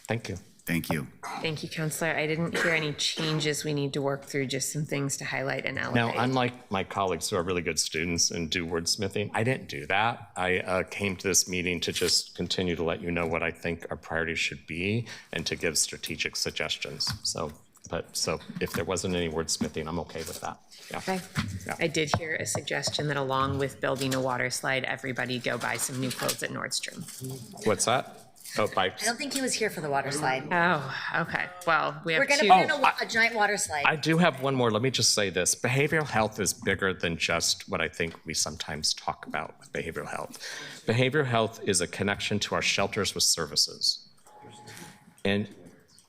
Thank you. Thank you. Thank you, Counselor. I didn't hear any changes we need to work through, just some things to highlight and elevate. Now, unlike my colleagues who are really good students and do wordsmithing, I didn't do that. I came to this meeting to just continue to let you know what I think our priorities should be and to give strategic suggestions. So if there wasn't any wordsmithing, I'm okay with that. Yeah. Okay. Yeah. I did hear a suggestion that along with building a water slide, everybody go buy some new clothes at Nordstrom. What's that? Oh, I don't think he was here for the water slide. Oh, okay. Well, we have We're going to two. put in a giant water slide. I do have one more. Let me just say this. Behavioral health is bigger than just what I think we sometimes talk about with behavioral health. Behavioral health is a connection to our shelters with services. And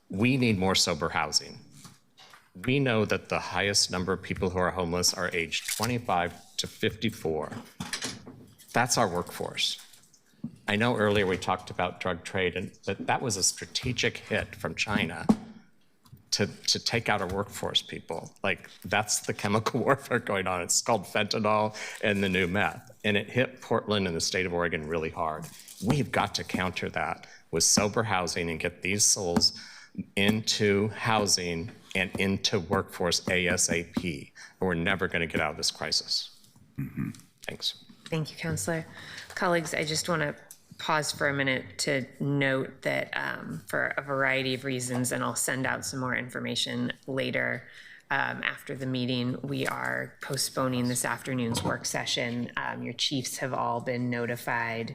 we need more sober housing. We know that the highest number of people who are homeless are aged 25 to 54. That's our workforce. I know earlier we talked about drug trade, but that was a strategic hit from China to take out our workforce, people. Like, that's the chemical warfare going on. It's called fentanyl and the new meth. And it hit Portland and the state of Oregon really hard. We've got to counter that with sober housing and get these souls into housing and into workforce ASAP, or we're never going to get out of this crisis. Mm-hmm. Thanks. Thank you, Counselor. Colleagues, I just want to pause for a minute to note that for a variety of reasons, and I'll send out some more information later after the meeting, we are postponing this afternoon's work session. Your chiefs have all been notified,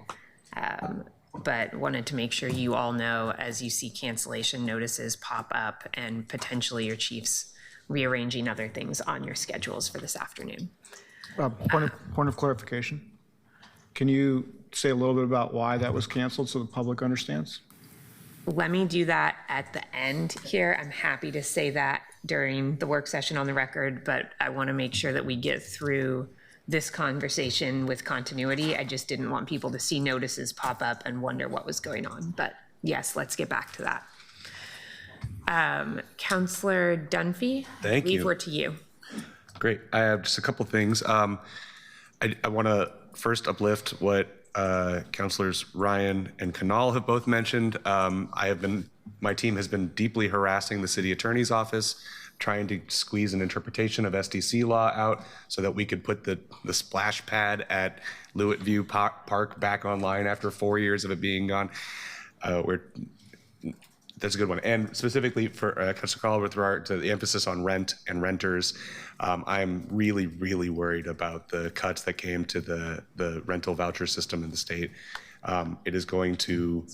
but wanted to make sure you all know as you see cancellation notices pop up and potentially your chiefs rearranging other things on your schedules for this afternoon. Point of clarification. Can you say a little bit about why that was canceled so the public understands? let me do that at the end here. I'm happy to say that during the work session on the record, but I want to make sure that we get through this conversation with continuity. I just didn't want people to see notices pop up and wonder what was going on. But yes, let's get back to that. Councillor Dunphy. Thank you. We're to you. Great. I have just a couple things. I want to first uplift what Councilors Ryan and Kanal have both mentioned. My team has been deeply harassing the city attorney's office, trying to squeeze an interpretation of SDC law out so that we could put the splash pad at Lewitt Park back online after 4 years of it being gone. That's a good one. And specifically for Councilor Carl, with regard to the emphasis on rent and renters, I'm really, really worried about the cuts that came to the rental voucher system in the state. It is going to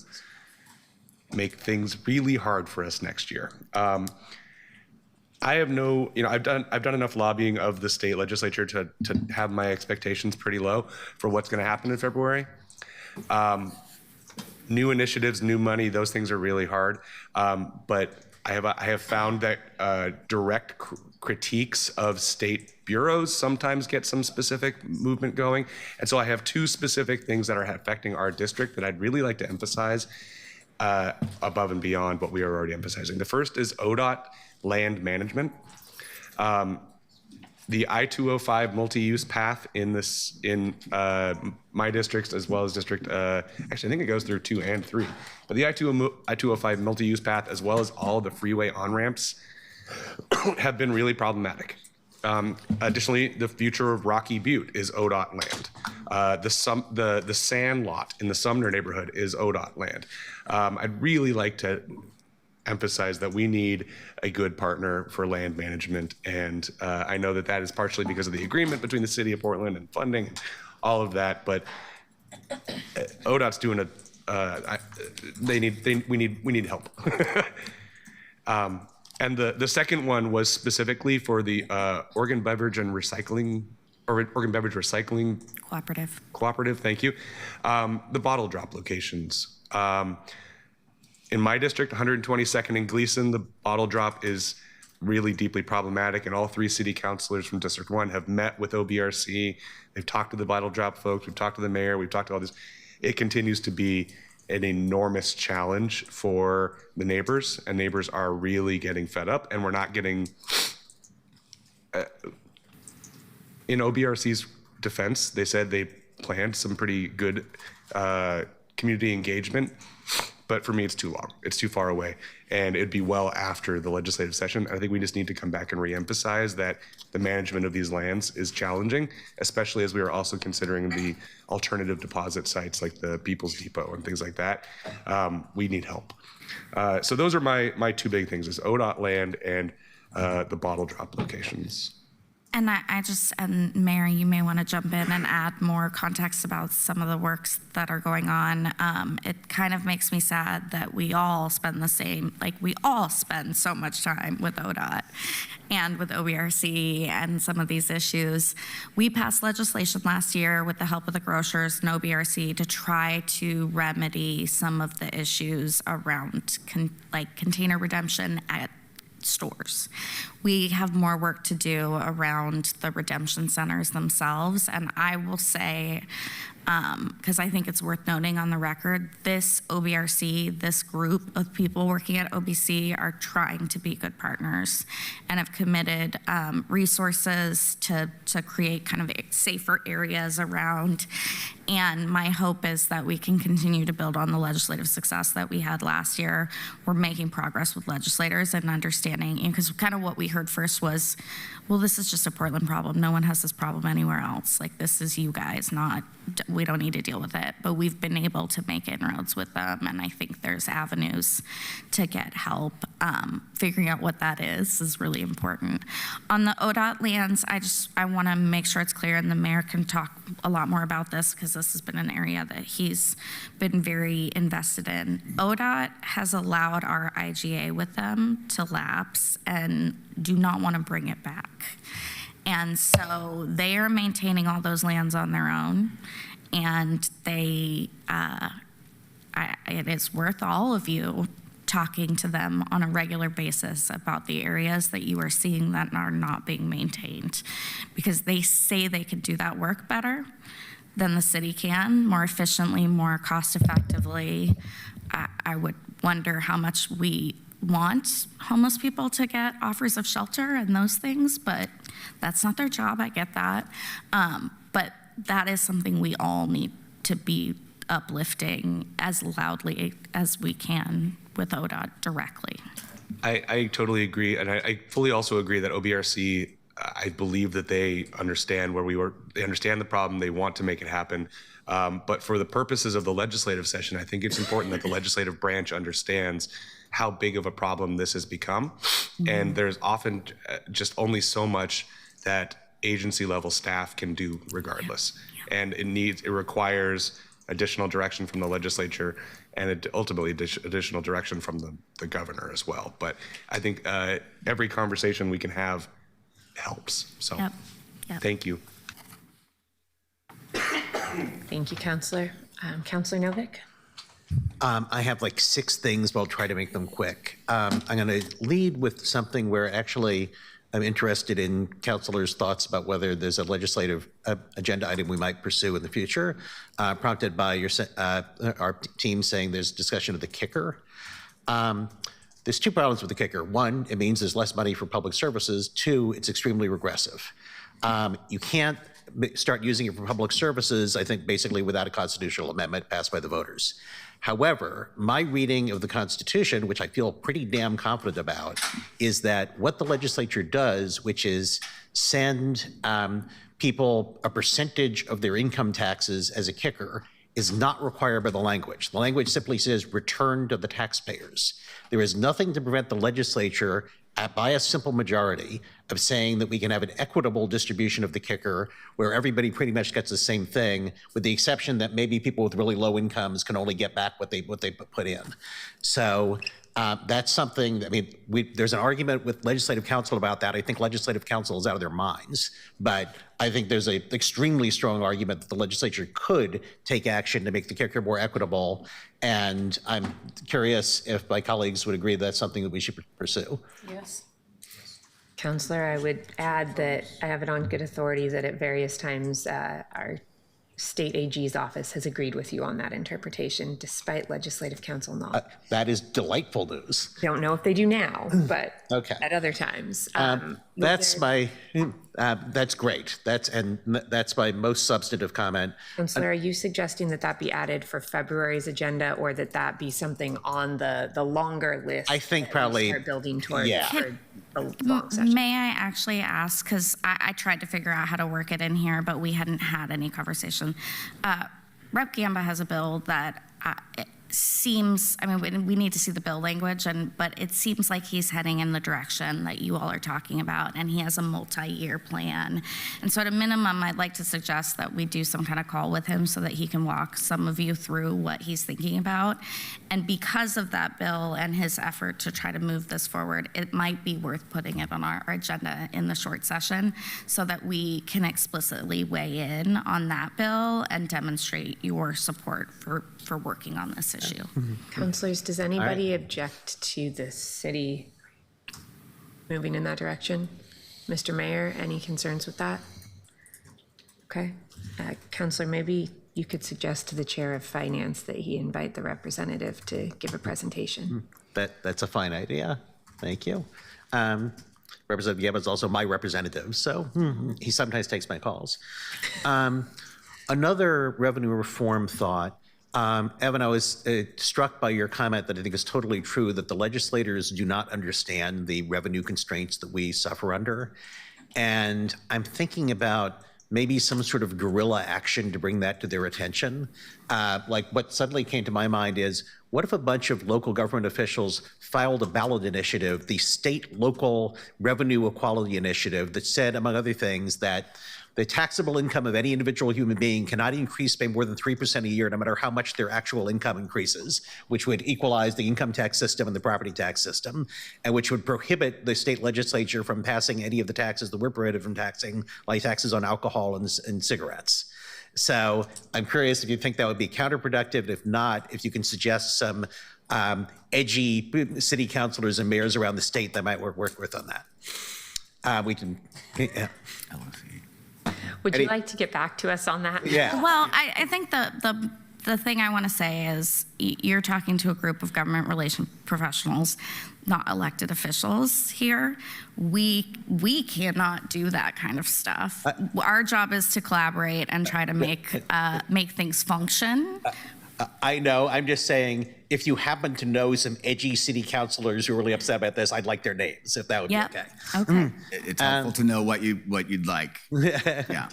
make things really hard for us next year. I have no, I've done enough lobbying of the state legislature to have my expectations pretty low for what's going to happen in February. New initiatives, new money, those things are really hard. But I have found that direct critiques of state bureaus sometimes get some specific movement going. And so I have two specific things that are affecting our district that I'd really like to emphasize above and beyond what we are already emphasizing. The first is ODOT land management. The I-205 multi-use path in my district, as well as district, actually I think it goes through 2 and 3, but the I-205 multi-use path, as well as all the freeway on-ramps, have been really problematic. Additionally, the future of Rocky Butte is ODOT land. The sand lot in the Sumner neighborhood is ODOT land. I'd really like to emphasize that we need a good partner for land management, and I know that is partially because of the agreement between the city of Portland and funding, and all of that. But ODOT's doing we need help. And the second one was specifically for the Oregon Beverage Recycling Cooperative. Thank you. The bottle drop locations. In my district, 122nd and Gleason, the bottle drop is really deeply problematic, and all 3 city councilors from District 1 have met with OBRC. They've talked to the bottle drop folks, we've talked to the mayor, we've talked to all this. It continues to be an enormous challenge for the neighbors, and neighbors are really getting fed up, and we're not getting, in OBRC's defense, they said they planned some pretty good community engagement. But for me, it's too long. It's too far away. And it'd be well after the legislative session. I think we just need to come back and reemphasize that the management of these lands is challenging, especially as we are also considering the alternative deposit sites like the People's Depot and things like that. We need help. So those are my 2 big things, is ODOT land and the bottle drop locations. And and Mayor, you may want to jump in and add more context about some of the works that are going on. It kind of makes me sad that we all spend so much time with ODOT and with OBRC and some of these issues. We passed legislation last year with the help of the grocers and OBRC to try to remedy some of the issues around container redemption at stores. We have more work to do around the redemption centers themselves, and I will say, because I think it's worth noting on the record, this OBRC, this group of people working at OBC are trying to be good partners and have committed resources to create kind of safer areas around. And my hope is that we can continue to build on the legislative success that we had last year. We're making progress with legislators and understanding, because kind of what we heard first was, well, this is just a Portland problem. No one has this problem anywhere else. Like, this is you guys, we don't need to deal with it. But we've been able to make inroads with them, and I think there's avenues to get help. Figuring out what that is really important. On the ODOT lands, I want to make sure it's clear, and the mayor can talk a lot more about this, because this has been an area that he's been very invested in. ODOT has allowed our IGA with them to lapse and do not want to bring it back. And so they are maintaining all those lands on their own, and they it is worth all of you talking to them on a regular basis about the areas that you are seeing that are not being maintained, because they say they can do that work better than the city can, more efficiently, more cost effectively. I would wonder how much we want homeless people to get offers of shelter and those things, but that's not their job, I get that. But that is something we all need to be uplifting as loudly as we can with ODOT directly. I totally agree, and I fully also agree that OBRC, I believe that they understand where we were, they understand the problem, they want to make it happen. But for the purposes of the legislative session, I think it's important that the legislative branch understands how big of a problem this has become. And there's often just only so much that agency level staff can do regardless. And it requires additional direction from the legislature and ultimately additional direction from the governor as well. But I think every conversation we can have helps. So thank you. Thank you, Councillor. Councillor Novick? I have like 6 things, but I'll try to make them quick. I'm going to lead with something where actually I'm interested in councilors' thoughts about whether there's a legislative agenda item we might pursue in the future, prompted by our team saying there's discussion of the kicker. There's 2 problems with the kicker. 1, it means there's less money for public services. 2, it's extremely regressive. You can't start using it for public services, I think, basically without a constitutional amendment passed by the voters. However, my reading of the Constitution, which I feel pretty damn confident about, is that what the legislature does, which is send people a percentage of their income taxes as a kicker, is not required by the language. The language simply says return to the taxpayers. There is nothing to prevent the legislature by a simple majority of saying that we can have an equitable distribution of the kicker where everybody pretty much gets the same thing, with the exception that maybe people with really low incomes can only get back what they put in. So that's something, I mean, there's an argument with legislative council about that. I think legislative council is out of their minds, but I think there's an extremely strong argument that the legislature could take action to make the kicker more equitable. And I'm curious if my colleagues would agree that's something that we should pursue. Yes. Councillor, I would add that I have it on good authority that at various times our state AG's office has agreed with you on that interpretation, despite legislative council not. That is delightful news. Don't know if they do now, but at other times. That's great. That's my most substantive comment. Councillor, are you suggesting that that be added for February's agenda, or that that be something on the longer list? I think probably start building towards. Yeah. May I actually ask, because I tried to figure out how to work it in here, but we hadn't had any conversation. Rep. Gamba has a bill that it seems, I mean, we need to see the bill language, but it seems like he's heading in the direction that you all are talking about, and he has a multi-year plan. And so at a minimum, I'd like to suggest that we do some kind of call with him so that he can walk some of you through what he's thinking about. And because of that bill and his effort to try to move this forward, it might be worth putting it on our agenda in the short session so that we can explicitly weigh in on that bill and demonstrate your support for working on this issue. Councillors, does anybody object to the city moving in that direction? Mr. Mayor, any concerns with that? Okay. Councillor, maybe you could suggest to the Chair of Finance that he invite the representative to give a presentation. That's a fine idea. Thank you. Representative Gamba is also my representative, so he sometimes takes my calls. Another revenue reform thought. Evan, I was struck by your comment that I think is totally true, that the legislators do not understand the revenue constraints that we suffer under. And I'm thinking about maybe some sort of guerrilla action to bring that to their attention. Like what suddenly came to my mind is, what if a bunch of local government officials filed a ballot initiative, the state local revenue equality initiative, that said, among other things, that the taxable income of any individual human being cannot increase by more than 3% a year, no matter how much their actual income increases, which would equalize the income tax system and the property tax system, and which would prohibit the state legislature from passing any of the taxes that we're prohibited from taxing, like taxes on alcohol and cigarettes. So I'm curious if you think that would be counterproductive. If not, if you can suggest some edgy city councilors and mayors around the state that might work with on that. We can. Yeah. Would you like to get back to us on that? Yeah. Well, I think the thing I want to say is you're talking to a group of government relation professionals, not elected officials here. We cannot do that kind of stuff. Our job is to collaborate and try to make things function. I know. I'm just saying, if you happen to know some edgy city councilors who are really upset about this, I'd like their names, if that would be okay. Okay. It's helpful to know what you'd like. Yeah.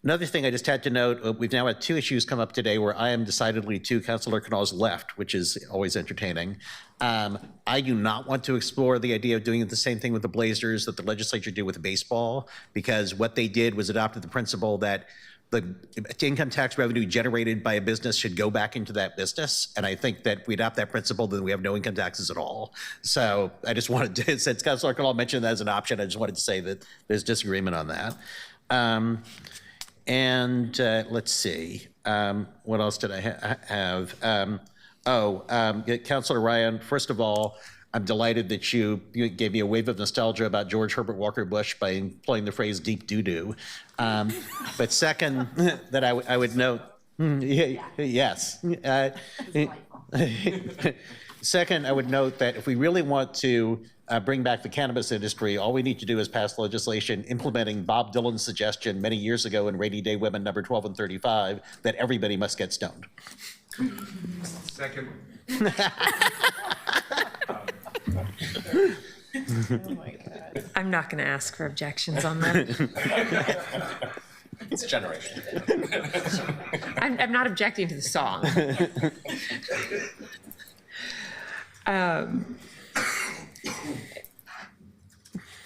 Another thing I just had to note, we've now had 2 issues come up today where I am decidedly to Councilor Canal's left, which is always entertaining. I do not want to explore the idea of doing the same thing with the Blazers that the legislature did with baseball, because what they did was adopted the principle that the income tax revenue generated by a business should go back into that business. And I think that we adopt that principle, then we have no income taxes at all. So I just wanted to, since Councilor Canal mentioned that as an option, I just wanted to say that there's disagreement on that. Let's see, what else did I have? Councilor Ryan, first of all, I'm delighted that you gave me a wave of nostalgia about George Herbert Walker Bush by employing the phrase deep doo-doo. But second, that I would note, yes. Second, I would note that if we really want to bring back the cannabis industry, all we need to do is pass legislation implementing Bob Dylan's suggestion many years ago in Rainy Day Women number 12 and 35 that everybody must get stoned. Second. I'm not going to ask for objections on that. It's generation. I'm not objecting to the song.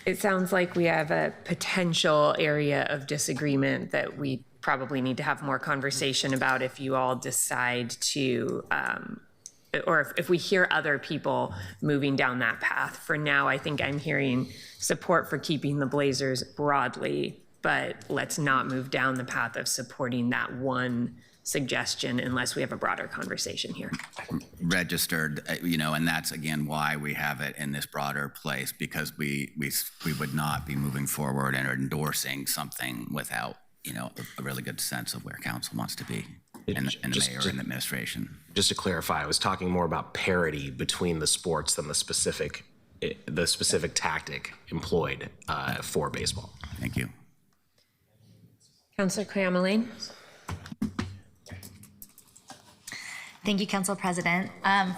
It sounds like we have a potential area of disagreement that we probably need to have more conversation about if you all decide to, or if we hear other people moving down that path. For now, I think I'm hearing support for keeping the Blazers broadly, but let's not move down the path of supporting that one suggestion unless we have a broader conversation here. Registered, and that's again why we have it in this broader place, because we would not be moving forward and endorsing something without, a really good sense of where council wants to be and the mayor and the administration. Just to clarify, I was talking more about parity between the sports than the specific tactic employed for baseball. Thank you. Councilor Kyamaline. Thank you, Council President.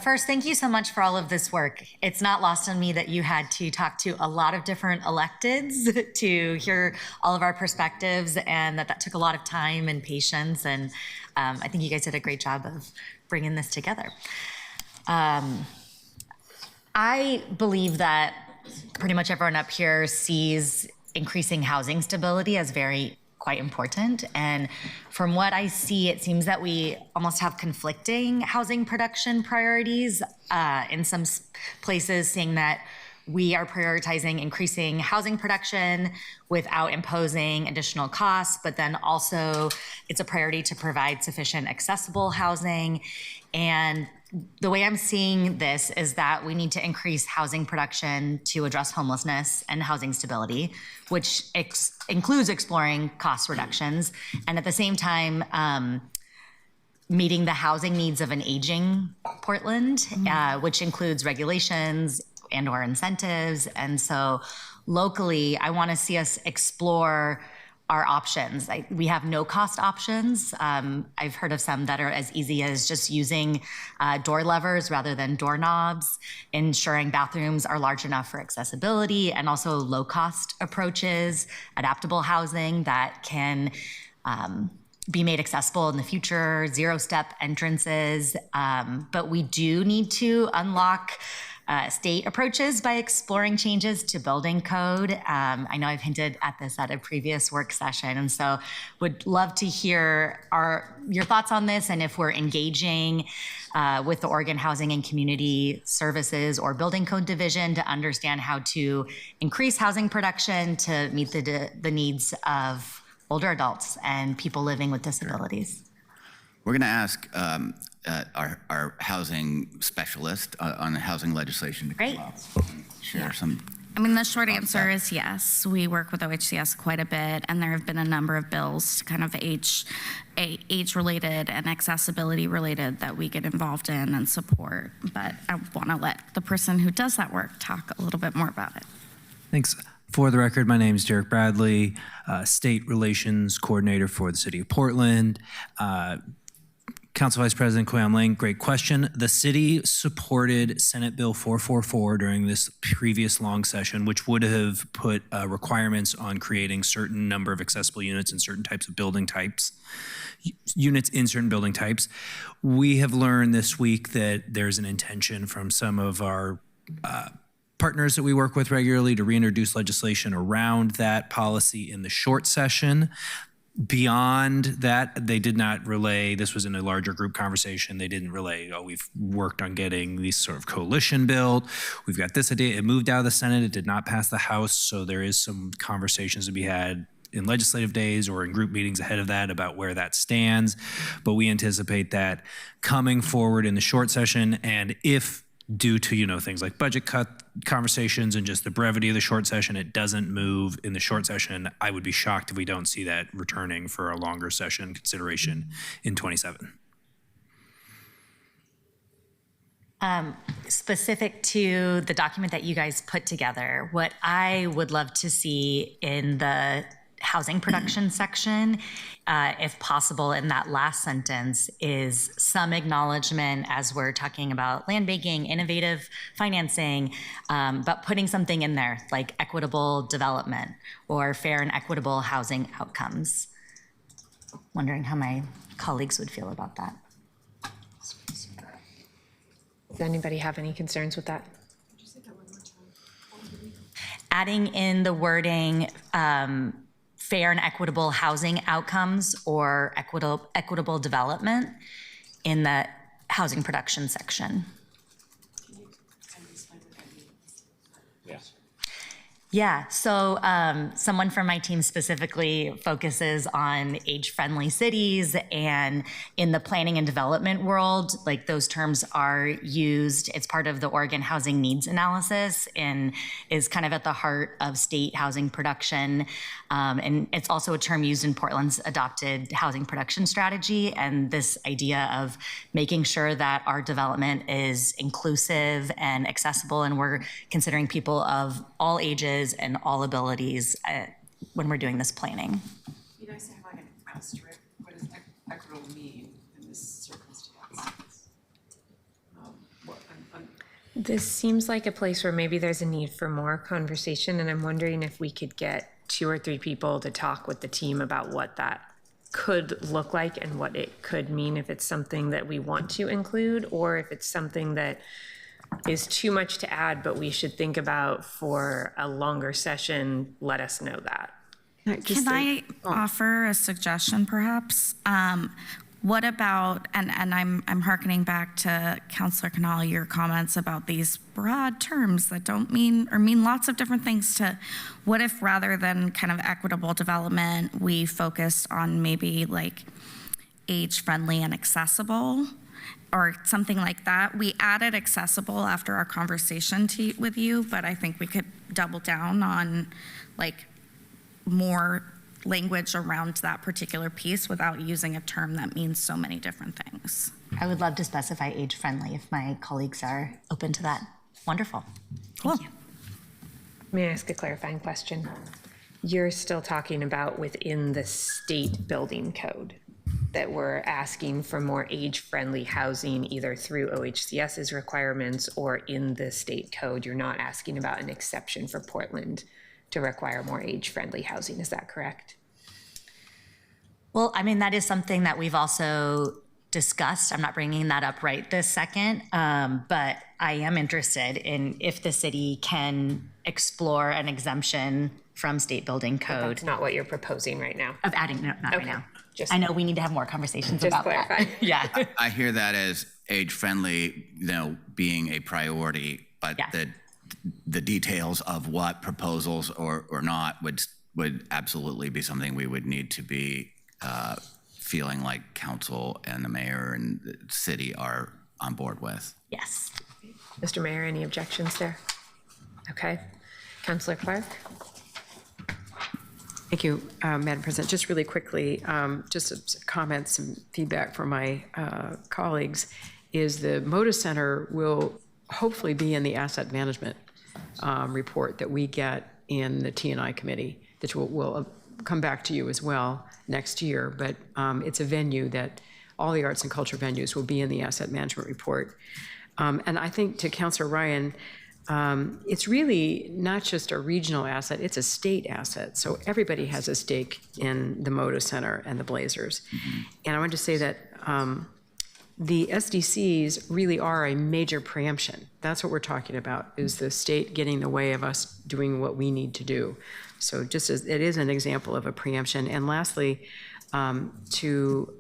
First, thank you so much for all of this work. It's not lost on me that you had to talk to a lot of different electeds to hear all of our perspectives, and that took a lot of time and patience. And I think you guys did a great job of bringing this together. I believe that pretty much everyone up here sees increasing housing stability as quite important. And from what I see, it seems that we almost have conflicting housing production priorities in some places, saying that we are prioritizing increasing housing production without imposing additional costs, but then also it's a priority to provide sufficient accessible housing. And the way I'm seeing this is that we need to increase housing production to address homelessness and housing stability, which includes exploring cost reductions, and at the same time, meeting the housing needs of an aging Portland, which includes regulations and/or incentives. And so locally, I want to see us explore our options. We have no cost options. I've heard of some that are as easy as just using door levers rather than doorknobs, ensuring bathrooms are large enough for accessibility, and also low cost approaches, adaptable housing that can be made accessible in the future, zero-step entrances. But we do need to unlock state approaches by exploring changes to building code. I know I've hinted at this at a previous work session, and so would love to hear your thoughts on this, and if we're engaging with the Oregon Housing and Community Services or Building Code Division to understand how to increase housing production to meet the needs of older adults and people living with disabilities. We're going to ask our housing specialist on the housing legislation to come Great. up and share some. I mean, the short answer is yes. We work with OHCS quite a bit, and there have been a number of bills, kind of age-related and accessibility-related, that we get involved in and support. But I want to let the person who does that work talk a little bit more about it. Thanks. For the record, my name is Derek Bradley, State Relations Coordinator for the City of Portland. Council Vice President Koyam Lang, great question. The city supported Senate Bill 444 during this previous long session, which would have put requirements on creating certain number of accessible units in certain types of building types, units in certain building types. We have learned this week that there's an intention from some of our partners that we work with regularly to reintroduce legislation around that policy in the short session. Beyond that, they did not relay, this was in a larger group conversation, they didn't relay, oh, we've worked on getting these sort of coalition built, we've got this idea, it moved out of the Senate, it did not pass the House, so there is some conversations to be had in legislative days or in group meetings ahead of that about where that stands, but we anticipate that coming forward in the short session, and if due to, things like budget cut conversations and just the brevity of the short session, it doesn't move in the short session. I would be shocked if we don't see that returning for a longer session consideration in 27. Specific to the document that you guys put together, what I would love to see in the housing production section, if possible, in that last sentence, is some acknowledgement as we're talking about land banking, innovative financing, but putting something in there like equitable development or fair and equitable housing outcomes. Wondering how my colleagues would feel about that. Does anybody have any concerns with that? Adding in the wording, fair and equitable housing outcomes or equitable development in the housing production section. Yeah, so someone from my team specifically focuses on age-friendly cities, and in the planning and development world, like those terms are used. It's part of the Oregon Housing Needs Analysis and is kind of at the heart of state housing production. And it's also a term used in Portland's adopted housing production strategy, and this idea of making sure that our development is inclusive and accessible, and we're considering people of all ages and all abilities when we're doing this planning. It'd be nice to have like an asterisk. What does equitable mean in this circumstance? This seems like a place where maybe there's a need for more conversation, and I'm wondering if we could get 2 or 3 people to talk with the team about what that could look like and what it could mean, if it's something that we want to include or if it's something that is too much to add, but we should think about for a longer session. Let us know that. Can I offer a suggestion, perhaps? What about, and I'm hearkening back to Councilor Canal, your comments about these broad terms that don't mean, or mean lots of different things, to what if rather than kind of equitable development, we focused on maybe like age-friendly and accessible, or something like that. We added accessible after our conversation with you, but I think we could double down on like more language around that particular piece without using a term that means so many different things. I would love to specify age-friendly if my colleagues are open to that. Wonderful. Thank you. May I ask a clarifying question? You're still talking about within the state building code that we're asking for more age-friendly housing either through OHCS's requirements or in the state code. You're not asking about an exception for Portland to require more age-friendly housing. Is that correct? Well, I mean, that is something that we've also discussed. I'm not bringing that up right this second, but I am interested in if the city can explore an exemption from state building code. That's not what you're proposing right now. Of adding, no, not right now. Just, I know we need to have more conversations just about clarify. that. Yeah. I hear that as age-friendly, being a priority, but Yeah. the details of what proposals or not would would absolutely be something we would need to be feeling like council and the mayor and the city are on board with. Yes. Mr. Mayor, any objections there? Okay. Councillor Clark? Thank you, Madam President. Just really quickly, just some comments, some feedback from my colleagues, is the Moda Center will hopefully be in the asset management report that we get in the T&I committee, that will come back to you as well next year. But it's a venue that all the arts and culture venues will be in the asset management report. And I think to Councilor Ryan, it's really not just a regional asset, it's a state asset. So everybody has a stake in the Moda Center and the Blazers. And I want to say that the SDCs really are a major preemption. That's what we're talking about, is the state getting in the way of us doing what we need to do. So just as it is an example of a preemption. And lastly, to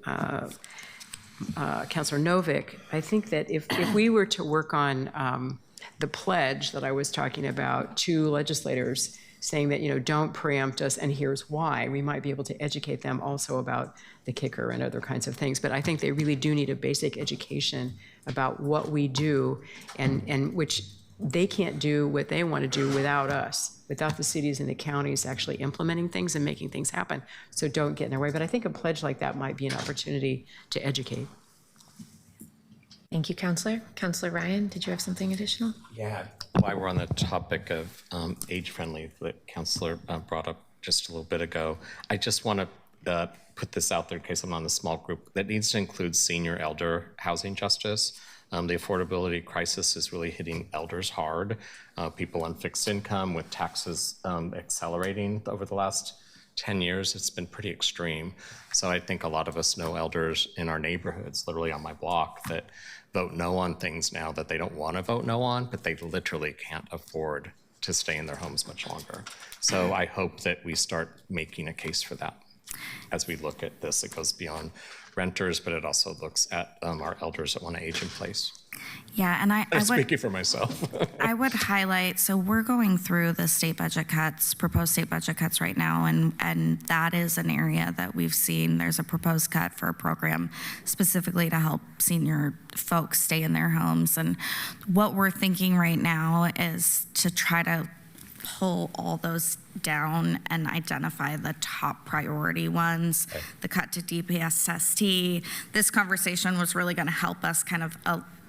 Councilor Novick, I think that if we were to work on the pledge that I was talking about to legislators saying that, you know, don't preempt us and here's why, we might be able to educate them also about the kicker and other kinds of things. But I think they really do need a basic education about what we do, and which they can't do what they want to do without us, without the cities and the counties actually implementing things and making things happen. So don't get in their way. But I think a pledge like that might be an opportunity to educate. Thank you, Councillor. Councillor Ryan, did you have something additional? Yeah. While we're on the topic of age-friendly that Councillor brought up just a little bit ago, I just want to put this out there in case I'm on the small group, that needs to include senior elder housing justice. The affordability crisis is really hitting elders hard. People on fixed income with taxes accelerating over the last 10 years, it's been pretty extreme. So I think a lot of us know elders in our neighborhoods, literally on my block, that vote no on things now that they don't want to vote no on, but they literally can't afford to stay in their homes much longer. So I hope that we start making a case for that as we look at this. It goes beyond renters, but it also looks at our elders that want to age in place. Yeah, and I I'm would, speaking for myself. I would highlight, so we're going through the state budget cuts, proposed state budget cuts right now, and that is an area that we've seen. There's a proposed cut for a program specifically to help senior folks stay in their homes. And what we're thinking right now is to try to pull all those down and identify the top priority ones, the cut to DPSST. This conversation was really going to help us kind of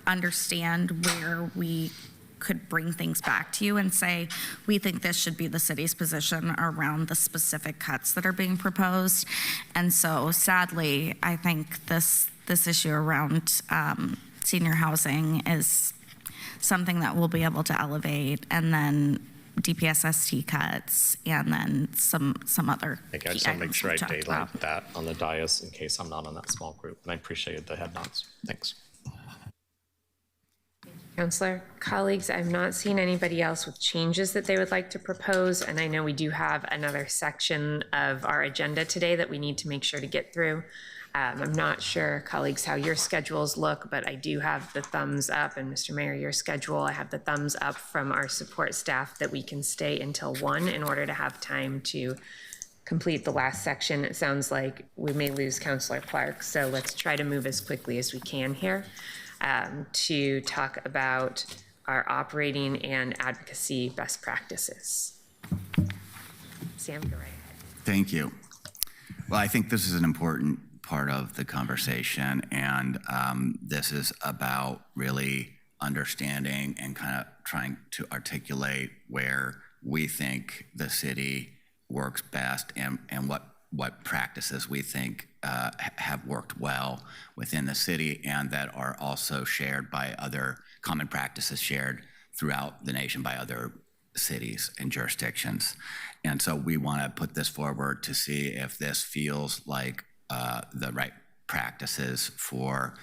understand where we could bring things back to you and say, we think this should be the city's position around the specific cuts that are being proposed. And so sadly, I think this issue around senior housing is something that we'll be able to elevate, and then DPSST cuts, and then some other I key just want to make items sure I we've talked daylight about. that on the dais in case I'm not on that small group. And I appreciated the head nods. Thanks. Councillor, colleagues, I'm not seeing anybody else with changes that they would like to propose, and I know we do have another section of our agenda today that we need to make sure to get through. I'm not sure, colleagues, how your schedules look, but I do have the thumbs up, and Mr. Mayor, your schedule, I have the thumbs up from our support staff that we can stay until 1 in order to have time to complete the last section. It sounds like we may lose Councillor Clark, so let's try to move as quickly as we can here to talk about our operating and advocacy best practices. Sam, go right ahead. Thank you. Well, I think this is an important part of the conversation, and this is about really understanding and kind of trying to articulate where we think the city works best, and what practices we think have worked well within the city, and that are also shared by other common practices shared throughout the nation by other cities and jurisdictions. And so we want to put this forward to see if this feels like the right practices for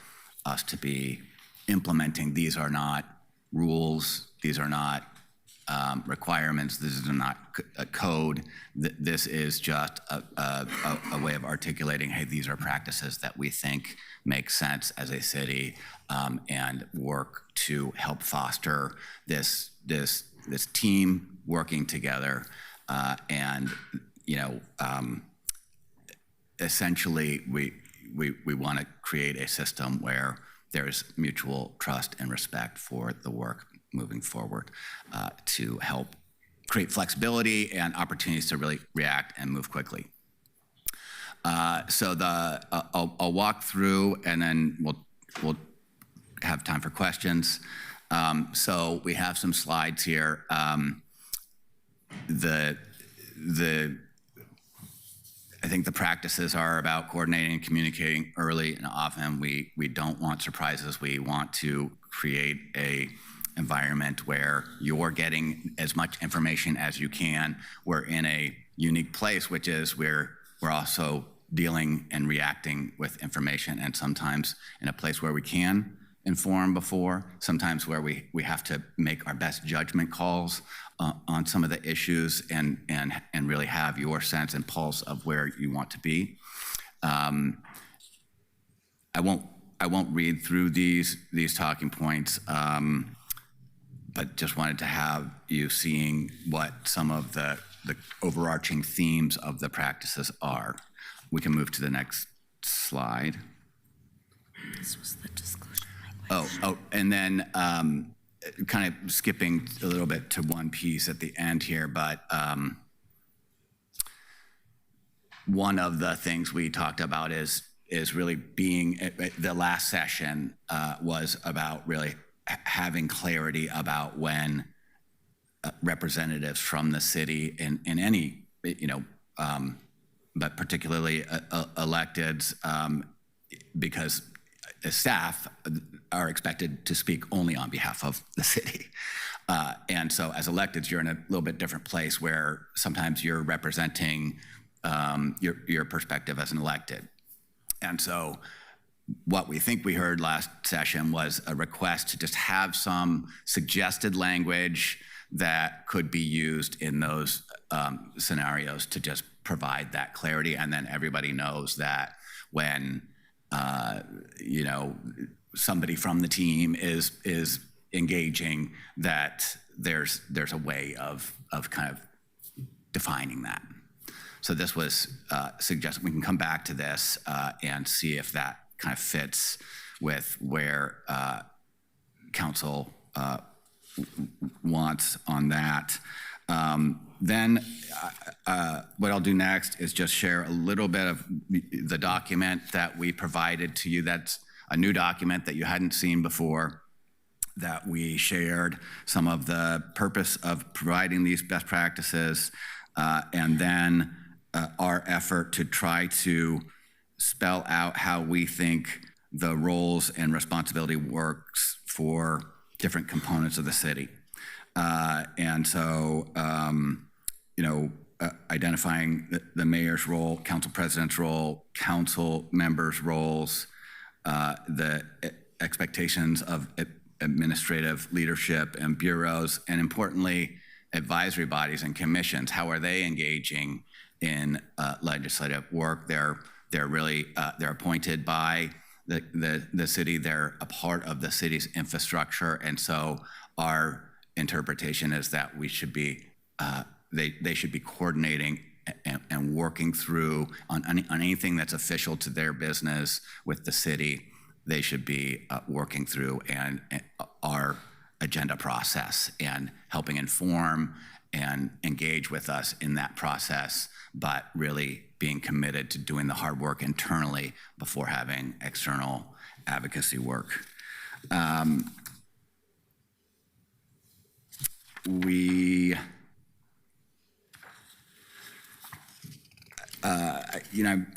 us to be implementing. These are not rules. These are not requirements. This is not a code. This is just a way of articulating, hey, these are practices that we think make sense as a city, and work to help foster this team working together, and essentially, we want to create a system where there's mutual trust and respect for the work moving forward to help create flexibility and opportunities to really react and move quickly. So I'll walk through, and then we'll have time for questions. So we have some slides here. I think the practices are about coordinating and communicating early and often. We don't want surprises. We want to create a environment where you're getting as much information as you can. We're in a unique place, which is we're also dealing and reacting with information, and sometimes in a place where we can inform before, sometimes where we have to make our best judgment calls on some of the issues and really have your sense and pulse of where you want to be. I won't read through these talking points, but just wanted to have you seeing what some of the overarching themes of the practices are. We can move to the next slide. This was the disclosure language. Oh, and then kind of skipping a little bit to one piece at the end here, but one of the things we talked about is really being, the last session was about really having clarity about when representatives from the city in any, but particularly electeds, because staff are expected to speak only on behalf of the city. And so as electeds, you're in a little bit different place where sometimes you're representing your perspective as an elected. And so what we think we heard last session was a request to just have some suggested language that could be used in those scenarios to just provide that clarity. And then everybody knows that when somebody from the team is engaging, that there's a way of kind of defining that. So this was suggested. We can come back to this and see if that kind of fits with where council wants on that. Then what I'll do next is just share a little bit of the document that we provided to you. That's a new document that you hadn't seen before, that we shared some of the purpose of providing these best practices, and then our effort to try to spell out how we think the roles and responsibility works for different components of the city. And so, identifying the mayor's role, council president's role, council members' roles, the expectations of administrative leadership and bureaus, and importantly, advisory bodies and commissions. How are they engaging in legislative work? They're really they're appointed by the city. They're a part of the city's infrastructure, and so our interpretation is that we should be they should be coordinating and working through on anything that's official to their business with the city. They should be working through and our agenda process and helping inform and engage with us in that process, but really being committed to doing the hard work internally before having external advocacy work.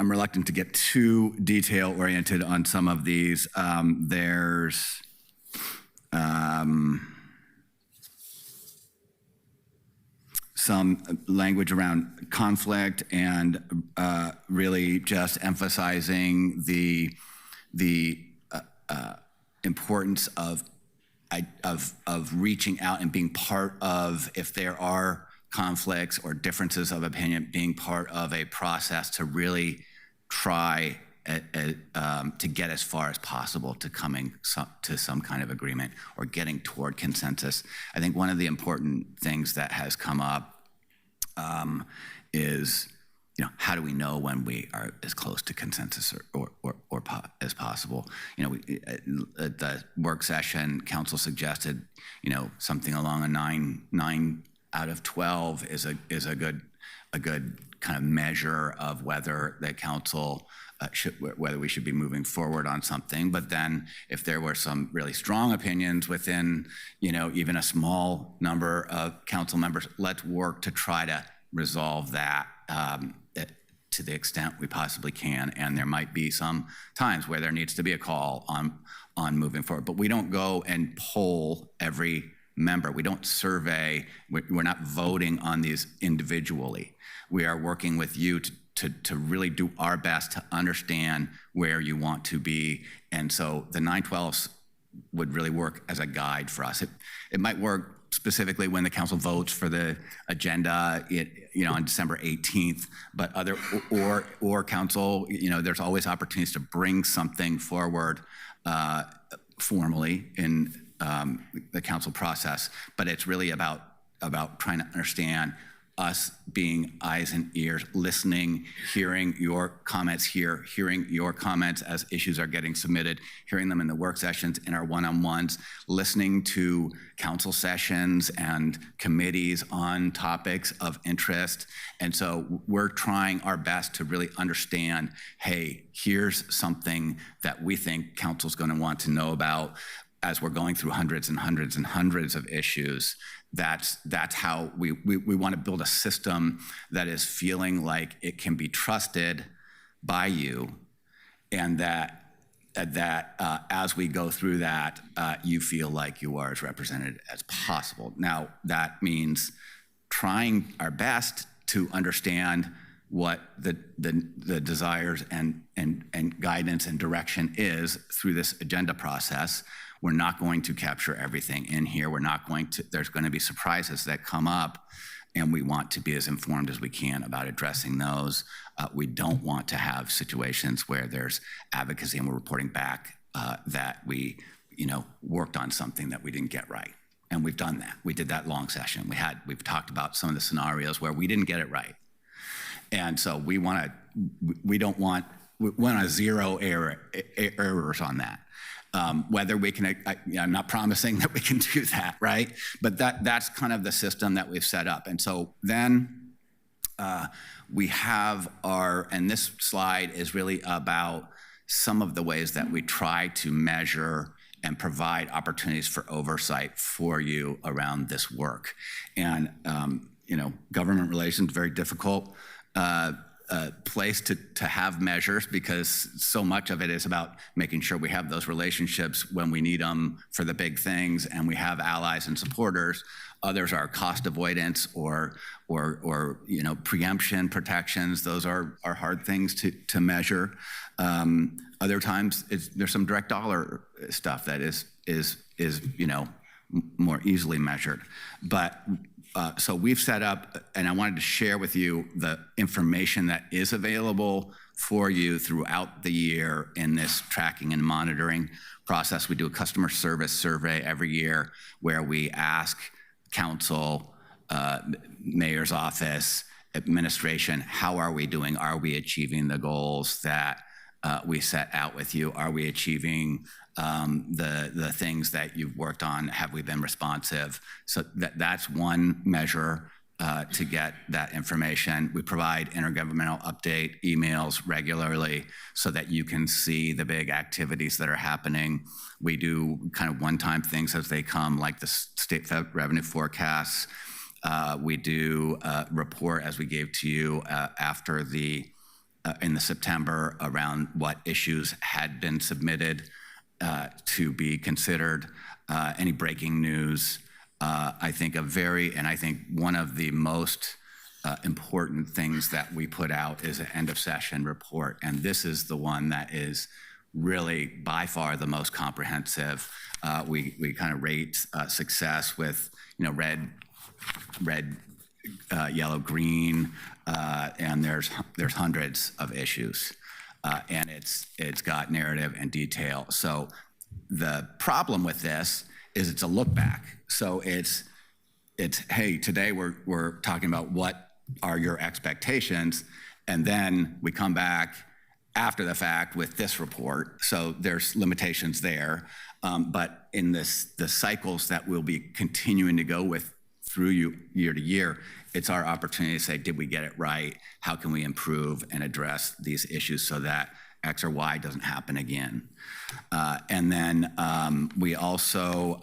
I'm reluctant to get too detail oriented on some of these. There's some language around conflict and really just emphasizing the importance of reaching out and being part of, if there are conflicts or differences of opinion, being part of a process to really try to get as far as possible to coming to some kind of agreement or getting toward consensus. I think one of the important things that has come up is how do we know when we are as close to consensus as possible? At the work session, council suggested, something along a 9 out of 12 is a good kind of measure of whether the council whether we should be moving forward on something. But then if there were some really strong opinions within, even a small number of council members, let's work to try to resolve that to the extent we possibly can. And there might be some times where there needs to be a call on moving forward. But we don't go and poll every member. We don't survey. We're not voting on these individually. We are working with you to really do our best to understand where you want to be. And so the 9/12s would really work as a guide for us. It might work specifically when the council votes for the agenda, on December 18th, but or council, there's always opportunities to bring something forward formally in the council process. But it's really about trying to understand us being eyes and ears, listening, hearing your comments here, hearing your comments as issues are getting submitted, hearing them in the work sessions, in our one-on-ones, listening to council sessions and committees on topics of interest. And so we're trying our best to really understand, hey, here's something that we think council's going to want to know about as we're going through hundreds and hundreds and hundreds of issues. That's how we want to build a system that is feeling like it can be trusted by you, and that as we go through that, you feel like you are as represented as possible. Now, that means trying our best to understand what the desires and guidance and direction is through this agenda process. We're not going to capture everything in here. There's going to be surprises that come up, and we want to be as informed as we can about addressing those. We don't want to have situations where there's advocacy and we're reporting back that we, worked on something that we didn't get right. And we've done that. We did that long session. We've talked about some of the scenarios where we didn't get it right. And so we want to zero errors on that. Whether we can, I'm not promising that we can do that, right? But that's kind of the system that we've set up. And so then we have and this slide is really about some of the ways that we try to measure and provide opportunities for oversight for you around this work. And, government relations, very difficult place to have measures, because so much of it is about making sure we have those relationships when we need them for the big things, and we have allies and supporters. Others are cost avoidance or preemption protections. Those are hard things to measure. Other times there's some direct dollar stuff that is more easily measured. But so we've set up, and I wanted to share with you the information that is available for you throughout the year in this tracking and monitoring process. We do a customer service survey every year where we ask council, mayor's office, administration, how are we doing? Are we achieving the goals that we set out with you? Are we achieving the things that you've worked on? Have we been responsive? So that's one measure to get that information. We provide intergovernmental update emails regularly so that you can see the big activities that are happening. We do kind of one-time things as they come, like the state revenue forecasts. We do report, as we gave to you after in the September, around what issues had been submitted to be considered, any breaking news. I think one of the most important things that we put out is an end of session report. And this is the one that is really by far the most comprehensive. We kind of rate success with, red, yellow, green, and there's hundreds of issues. And it's got narrative and detail. So the problem with this is it's a look back. So it's hey, today we're talking about what are your expectations, And then we come back after the fact with this report. So there's limitations there. But in the cycles that we'll be continuing to go with through year to year, it's our opportunity to say, did we get it right? How can we improve and address these issues so that X or Y doesn't happen again? And then we also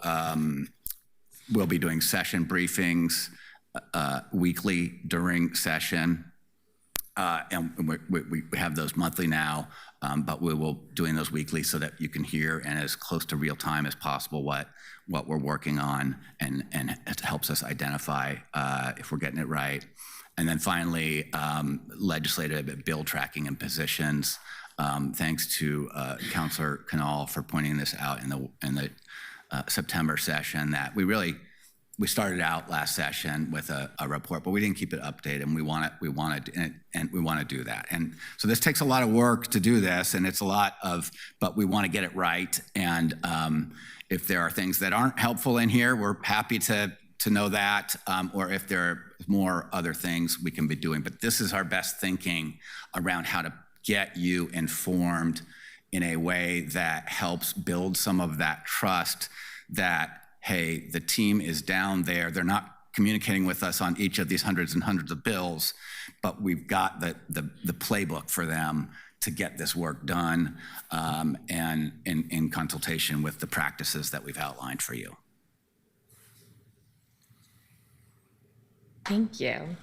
will be doing session briefings weekly during session. And we have those monthly now, but we will doing those weekly so that you can hear and as close to real time as possible what we're working on, and it helps us identify if we're getting it right. And then finally, legislative bill tracking and positions. Thanks to Councilor Canal for pointing this out in the September session, that we started out last session with a report, but we didn't keep it updated, and we want to do that. And so this takes a lot of work to do this, and it's a lot of, but we want to get it right. And if there are things that aren't helpful in here, we're happy to know that, or if there are more other things we can be doing. But this is our best thinking around how to get you informed in a way that helps build some of that trust that, hey, the team is down there. They're not communicating with us on each of these hundreds and hundreds of bills, but we've got the playbook for them to get this work done, and in consultation with the practices that we've outlined for you. Thank you,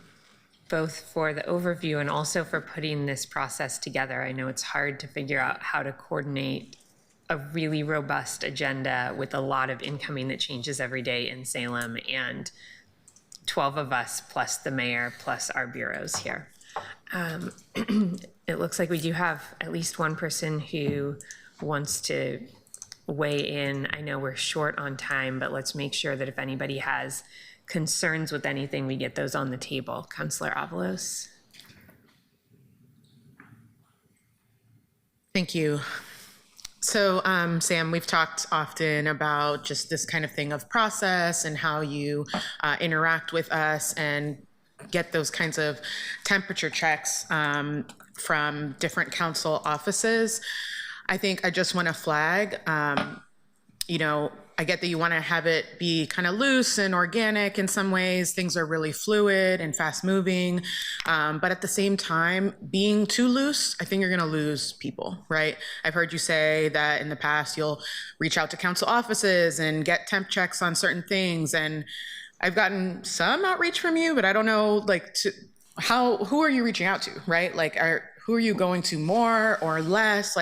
both for the overview and also for putting this process together. I know it's hard to figure out how to coordinate a really robust agenda with a lot of incoming that changes every day in Salem, and 12 of us plus the mayor plus our bureaus here. It looks like we do have at least one person who wants to weigh in. I know we're short on time, but let's make sure that if anybody has concerns with anything, we get those on the table. Councilor Avalos. Thank you. So, Sam, we've talked often about just this kind of thing of process and how you interact with us and get those kinds of temperature checks from different council offices. I think I just want to flag, I get that you want to have it be kind of loose and organic in some ways. Things are really fluid and fast moving. But at the same time, being too loose, I think you're going to lose people, right? I've heard you say that in the past, you'll reach out to council offices and get temp checks on certain things. And I've gotten some outreach from you, but I don't know, who are you reaching out to, right? Who are you going to more or less?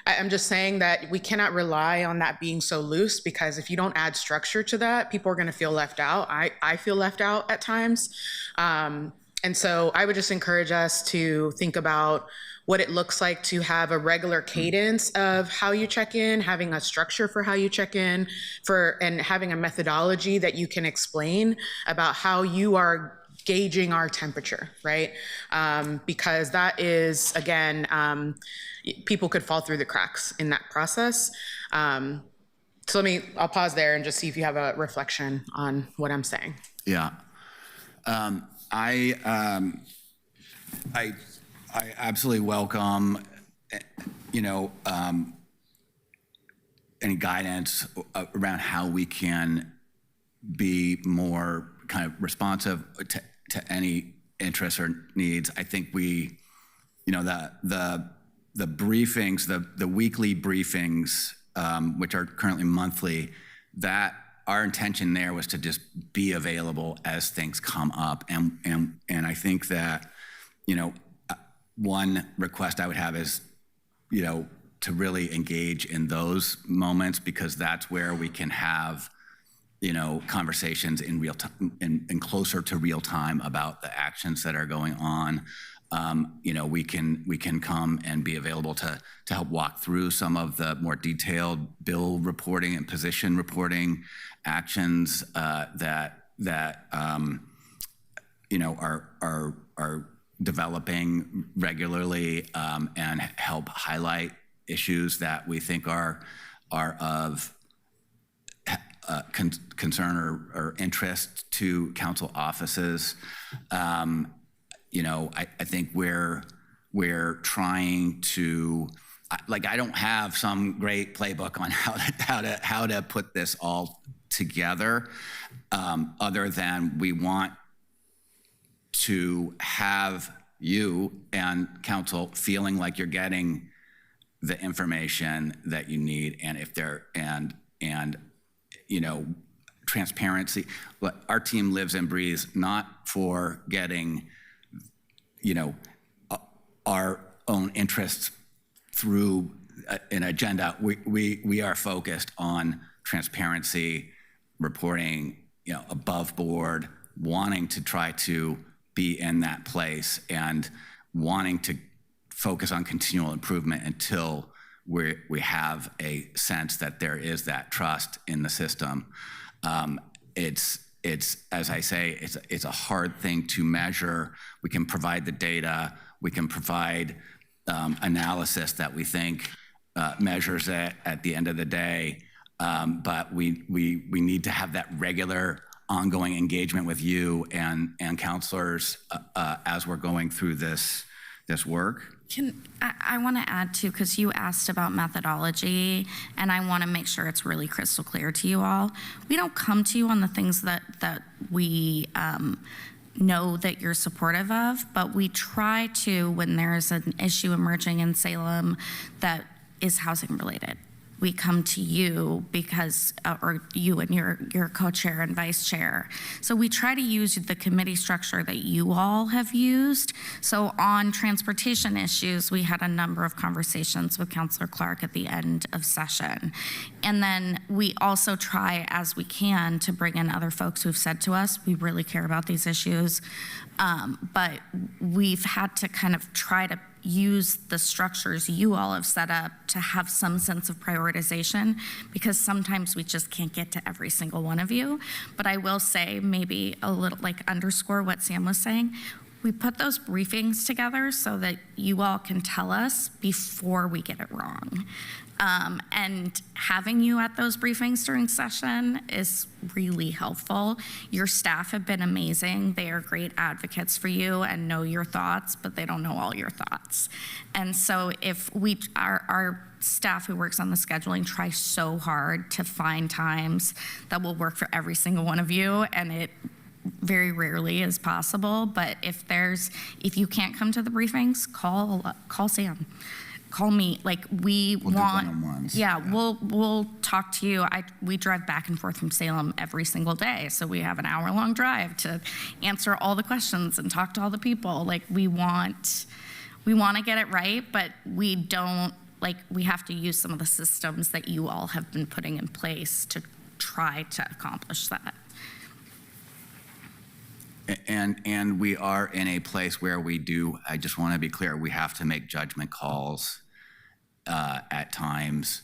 I'm just saying that we cannot rely on that being so loose, because if you don't add structure to that, people are going to feel left out. I feel left out at times. And so I would just encourage us to think about what it looks like to have a regular cadence of how you check in, having a structure for how you check in, and having a methodology that you can explain about how you are gauging our temperature, right? Because that is, again, people could fall through the cracks in that process. So I'll pause there and just see if you have a reflection on what I'm saying. Yeah. I absolutely welcome, any guidance around how we can be more kind of responsive to any interests or needs. I think the briefings, the weekly briefings, which are currently monthly, that our intention there was to just be available as things come up. And I think that, one request I would have is, to really engage in those moments, because that's where we can have, conversations in real time and closer to real time about the actions that are going on. We can come and be available to help walk through some of the more detailed bill reporting and position reporting actions that are developing regularly, and help highlight issues that we think are of concern or interest to council offices. I think where we're trying to, like, I don't have some great playbook on how to put this all together, other than we want to have you and council feeling like you're getting the information that you need, and if there and you know, transparency. But our team lives and breathes not for getting, you know, our own interests through an agenda. We are focused on transparency, reporting, you know, above board, wanting to try to be in that place and wanting to focus on continual improvement until we have a sense that there is that trust in the system. It's as I say, it's a hard thing to measure. We can provide the data, we can provide analysis that we think measures it at the end of the day, but we need to have that regular ongoing engagement with you and counselors as we're going through this work. I want to add too, because you asked about methodology, and I want to make sure it's really crystal clear to you all. We don't come to you on the things that we know that you're supportive of, but we try to, when there's an issue emerging in Salem that is housing related. We come to you because, or you and your co-chair and vice chair. So we try to use the committee structure that you all have used. So on transportation issues, we had a number of conversations with Councilor Clark at the end of session. And then we also try, as we can, to bring in other folks who've said to us, we really care about these issues. But we've had to kind of try to use the structures you all have set up to have some sense of prioritization, because sometimes we just can't get to every single one of you. But I will say, maybe a little like underscore what Sam was saying, we put those briefings together so that you all can tell us before we get it wrong. And having you at those briefings during session is really helpful. Your staff have been amazing. They are great advocates for you and know your thoughts, but they don't know all your thoughts. And so if our staff who works on the scheduling try so hard to find times that will work for every single one of you, and it very rarely is possible. But if you can't come to the briefings, call Sam. Call me. Like we'll want, do one-on-ones. Yeah, we'll talk to you. We drive back and forth from Salem every single day, so we have an hour-long drive to answer all the questions and talk to all the people. Like we want to get it right, but we don't. Like we have to use some of the systems that you all have been putting in place to try to accomplish that. And we are in a place where we do, I just want to be clear, we have to make judgment calls at times,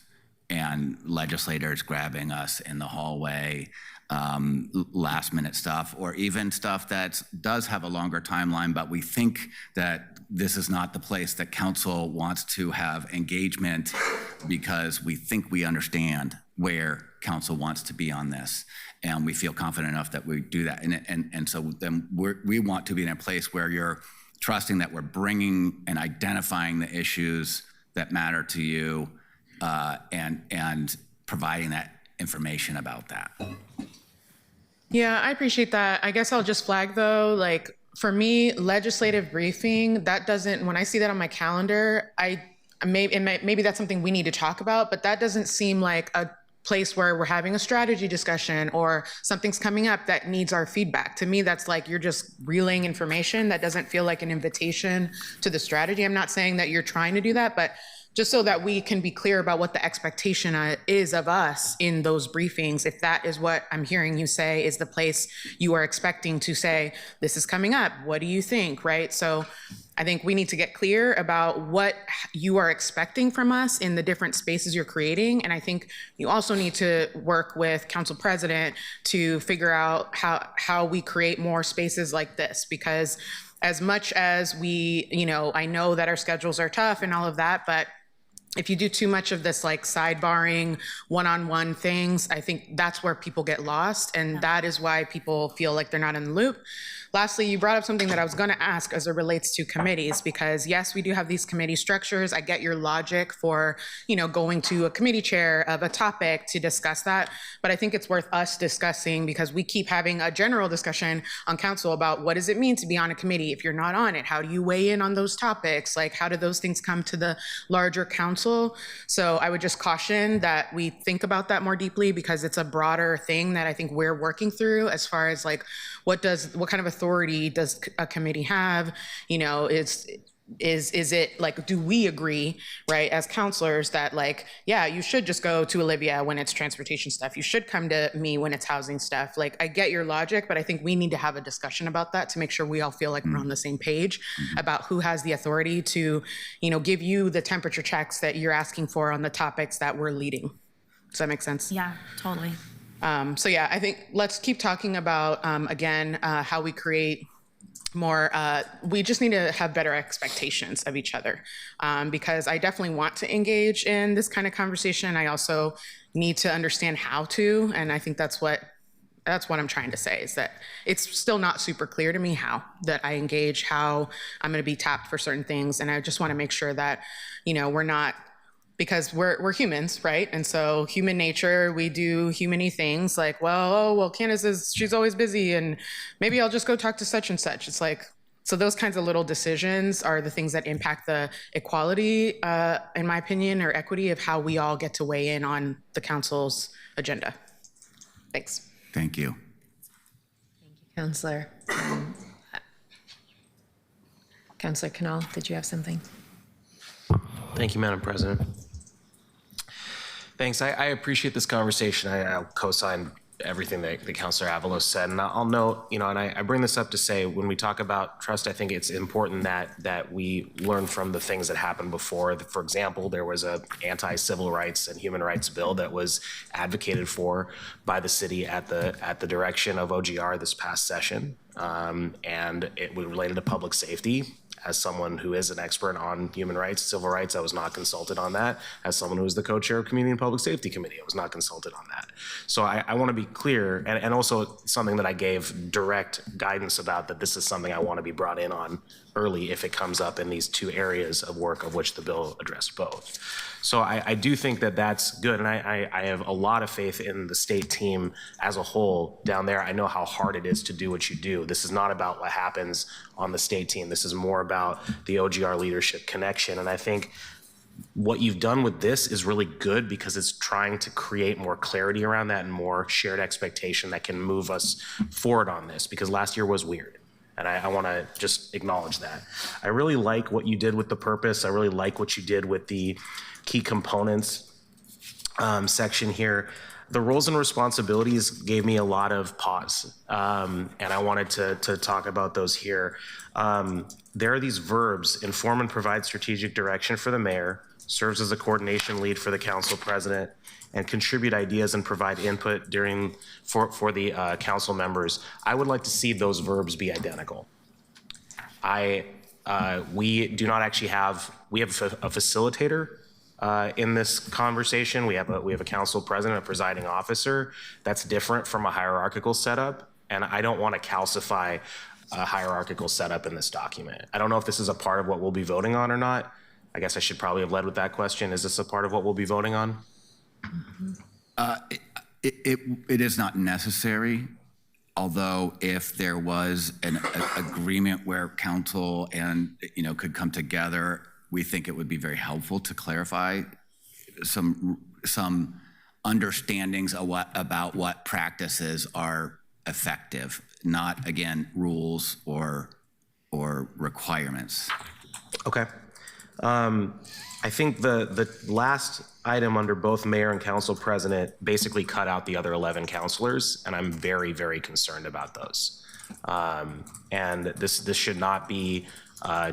and legislators grabbing us in the hallway, last minute stuff, or even stuff that does have a longer timeline, but we think that this is not the place that council wants to have engagement because we think we understand where council wants to be on this. And we feel confident enough that we do that. And so then we want to be in a place where you're trusting that we're bringing and identifying the issues that matter to you, and providing that information about that. Yeah, I appreciate that. I guess I'll just flag though, like for me, legislative briefing, that doesn't, when I see that on my calendar, maybe that's something we need to talk about, but that doesn't seem like a place where we're having a strategy discussion or something's coming up that needs our feedback. To me, that's like you're just relaying information. That doesn't feel like an invitation to the strategy. I'm not saying that you're trying to do that, but just so that we can be clear about what the expectation is of us in those briefings, if that is what I'm hearing you say is the place you are expecting to say, this is coming up, what do you think, right? So I think we need to get clear about what you are expecting from us in the different spaces you're creating. And I think you also need to work with Council President to figure out how we create more spaces like this, because as much as we, I know that our schedules are tough and all of that, but if you do too much of this like sidebarring one-on-one things, I think that's where people get lost, and that is why people feel like they're not in the loop. Lastly, you brought up something that I was going to ask as it relates to committees, because yes, we do have these committee structures. I get your logic for, going to a committee chair of a topic to discuss that, but I think it's worth us discussing, because we keep having a general discussion on council about what does it mean to be on a committee. If you're not on it, how do you weigh in on those topics? Like, how do those things come to the larger council? So I would just caution that we think about that more deeply, because it's a broader thing that I think we're working through as far as like, what kind of authority does a committee have? Is it like, do we agree, right, as counselors that like, yeah, you should just go to Olivia when it's transportation stuff. You should come to me when it's housing stuff. Like, I get your logic, but I think we need to have a discussion about that to make sure we all feel like we're on the same page about who has the authority to, give you the temperature checks that you're asking for on the topics that we're leading. Does that make sense? Yeah, totally. So yeah, I think let's keep talking about, again, how we create more, we just need to have better expectations of each other, because I definitely want to engage in this kind of conversation. I also need to understand how to, and I think that's what I'm trying to say, is that it's still not super clear to me how that I engage, how I'm going to be tapped for certain things. And I just want to make sure that, we're not, because we're humans, right? And so human nature, we do human-y things like, Candace she's always busy, and maybe I'll just go talk to such and such. It's like, so those kinds of little decisions are the things that impact the equality, in my opinion, or equity of how we all get to weigh in on the council's agenda. Thanks. Thank you. Councillor. Councillor Canal, did you have something? Thank you, Madam President. Thanks. I appreciate this conversation. I'll co-sign everything that Councillor Avalos said, and I'll note, and I bring this up to say, when we talk about trust, I think it's important that we learn from the things that happened before. For example, there was a anti-civil rights and human rights bill that was advocated for by the city at the direction of OGR this past session, and it was related to public safety. As someone who is an expert on human rights, civil rights, I was not consulted on that. As someone who is the co-chair of Community and Public Safety Committee, I was not consulted on that. So I want to be clear, and also something that I gave direct guidance about, that this is something I want to be brought in on early if it comes up in these two areas of work of which the bill addressed both. So I do think that that's good, and I have a lot of faith in the state team as a whole down there. I know how hard it is to do what you do. This is not about what happens on the state team. This is more about the OGR leadership connection, and I think what you've done with this is really good, because it's trying to create more clarity around that and more shared expectation that can move us forward on this, because last year was weird. And I want to just acknowledge that. I really like what you did with the purpose. I really like what you did with the key components section here. The roles and responsibilities gave me a lot of pause, and I wanted to talk about those here. There are these verbs: inform and provide strategic direction for the mayor, serves as a coordination lead for the council president, and contribute ideas and provide input for the council members. I would like to see those verbs be identical. We do not actually have, we have a facilitator in this conversation. We have a council president, a presiding officer. That's different from a hierarchical setup, and I don't want to calcify a hierarchical setup in this document. I don't know if this is a part of what we'll be voting on or not. I guess I should probably have led with that question. Is this a part of what we'll be voting on? It is not necessary, although if there was an agreement where council and, could come together, we think it would be very helpful to clarify some understandings of about what practices are effective, not, again, rules or requirements. Okay. I think the last item under both mayor and council president basically cut out the other 11 councilors, and I'm very, very concerned about those. And this should not be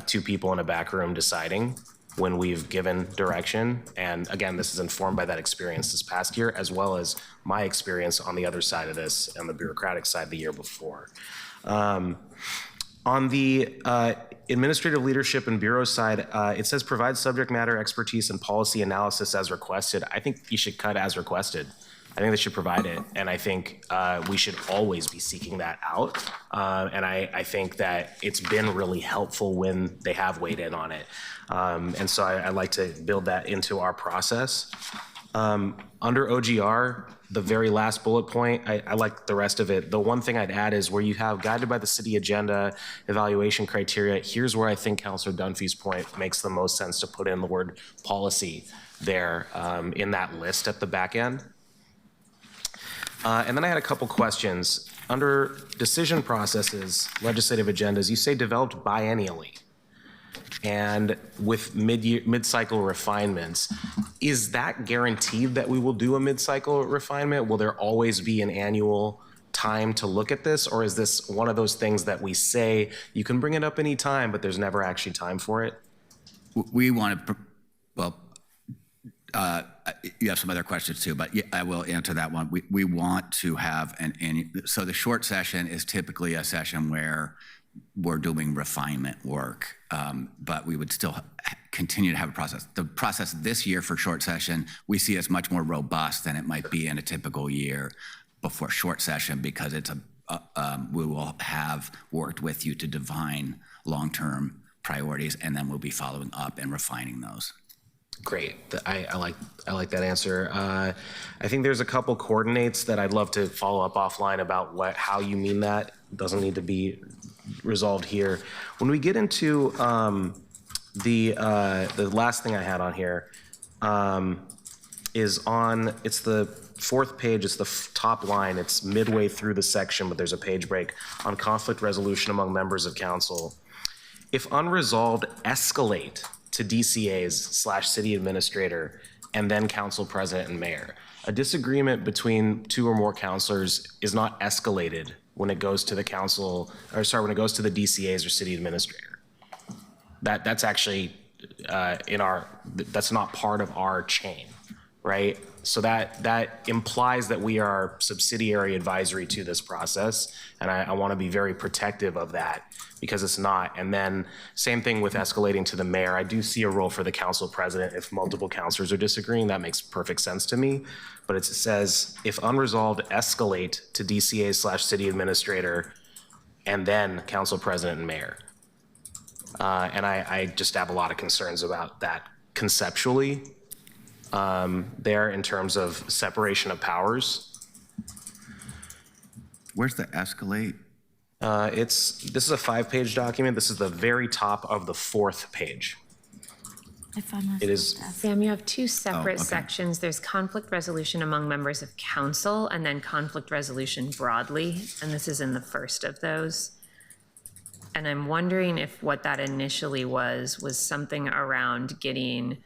two people in a back room deciding when we've given direction. And again, this is informed by that experience this past year, as well as my experience on the other side of this and the bureaucratic side the year before. On the administrative leadership and bureau side, it says provide subject matter expertise and policy analysis as requested. I think you should cut as requested. I think they should provide it, and I think we should always be seeking that out. And I think that it's been really helpful when they have weighed in on it. And so I like to build that into our process. Under OGR, the very last bullet point, I like the rest of it. The one thing I'd add is where you have guided by the city agenda, evaluation criteria, here's where I think Councilor Dunphy's point makes the most sense to put in the word policy there in that list at the back end. And then I had a couple questions. Under decision processes, legislative agendas, you say developed biennially and with mid-cycle refinements. Is that guaranteed that we will do a mid-cycle refinement? Will there always be an annual time to look at this? Or is this one of those things that we say you can bring it up any time, but there's never actually time for it? We want to, well, you have some other questions too, but yeah, I will answer that one. We want to have an annual, so the short session is typically a session where we're doing refinement work, but we would still continue to have a process. The process this year for short session, we see as much more robust than it might be in a typical year before short session, because it's we will have worked with you to define long-term priorities, and then we'll be following up and refining those. Great. I like that answer. I think there's a couple coordinates that I'd love to follow up offline about how you mean that. It doesn't need to be resolved here. When we get into the last thing I had on here is on, it's the fourth page, it's the top line, it's midway through the section, but there's a page break on conflict resolution among members of council. If unresolved, escalate to DCAs/city administrator and then council president and mayor. A disagreement between two or more councilors is not escalated when it goes to the council, or sorry, when it goes to the DCAs or city administrator. That's actually that's not part of our chain, right? So that implies that we are subsidiary advisory to this process, and I want to be very protective of that because it's not. And then same thing with escalating to the mayor. I do see a role for the council president if multiple councilors are disagreeing. That makes perfect sense to me. But it says if unresolved, escalate to DCA/city administrator and then council president and mayor. And I just have a lot of concerns about that conceptually there in terms of separation of powers. Where's the escalate? This is a 5-page document. This is the very top of the 4th page. It is. Sam, you have two separate okay. sections. There's conflict resolution among members of council and then conflict resolution broadly. And this is in the first of those. And I'm wondering if what that initially was something around getting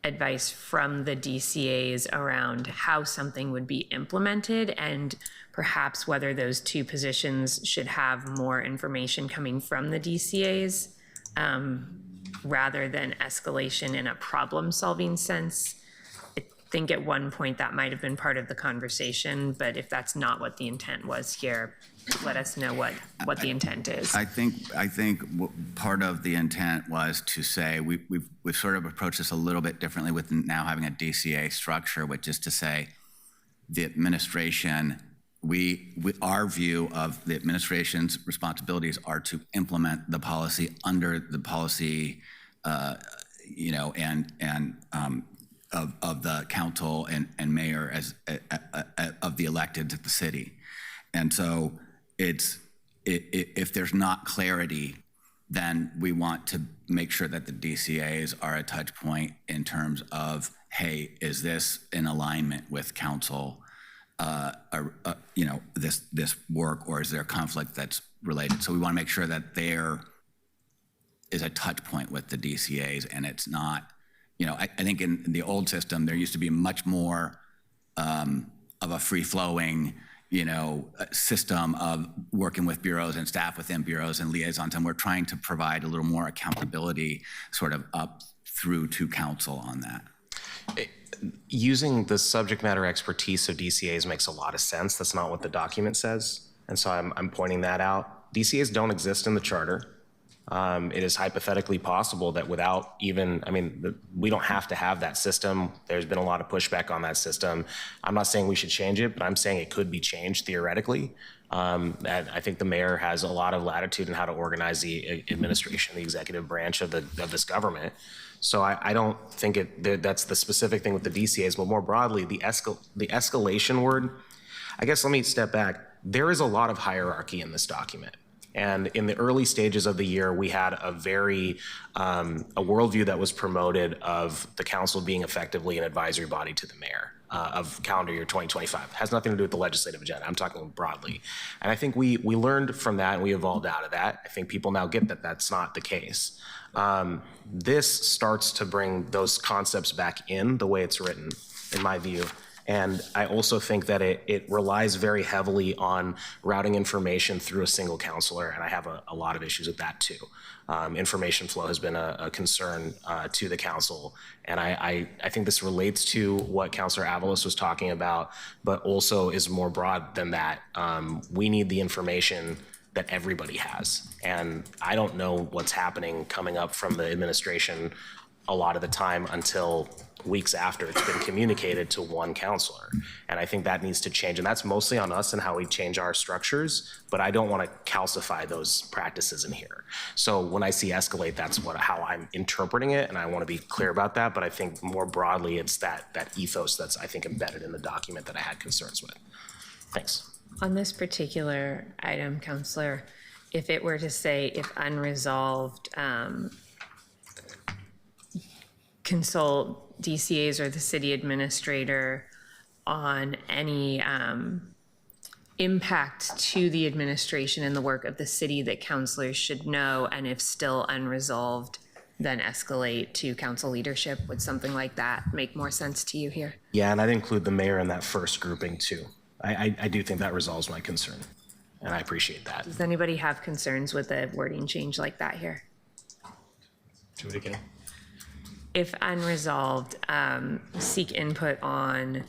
advice from the DCAs around how something would be implemented and perhaps whether those two positions should have more information coming from the DCAs rather than escalation in a problem-solving sense. I think at one point that might have been part of the conversation, but if that's not what the intent was here, let us know what the intent is. I think part of the intent was to say we've sort of approached this a little bit differently with now having a DCA structure, which is to say the administration, our view of the administration's responsibilities are to implement the policy under the policy, of the council and mayor as of the elected to the city, and so. If there's not clarity, then we want to make sure that the DCAs are a touch point in terms of, hey, is this in alignment with council, this work, or is there a conflict that's related? So we want to make sure that there is a touch point with the DCAs, and it's not, I think in the old system there used to be much more of a free-flowing system of working with bureaus and staff within bureaus and liaisons, and we're trying to provide a little more accountability sort of up through to council on that. Using the subject matter expertise of DCAs makes a lot of sense. That's not what the document says, and so I'm pointing that out. DCAs don't exist in the charter. It is hypothetically possible that without even, we don't have to have that system. There's been a lot of pushback on that system. I'm not saying we should change it, but I'm saying it could be changed theoretically. And I think the mayor has a lot of latitude in how to organize the administration, the executive branch of this government. So I don't think that's the specific thing with the DCAs, but more broadly, the escalation word, I guess let me step back. There is a lot of hierarchy in this document. And in the early stages of the year, we had a worldview that was promoted of the council being effectively an advisory body to the mayor of calendar year 2025. It has nothing to do with the legislative agenda. I'm talking broadly. And I think we learned from that and we evolved out of that. I think people now get that that's not the case. This starts to bring those concepts back in the way it's written, in my view. And I also think that it relies very heavily on routing information through a single counselor, and I have a lot of issues with that too. Information flow has been a concern to the council, and I think this relates to what Councilor Avalos was talking about, but also is more broad than that. We need the information that everybody has, and I don't know what's happening coming up from the administration a lot of the time until weeks after it's been communicated to one counselor. And I think that needs to change. And that's mostly on us and how we change our structures, but I don't want to calcify those practices in here. So when I see escalate, that's how I'm interpreting it. And I want to be clear about that. But I think more broadly, it's that ethos that's, I think, embedded in the document that I had concerns with. Thanks. On this particular item, Counselor, if it were to say if unresolved, consult DCAs or the city administrator on any impact to the administration and the work of the city that counselors should know, and if still unresolved, then escalate to council leadership. Would something like that make more sense to you here? Yeah, and I'd include the mayor in that first grouping too. I do think that resolves my concern, and I appreciate that. Does anybody have concerns with a wording change like that here? Do it again. If unresolved, seek input on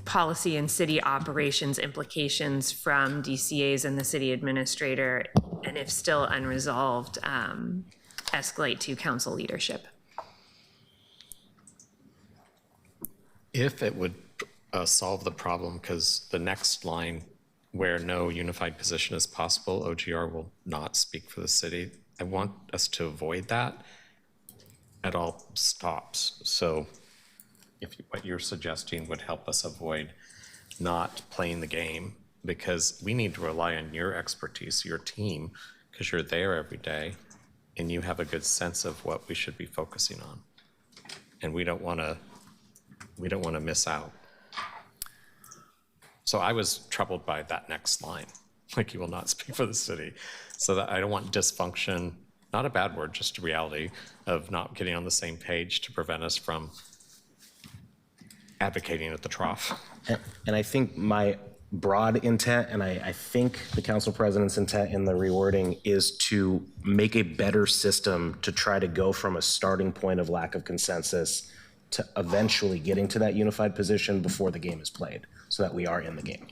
policy and city operations implications from DCAs and the city administrator, and if still unresolved, escalate to council leadership. If it would solve the problem, because the next line, where no unified position is possible, OGR will not speak for the city. I want us to avoid that at all stops. So if what you're suggesting would help us avoid not playing the game, because we need to rely on your expertise, your team, because you're there every day and you have a good sense of what we should be focusing on. And we don't want to miss out. So I was troubled by that next line, like you will not speak for the city. So that I don't want dysfunction, not a bad word, just a reality of not getting on the same page to prevent us from advocating at the trough. And I think my broad intent, and I think the council president's intent in the rewording, is to make a better system to try to go from a starting point of lack of consensus to eventually getting to that unified position before the game is played, so that we are in the game.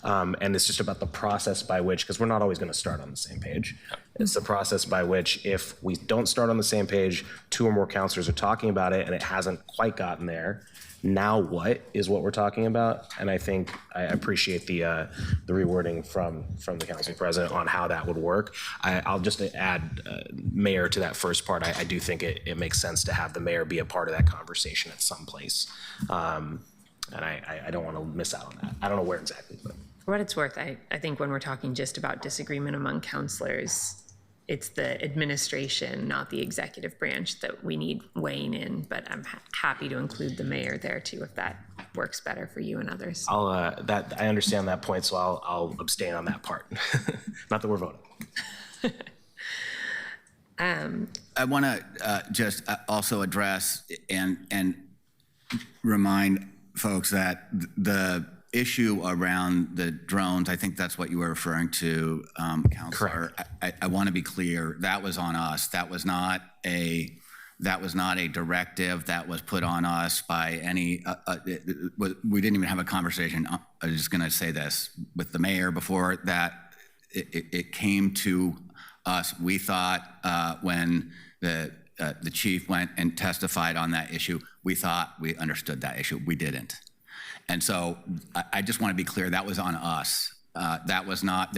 And it's just about the process by which, because we're not always going to start on the same page. It's the process by which, if we don't start on the same page, two or more counselors are talking about it and it hasn't quite gotten there, now what is what we're talking about? And I think I appreciate the rewording from the council president on how that would work. I'll just add mayor to that first part. I do think it makes sense to have the mayor be a part of that conversation at some place. And I don't want to miss out on that. I don't know where exactly, but. For what it's worth, I think when we're talking just about disagreement among counselors, it's the administration, not the executive branch, that we need weighing in, but I'm happy to include the mayor there too, if that works better for you and others. I understand that point, so I'll abstain on that part. Not that we're voting. I want to just also address and remind folks that the issue around the drones, I think that's what you were referring to, Councilor. I want to be clear, that was on us. That was not a That was not a directive that was put on us by any, we didn't even have a conversation. I'm just going to say this, with the mayor before that, it came to us. We thought when the chief went and testified on that issue, we thought we understood that issue. We didn't. And so I just want to be clear, that was on us. There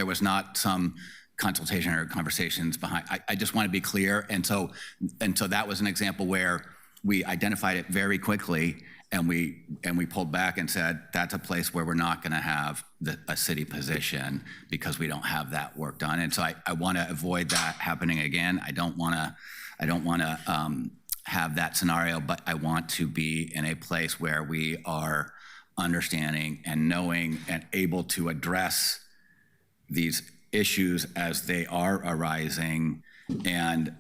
was not some consultation or conversations behind. I just want to be clear. And so that was an example where we identified it very quickly, and we pulled back and said, that's a place where we're not going to have a city position because we don't have that work done. And so I want to avoid that happening again. I don't want to have that scenario, but I want to be in a place where we are understanding and knowing and able to address these issues as they are arising, and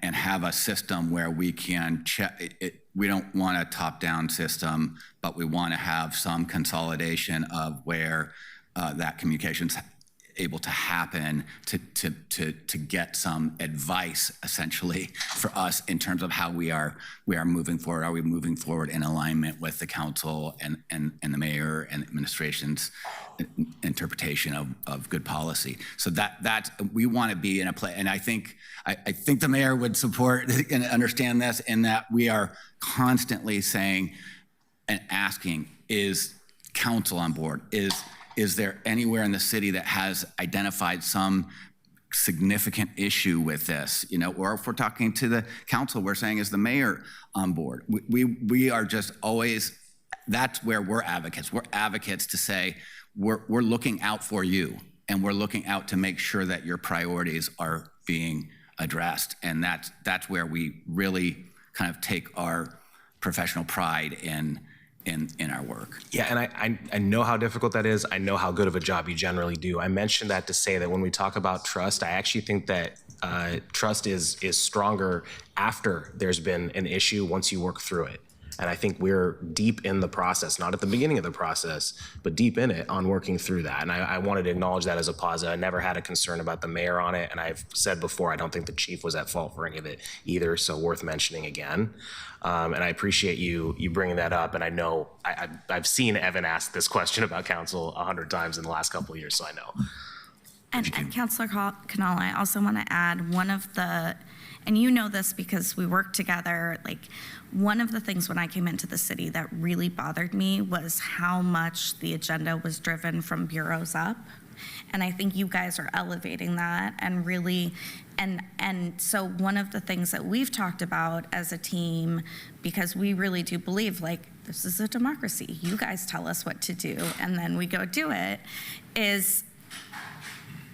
have a system where we can check it. We don't want a top-down system, but we want to have some consolidation of where that communication's able to happen to get some advice, essentially, for us in terms of how we are moving forward. Are we moving forward in alignment with the council and the mayor and administration's interpretation of good policy? So that we want to be in a place, and I think the mayor would support and understand this, in that we are constantly saying and asking, is council on board? Is there anywhere in the city that has identified some significant issue with this? Or if we're talking to the council, we're saying, is the mayor on board? We are just always, that's where we're advocates. We're advocates to say, we're looking out for you, and we're looking out to make sure that your priorities are being addressed. And that's where we really kind of take our professional pride in our work. Yeah, and I know how difficult that is. I know how good of a job you generally do. I mentioned that to say that when we talk about trust, I actually think that trust is stronger after there's been an issue, once you work through it. And I think we're deep in the process, not at the beginning of the process, but deep in it on working through that. And I wanted to acknowledge that as a positive. I never had a concern about the mayor on it. And I've said before, I don't think the chief was at fault for any of it either. So worth mentioning again. And I appreciate you bringing that up. And I know I've seen Evan ask this question about council 100 times in the last couple of years, so I know. And Councilor Canal, I also want to add one of the, and you know this because we work together, like one of the things when I came into the city that really bothered me was how much the agenda was driven from bureaus up. And I think you guys are elevating that and really, and so one of the things that we've talked about as a team, because we really do believe like this is a democracy, you guys tell us what to do and then we go do it, is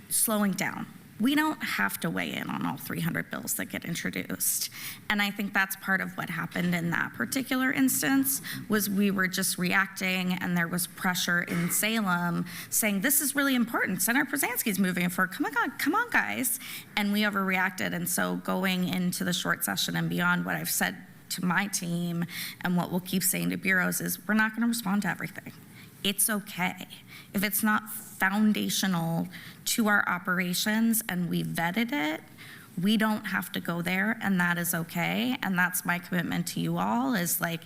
slowing down. We don't have to weigh in on all 300 bills that get introduced. And I think that's part of what happened in that particular instance, was we were just reacting, and there was pressure in Salem saying, this is really important. Senator Przanski's moving for, come on, guys. And we overreacted. And so going into the short session and beyond, what I've said to my team and what we'll keep saying to bureaus is, we're not gonna respond to everything. It's okay. If it's not foundational to our operations and we vetted it, we don't have to go there, and that is okay. And that's my commitment to you all, is like,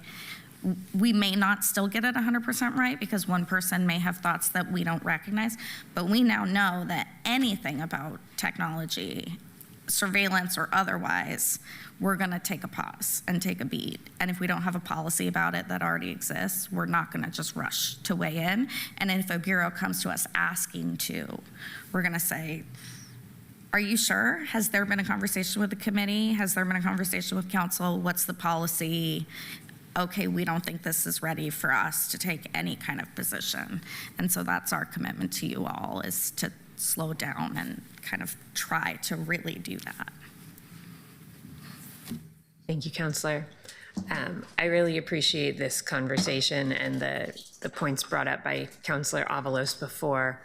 we may not still get it 100% right because one person may have thoughts that we don't recognize, but we now know that anything about technology, surveillance or otherwise, we're gonna take a pause and take a beat. And if we don't have a policy about it that already exists, we're not gonna just rush to weigh in. And if a bureau comes to us asking to, we're gonna say, are you sure? Has there been a conversation with the committee? Has there been a conversation with council? What's the policy? Okay, we don't think this is ready for us to take any kind of position. And so that's our commitment to you all, is to slow down and kind of try to really do that. Thank you, Councilor. I really appreciate this conversation and the points brought up by Councilor Avalos before.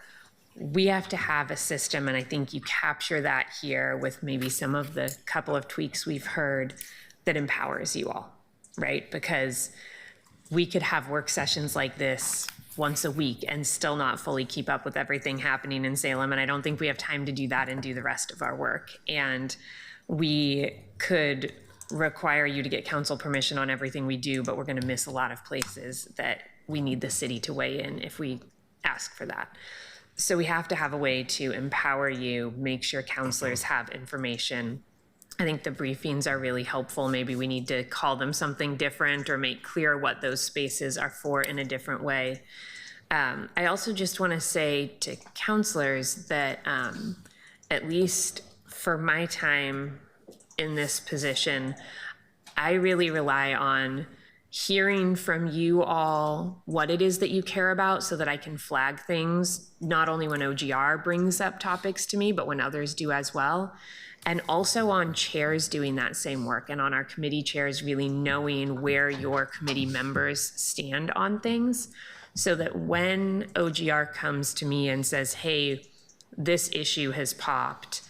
We have to have a system, and I think you capture that here with maybe some of the couple of tweaks we've heard, that empowers you all, right? Because we could have work sessions like this once a week and still not fully keep up with everything happening in Salem. And I don't think we have time to do that and do the rest of our work. And we could require you to get council permission on everything we do, but we're going to miss a lot of places that we need the city to weigh in if we ask for that. So we have to have a way to empower you, make sure counselors have information. I think the briefings are really helpful. Maybe we need to call them something different or make clear what those spaces are for in a different way. I also just want to say to counselors that at least for my time in this position, I really rely on hearing from you all what it is that you care about so that I can flag things, not only when OGR brings up topics to me, but when others do as well. And also on chairs doing that same work, and on our committee chairs really knowing where your committee members stand on things, so that when OGR comes to me and says, hey, this issue has popped,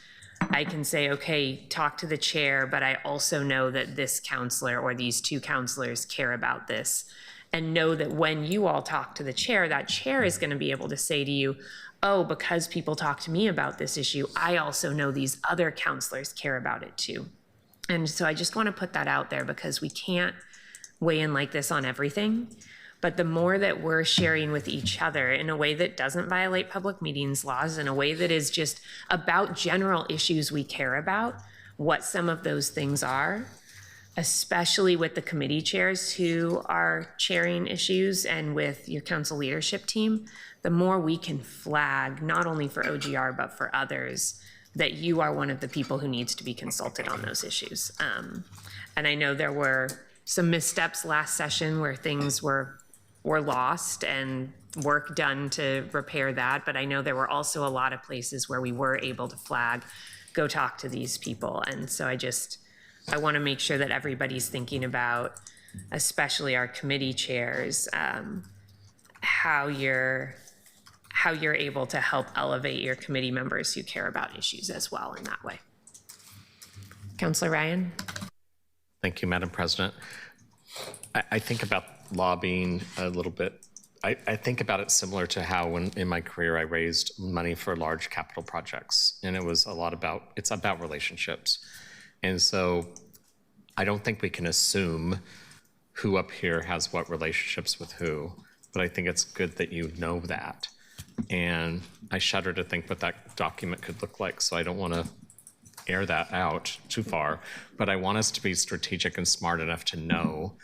I can say, okay, talk to the chair, but I also know that this counselor or these two counselors care about this. And know that when you all talk to the chair, that chair is going to be able to say to you, oh, because people talk to me about this issue, I also know these other counselors care about it too. And so I just want to put that out there, because we can't weigh in like this on everything. But the more that we're sharing with each other in a way that doesn't violate public meetings laws, in a way that is just about general issues we care about, what some of those things are, especially with the committee chairs who are chairing issues and with your council leadership team, the more we can flag, not only for OGR, but for others, that you are one of the people who needs to be consulted on those issues. And I know there were some missteps last session where things were lost and work done to repair that. But I know there were also a lot of places where we were able to flag, go talk to these people. And so I want to make sure that everybody's thinking about, especially our committee chairs, how you're able to help elevate your committee members who care about issues as well in that way. Councilor Ryan. Thank you, Madam President. I think about lobbying a little bit. I think about it similar to how when in my career I raised money for large capital projects, and it's about relationships. And so I don't think we can assume who up here has what relationships with who, but I think it's good that you know that. And I shudder to think what that document could look like, so I don't want to air that out too far, but I want us to be strategic and smart enough to know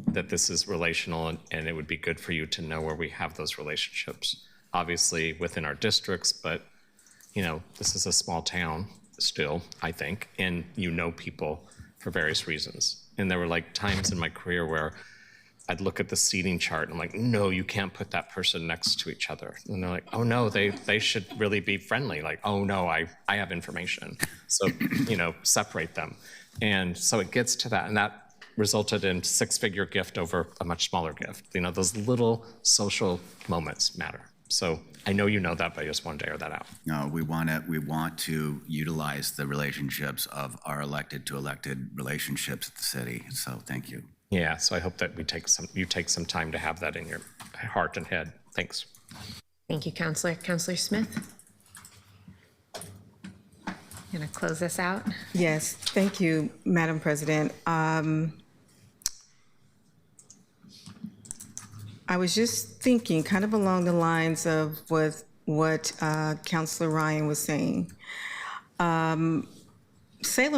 that this is relational, and it would be good for you to know where we have those relationships, obviously within our districts, but this is a small town still, I think, and people for various reasons. And there were like times in my career where I'd look at the seating chart and I'm like, no, you can't put that person next to each other. And they're like, oh no, they should really be friendly. Like, oh no, I have information. So, separate them. And so it gets to that, and that resulted in 6-figure gift over a much smaller gift. Those little social moments matter. So I know you know that, but I just wanted to air that out. No, we want to utilize the relationships of our elected to elected relationships at the city. So thank you. Yeah, so I hope that you take some time to have that in your heart and head. Thanks. Thank you, Councilor. Councilor Smith? Gonna close this out? Yes, thank you, Madam President. I was just thinking kind of along the lines of what Councilor Ryan was saying. Salem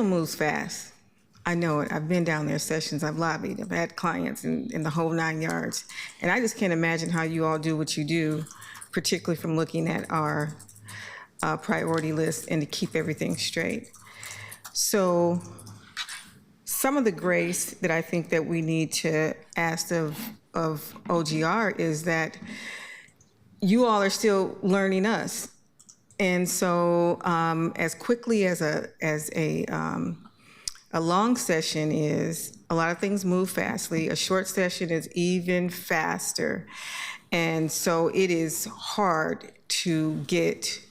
moves fast. I know it. I've been down there sessions. I've lobbied. I've had clients in the whole 9 yards. And I just can't imagine how you all do what you do, particularly from looking at our priority list and to keep everything straight. So some of the grace that I think that we need to ask of OGR is that you all are still learning us. And so as quickly as a long session is, a lot of things move fastly. A short session is even faster. And so it is hard to get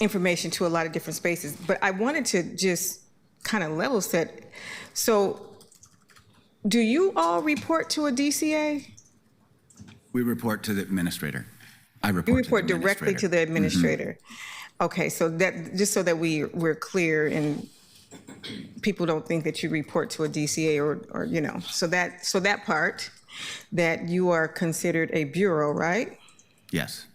information to a lot of different spaces. But I wanted to just kind of level set. So do you all report to a DCA? We report to the administrator. I report You report directly to the administrator. Okay, so that just so that we're clear people don't think that you report to a DCA or you know, so that part, that you are considered a bureau, right? Yes.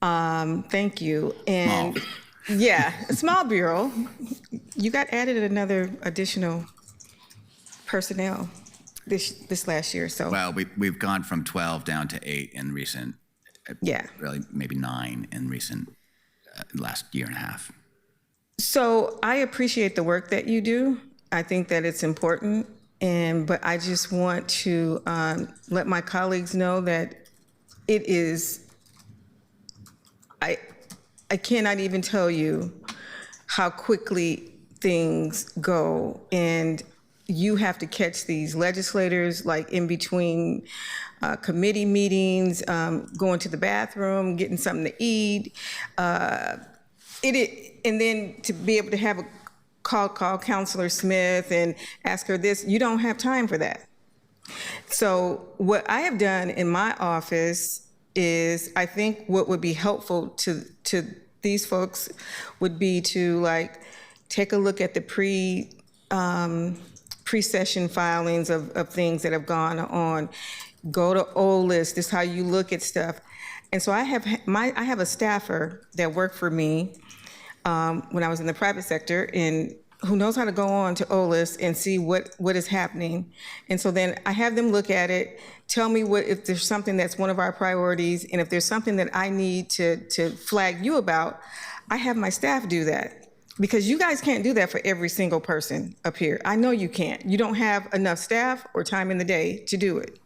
Thank you. And yeah, a small bureau. You got added another additional personnel this last year, so. Well, we've gone from 12 down to 8 in recent, really maybe 9 in recent last year and a half. So I appreciate the work that you do. I think that it's important, but I just want to let my colleagues know that it is, I cannot even tell you how quickly things go, and you have to catch these legislators like in between committee meetings, going to the bathroom, getting something to eat. And then to be able to have a call Counselor Smith and ask her this, you don't have time for that. So what I have done in my office is, I think what would be helpful to these folks would be to like take a look at the pre-session filings of things that have gone on. Go to OLIS. This is how you look at stuff. And so I have a staffer that worked for me when I was in the private sector, and who knows how to go on to OLIS and see what is happening. And so then I have them look at it, tell me if there's something that's one of our priorities, and if there's something that I need to flag you about, I have my staff do that. Because you guys can't do that for every single person up here. I know you can't. You don't have enough staff or time in the day to do it.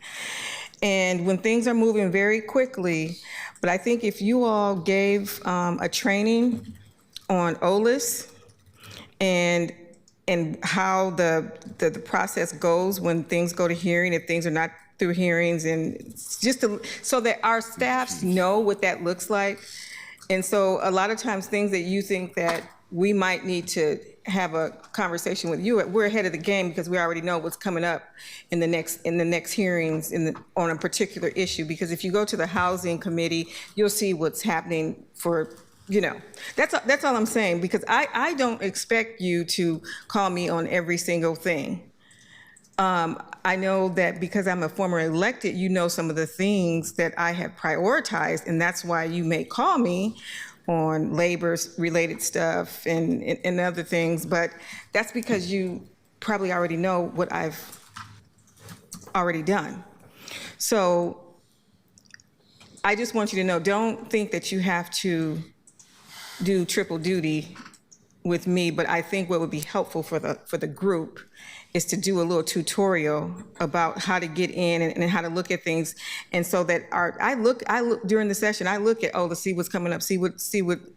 And when things are moving very quickly, but I think if you all gave a training on OLIS and how the process goes when things go to hearing, if things are not through hearings, and just so that our staffs know what that looks like. And so a lot of times things that you think that we might need to have a conversation with you, we're ahead of the game because we already know what's coming up in the next hearings on a particular issue. Because if you go to the Housing Committee, you'll see what's happening for, that's all I'm saying, because I don't expect you to call me on every single thing. I know that because I'm a former elected, you know some of the things that I have prioritized, and that's why you may call me on labor-related stuff and other things, but that's because you probably already know what I've already done. So I just want you to know, don't think that you have to do triple duty with me, but I think what would be helpful for the group is to do a little tutorial about how to get in and how to look at things. And so that I look during the session, I look at, to see what's coming up, see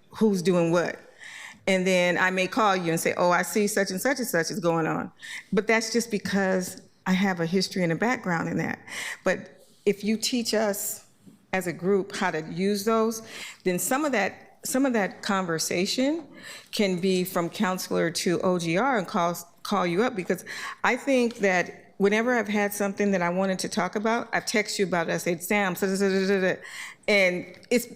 who's doing what. And then I may call you and say, I see such and such is going on. But that's just because I have a history and a background in that. But if you teach us as a group how to use those, then some of that conversation can be from counselor to OGR and call you up, because I think that whenever I've had something that I wanted to talk about, I've texted you about it. I said, Sam, and it's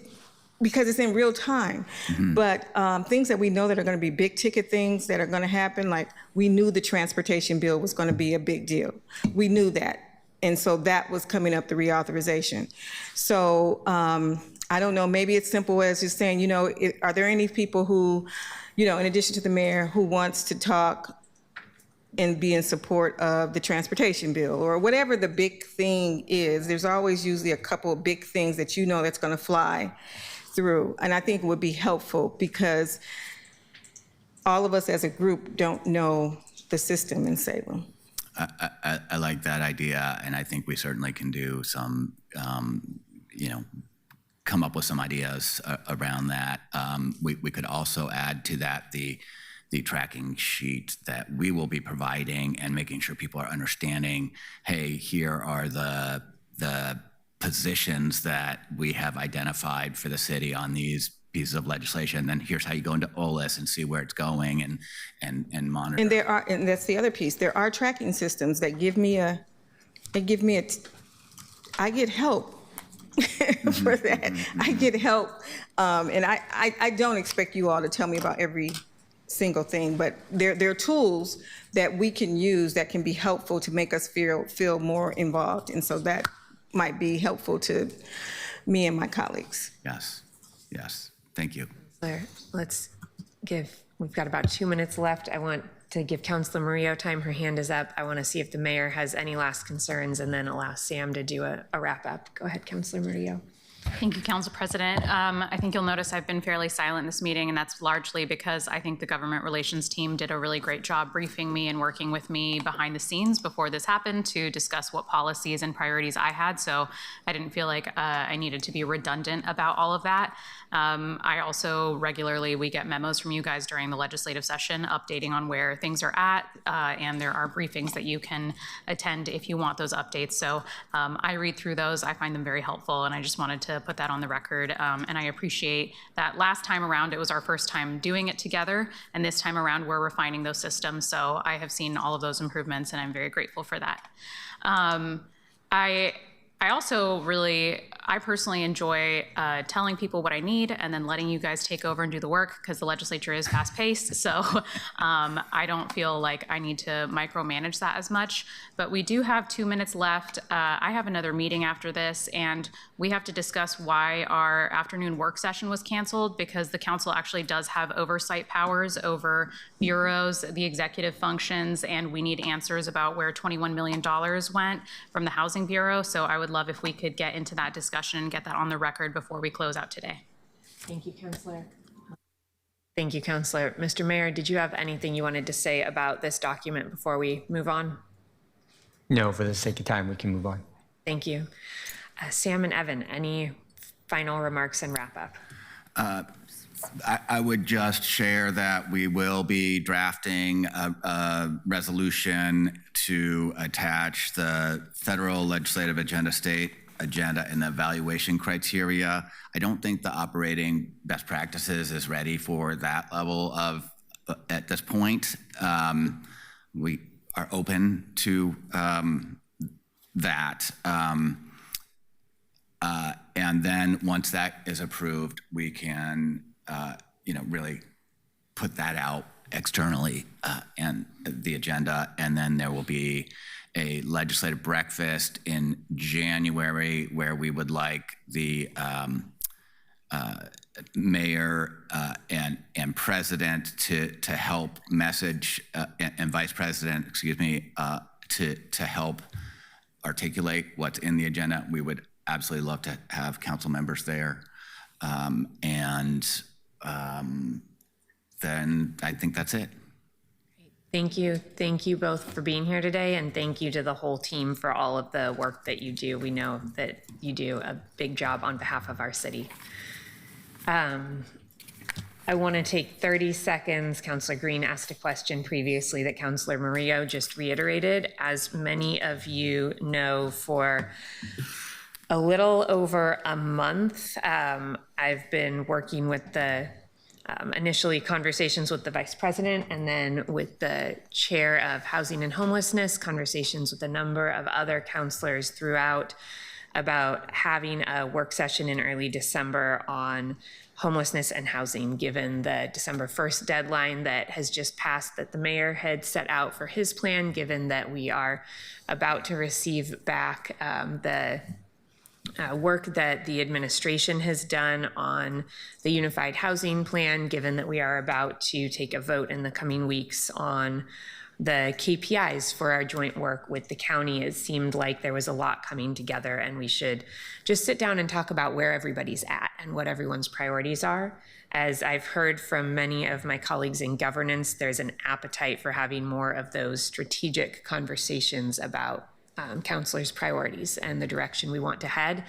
because it's in real time. Mm-hmm. But things that we know that are going to be big ticket things that are going to happen, like we knew the transportation bill was going to be a big deal. We knew that. And so that was coming up, the reauthorization. So I don't know, maybe it's simple as just saying, are there any people who, in addition to the mayor, who wants to talk and be in support of the transportation bill, or whatever the big thing is. There's always usually a couple of big things that that's going to fly through. And I think it would be helpful because all of us as a group don't know the system in Salem. I like that idea, and I think we certainly can do some, come up with some ideas around that. We could also add to that the tracking sheet that we will be providing and making sure people are understanding, hey, here are the positions that we have identified for the city on these pieces of legislation. Then here's how you go into OLIS and see where it's going and monitor. And that's the other piece. There are tracking systems that I get help for that. I get help. And I don't expect you all to tell me about every single thing, but there are tools that we can use that can be helpful to make us feel more involved. And so that might be helpful to me and my colleagues. Yes, yes, thank you. We've got about 2 minutes left. I want to give Councilor Murillo time. Her hand is up. I want to see if the mayor has any last concerns and then allow Sam to do a wrap up. Go ahead, Councilor Murillo. Thank you, Council President. I think you'll notice I've been fairly silent in this meeting, and that's largely because I think the government relations team did a really great job briefing me and working with me behind the scenes before this happened to discuss what policies and priorities I had. So I didn't feel like I needed to be redundant about all of that. I also regularly, we get memos from you guys during the legislative session updating on where things are at, and there are briefings that you can attend if you want those updates. So I read through those. I find them very helpful, and I just wanted to put that on the record. And I appreciate that last time around, it was our first time doing it together, and this time around, we're refining those systems. So I have seen all of those improvements, and I'm very grateful for that. I also I personally enjoy telling people what I need and then letting you guys take over and do the work, because the legislature is fast paced. So I don't feel like I need to micromanage that as much, but we do have 2 minutes left. I have another meeting after this, and we have to discuss why our afternoon work session was canceled, because the council actually does have oversight powers over bureaus, the executive functions, and we need answers about where $21 million went from the Housing Bureau. So I would love if we could get into that discussion and get that on the record before we close out today. Thank you, Councilor. Thank you, Councilor. Mr. Mayor, did you have anything you wanted to say about this document before we move on? No, for the sake of time, we can move on. Thank you. Sam and Evan, any final remarks and wrap up? I would just share that we will be drafting a resolution to attach the federal legislative agenda, state agenda, and the evaluation criteria. I don't think the operating best practices is ready for that level of, at this point. We are open to that. And then once that is approved, we can really put that out externally and the agenda, and then there will be a legislative breakfast in January where we would like the mayor and president to help message and vice president, excuse me, to help articulate what's in the agenda. We would absolutely love to have council members there. Then I think that's it. Thank you. Thank you both for being here today, and thank you to the whole team for all of the work that you do. We know that you do a big job on behalf of our city. I want to take 30 seconds. Councilor Green asked a question previously that Councilor Murillo just reiterated. As many of you know, for a little over a month, I've been working with the initially conversations with the vice president, and then with the chair of housing and homelessness, conversations with a number of other counselors throughout about having a work session in early December on homelessness and housing, given the December 1st deadline that has just passed that the mayor had set out for his plan, given that we are about to receive back the work that the administration has done on the Unified Housing Plan, given that we are about to take a vote in the coming weeks on the KPIs for our joint work with the county. It seemed like there was a lot coming together, and we should just sit down and talk about where everybody's at and what everyone's priorities are. As I've heard from many of my colleagues in governance, there's an appetite for having more of those strategic conversations about councilors' priorities and the direction we want to head.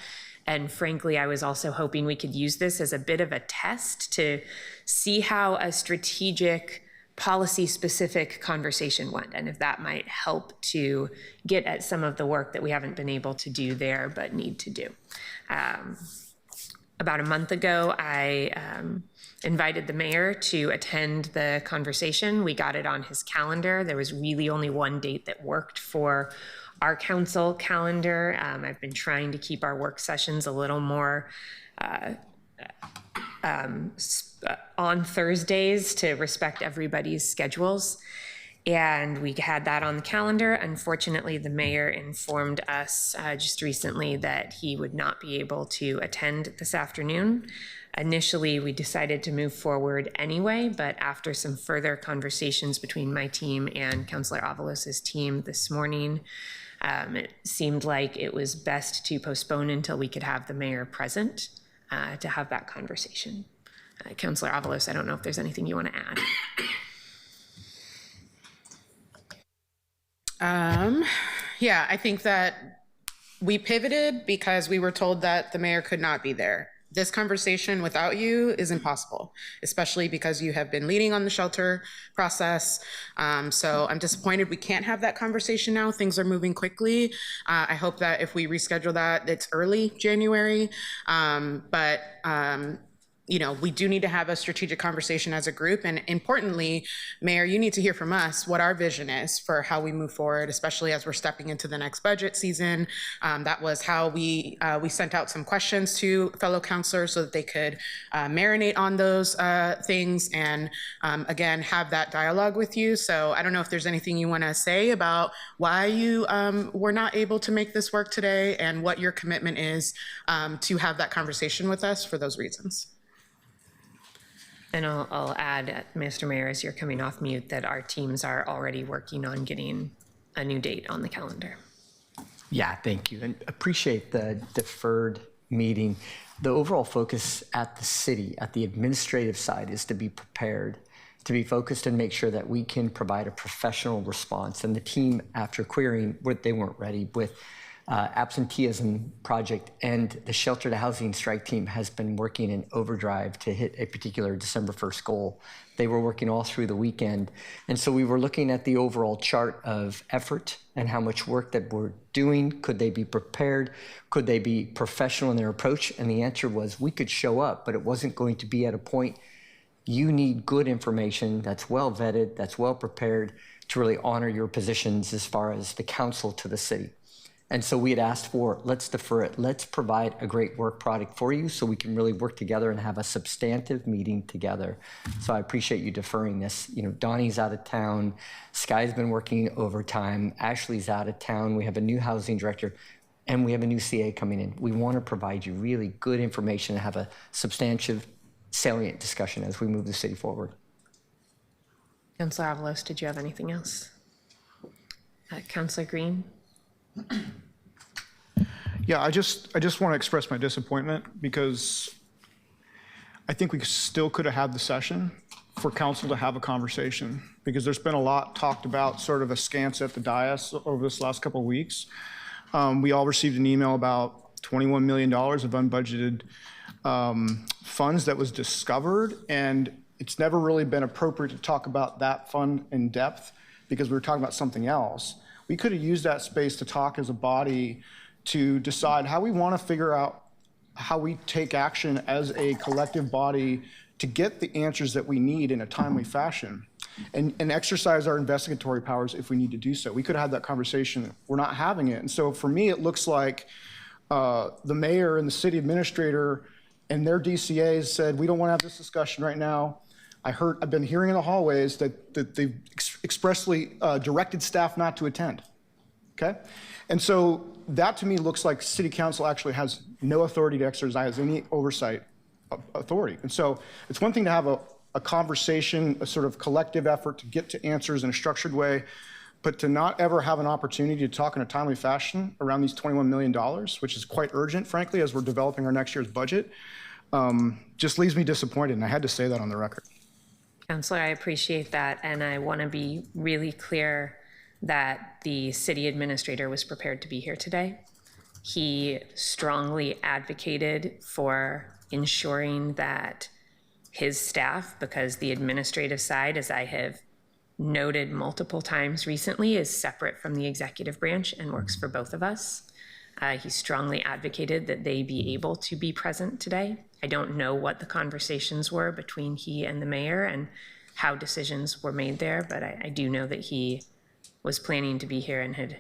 And frankly, I was also hoping we could use this as a bit of a test to see how a strategic, policy-specific conversation went, and if that might help to get at some of the work that we haven't been able to do there but need to do. About a month ago, I invited the mayor to attend the conversation. We got it on his calendar. There was really only one date that worked for our council calendar. I've been trying to keep our work sessions a little more on Thursdays to respect everybody's schedules. And we had that on the calendar. Unfortunately, the mayor informed us just recently that he would not be able to attend this afternoon. Initially, we decided to move forward anyway, but after some further conversations between my team and Councilor Avalos' team this morning, it seemed like it was best to postpone until we could have the mayor present to have that conversation. Councilor Avalos, I don't know if there's anything you want to add. Yeah, I think that we pivoted because we were told that the mayor could not be there. This conversation without you is impossible, especially because you have been leading on the shelter process. So I'm disappointed we can't have that conversation now. Things are moving quickly. I hope that if we reschedule that, it's early January. You know, we do need to have a strategic conversation as a group. And importantly, Mayor, you need to hear from us what our vision is for how we move forward, especially as we're stepping into the next budget season. That was how we sent out some questions to fellow councilors so that they could marinate on those things and again, have that dialogue with you. So I don't know if there's anything you want to say about why you were not able to make this work today and what your commitment is to have that conversation with us for those reasons. And I'll add, Mr. Mayor, as you're coming off mute, that our teams are already working on getting a new date on the calendar. Yeah, thank you. And appreciate the deferred meeting. The overall focus at the city, at the administrative side, is to be prepared, to be focused and make sure that we can provide a professional response. And the team, after querying what they weren't ready with, absenteeism project and the shelter to housing strike team has been working in overdrive to hit a particular December 1st goal. They were working all through the weekend. And so we were looking at the overall chart of effort and how much work that we're doing. Could they be prepared? Could they be professional in their approach? And the answer was we could show up, but it wasn't going to be at a point. You need good information that's well vetted, that's well prepared to really honor your positions as far as the council to the city. And so we had asked for, let's defer it. Let's provide a great work product for you so we can really work together and have a substantive meeting together. So I appreciate you deferring this. You know, Donnie's out of town. Sky's been working overtime. Ashley's out of town. We have a new housing director and we have a new CA coming in. We want to provide you really good information and have a substantive, salient discussion as we move the city forward. Councilor Avalos, did you have anything else? Councilor Green? Yeah, I just want to express my disappointment because I think we still could have had the session for council to have a conversation because there's been a lot talked about sort of askance at the dais over this last couple of weeks. We all received an email about $21 million of unbudgeted funds that was discovered, and it's never really been appropriate to talk about that fund in depth because we were talking about something else. We could have used that space to talk as a body to decide how we want to figure out how we take action as a collective body to get the answers that we need in a timely fashion and exercise our investigatory powers if we need to do so. We could have had that conversation. We're not having it. And so for me, it looks like the mayor and the city administrator and their DCAs said, we don't want to have this discussion right now. I've been hearing in the hallways that they've expressly directed staff not to attend, okay? And so that to me looks like city council actually has no authority to exercise any oversight authority. And so it's one thing to have a conversation, a sort of collective effort to get to answers in a structured way, but to not ever have an opportunity to talk in a timely fashion around these $21 million, which is quite urgent, frankly, as we're developing our next year's budget, just leaves me disappointed, and I had to say that on the record. Councilor, I appreciate that, and I want to be really clear that the city administrator was prepared to be here today. He strongly advocated for ensuring that his staff, because the administrative side, as I have noted multiple times recently, is separate from the executive branch and works for both of us. He strongly advocated that they be able to be present today. I don't know what the conversations were between he and the mayor and how decisions were made there, but I do know that he was planning to be here and had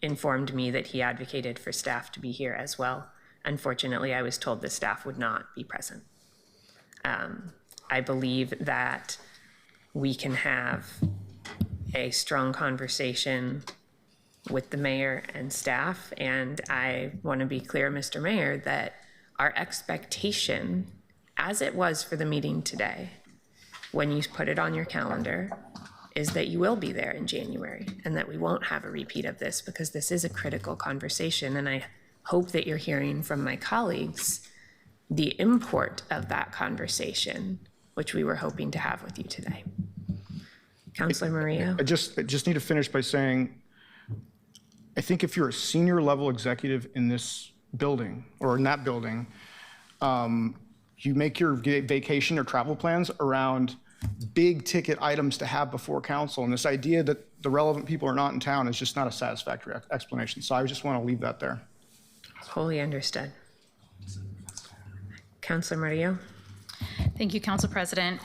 informed me that he advocated for staff to be here as well. Unfortunately, I was told the staff would not be present. I believe that we can have a strong conversation with the mayor and staff. And I want to be clear, Mr. Mayor, that our expectation, as it was for the meeting today, when you put it on your calendar, is that you will be there in January and that we won't have a repeat of this, because this is a critical conversation. And I hope that you're hearing from my colleagues the import of that conversation, which we were hoping to have with you today. Councilor Murillo. I just need to finish by saying, I think if you're a senior level executive in this building or in that building, you make your vacation or travel plans around big ticket items to have before council. And this idea that the relevant people are not in town is just not a satisfactory explanation. So I just want to leave that there. Wholly understood. Councilor Murillo. Thank you, Council President.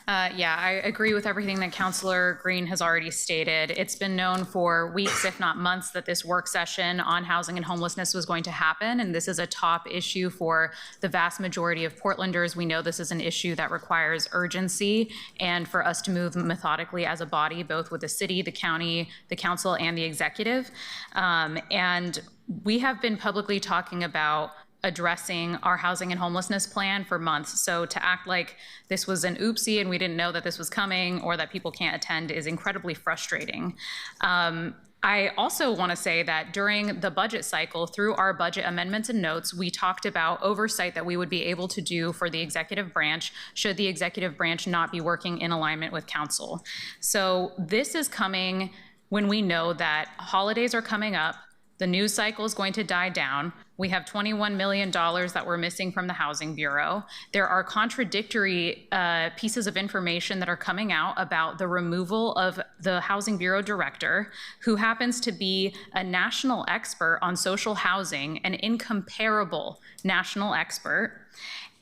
Yeah, I agree with everything that Councilor Green has already stated. It's been known for weeks, if not months, that this work session on housing and homelessness was going to happen, and this is a top issue for the vast majority of Portlanders. We know this is an issue that requires urgency, and for us to move methodically as a body, both with the city, the county, the council, and the executive. And we have been publicly talking about addressing our housing and homelessness plan for months. So to act like this was an oopsie and we didn't know that this was coming or that people can't attend is incredibly frustrating. I also want to say that during the budget cycle, through our budget amendments and notes, we talked about oversight that we would be able to do for the executive branch should the executive branch not be working in alignment with council. So this is coming when we know that holidays are coming up, the news cycle is going to die down. We have $21 million that we're missing from the Housing Bureau. There are contradictory pieces of information that are coming out about the removal of the Housing Bureau director, who happens to be a national expert on social housing, an incomparable national expert.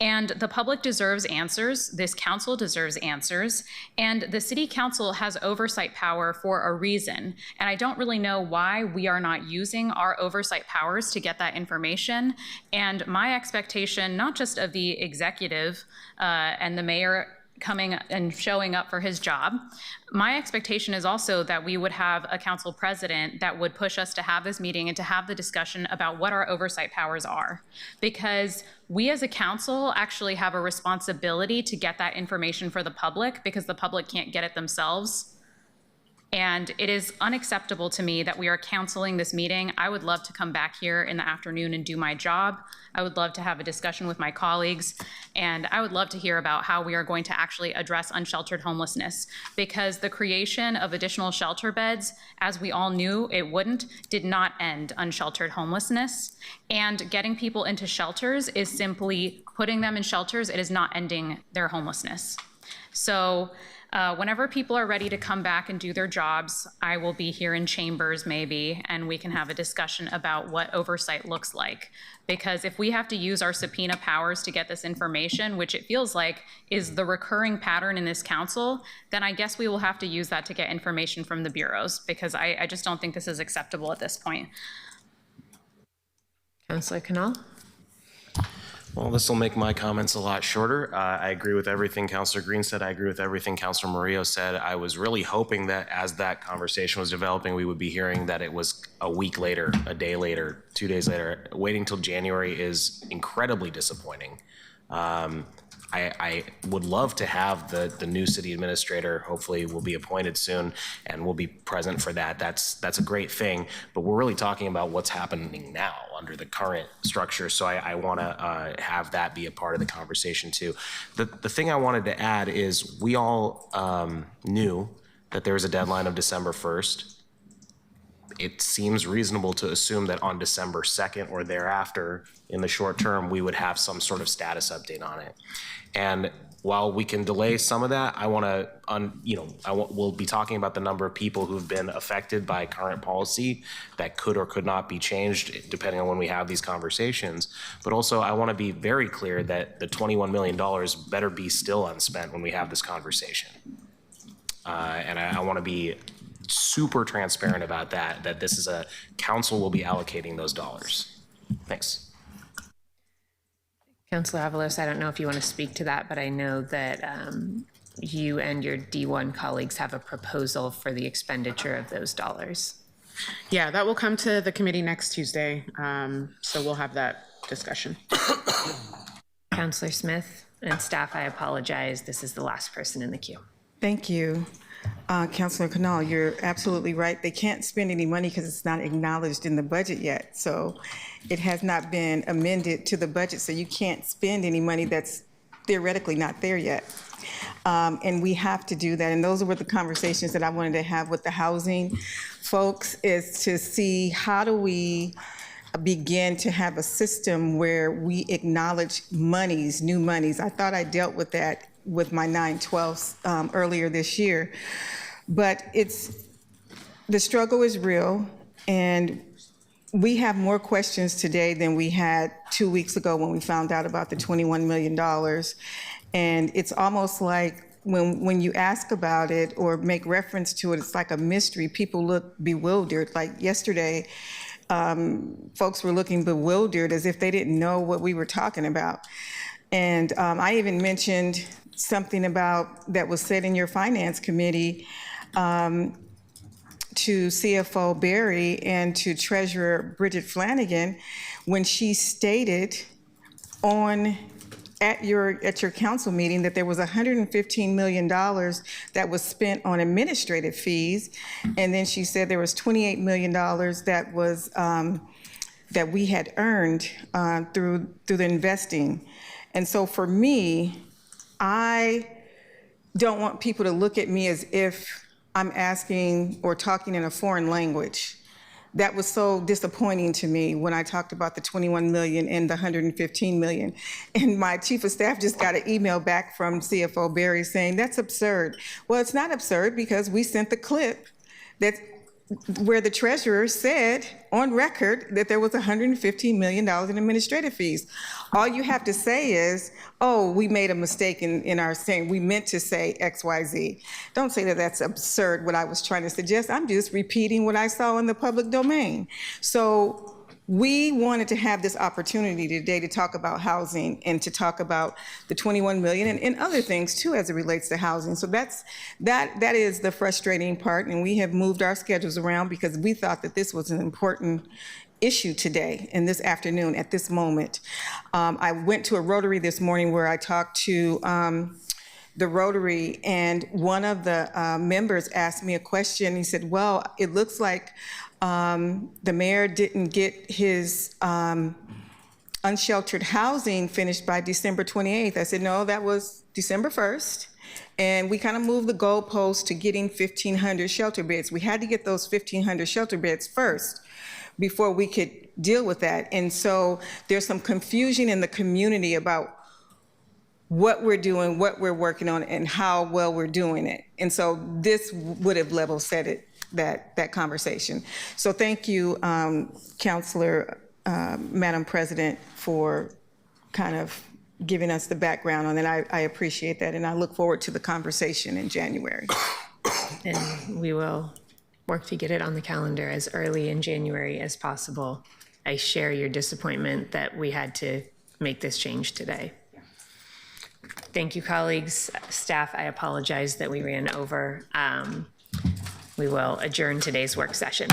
And the public deserves answers, this council deserves answers, and the city council has oversight power for a reason. And I don't really know why we are not using our oversight powers to get that information. And my expectation, not just of the executive and the mayor coming and showing up for his job. My expectation is also that we would have a council president that would push us to have this meeting and to have the discussion about what our oversight powers are. Because we as a council actually have a responsibility to get that information for the public, because the public can't get it themselves. And it is unacceptable to me that we are canceling this meeting. I would love to come back here in the afternoon and do my job. I would love to have a discussion with my colleagues. And I would love to hear about how we are going to actually address unsheltered homelessness, because the creation of additional shelter beds, as we all knew it wouldn't, did not end unsheltered homelessness. And getting people into shelters is simply putting them in shelters. It is not ending their homelessness. So whenever people are ready to come back and do their jobs, I will be here in chambers maybe, and we can have a discussion about what oversight looks like. Because if we have to use our subpoena powers to get this information, which it feels like is the recurring pattern in this council, then I guess we will have to use that to get information from the bureaus, because I just don't think this is acceptable at this point. Councilor Canal. Well, this will make my comments a lot shorter. I agree with everything Councilor Green said. I agree with everything Councilor Murillo said. I was really hoping that as that conversation was developing, we would be hearing that it was a week later, a day later, 2 days later. Waiting till January is incredibly disappointing. I would love to have the new city administrator, hopefully will be appointed soon and will be present for that. That's a great thing, but we're really talking about what's happening now under the current structure. So I want to have that be a part of the conversation too. The thing I wanted to add is we all knew that there was a deadline of December 1st. It seems reasonable to assume that on December 2nd or thereafter, in the short term, we would have some sort of status update on it. And while we can delay some of that, I want to, we'll be talking about the number of people who've been affected by current policy that could or could not be changed depending on when we have these conversations. But also, I want to be very clear that the $21 million better be still unspent when we have this conversation. And I want to be super transparent about that this is a council will be allocating those dollars. Thanks. Councilor Avalos, I don't know if you want to speak to that, but I know that you and your D1 colleagues have a proposal for the expenditure of those dollars. Yeah, that will come to the committee next Tuesday. So we'll have that discussion. Councilor Smith and staff, I apologize. This is the last person in the queue. Thank you. Councilor Canal, you're absolutely right. They can't spend any money because it's not acknowledged in the budget yet. So it has not been amended to the budget, so you can't spend any money that's theoretically not there yet. And we have to do that. And those were the conversations that I wanted to have with the housing folks, is to see how do we begin to have a system where we acknowledge monies, new monies. I thought I dealt with that with my 9/12 earlier this year, but the struggle is real, and we have more questions today than we had 2 weeks ago when we found out about the $21 million. And it's almost like when you ask about it or make reference to it, it's like a mystery. People look bewildered. Like yesterday, folks were looking bewildered as if they didn't know what we were talking about. And I even mentioned something about that was said in your finance committee to CFO Barry and to Treasurer Bridget Flanagan when she stated at your council meeting that there was $115 million that was spent on administrative fees, and then she said there was $28 million that was that we had earned through the investing. And so for me, I don't want people to look at me as if I'm asking or talking in a foreign language. That was so disappointing to me when I talked about the 21 million and the 115 million. And my chief of staff just got an email back from CFO Barry saying, that's absurd. Well, it's not absurd because we sent the clip where the treasurer said on record that there was $115 million in administrative fees. All you have to say is, oh, we made a mistake in our saying, we meant to say X, Y, Z. Don't say that that's absurd, what I was trying to suggest. I'm just repeating what I saw in the public domain. So we wanted to have this opportunity today to talk about housing and to talk about the 21 million and other things too as it relates to housing. So that is the frustrating part, and we have moved our schedules around because we thought that this was an important issue today and this afternoon at this moment. I went to a Rotary this morning where I talked to the Rotary, and one of the members asked me a question. He said, well, it looks like the mayor didn't get his unsheltered housing finished by December 28th. I said, no, that was December 1st. And we kind of moved the goalpost to getting 1,500 shelter beds. We had to get those 1,500 shelter beds first before we could deal with that. And so there's some confusion in the community about what we're doing, what we're working on, and how well we're doing it. And so this would have level set it, that conversation. So thank you, Councilor, Madam President, for kind of giving us the background on it. I appreciate that, and I look forward to the conversation in January. And we will work to get it on the calendar as early in January as possible. I share your disappointment that we had to make this change today. Thank you, colleagues. Staff, I apologize that we ran over. We will adjourn today's work session.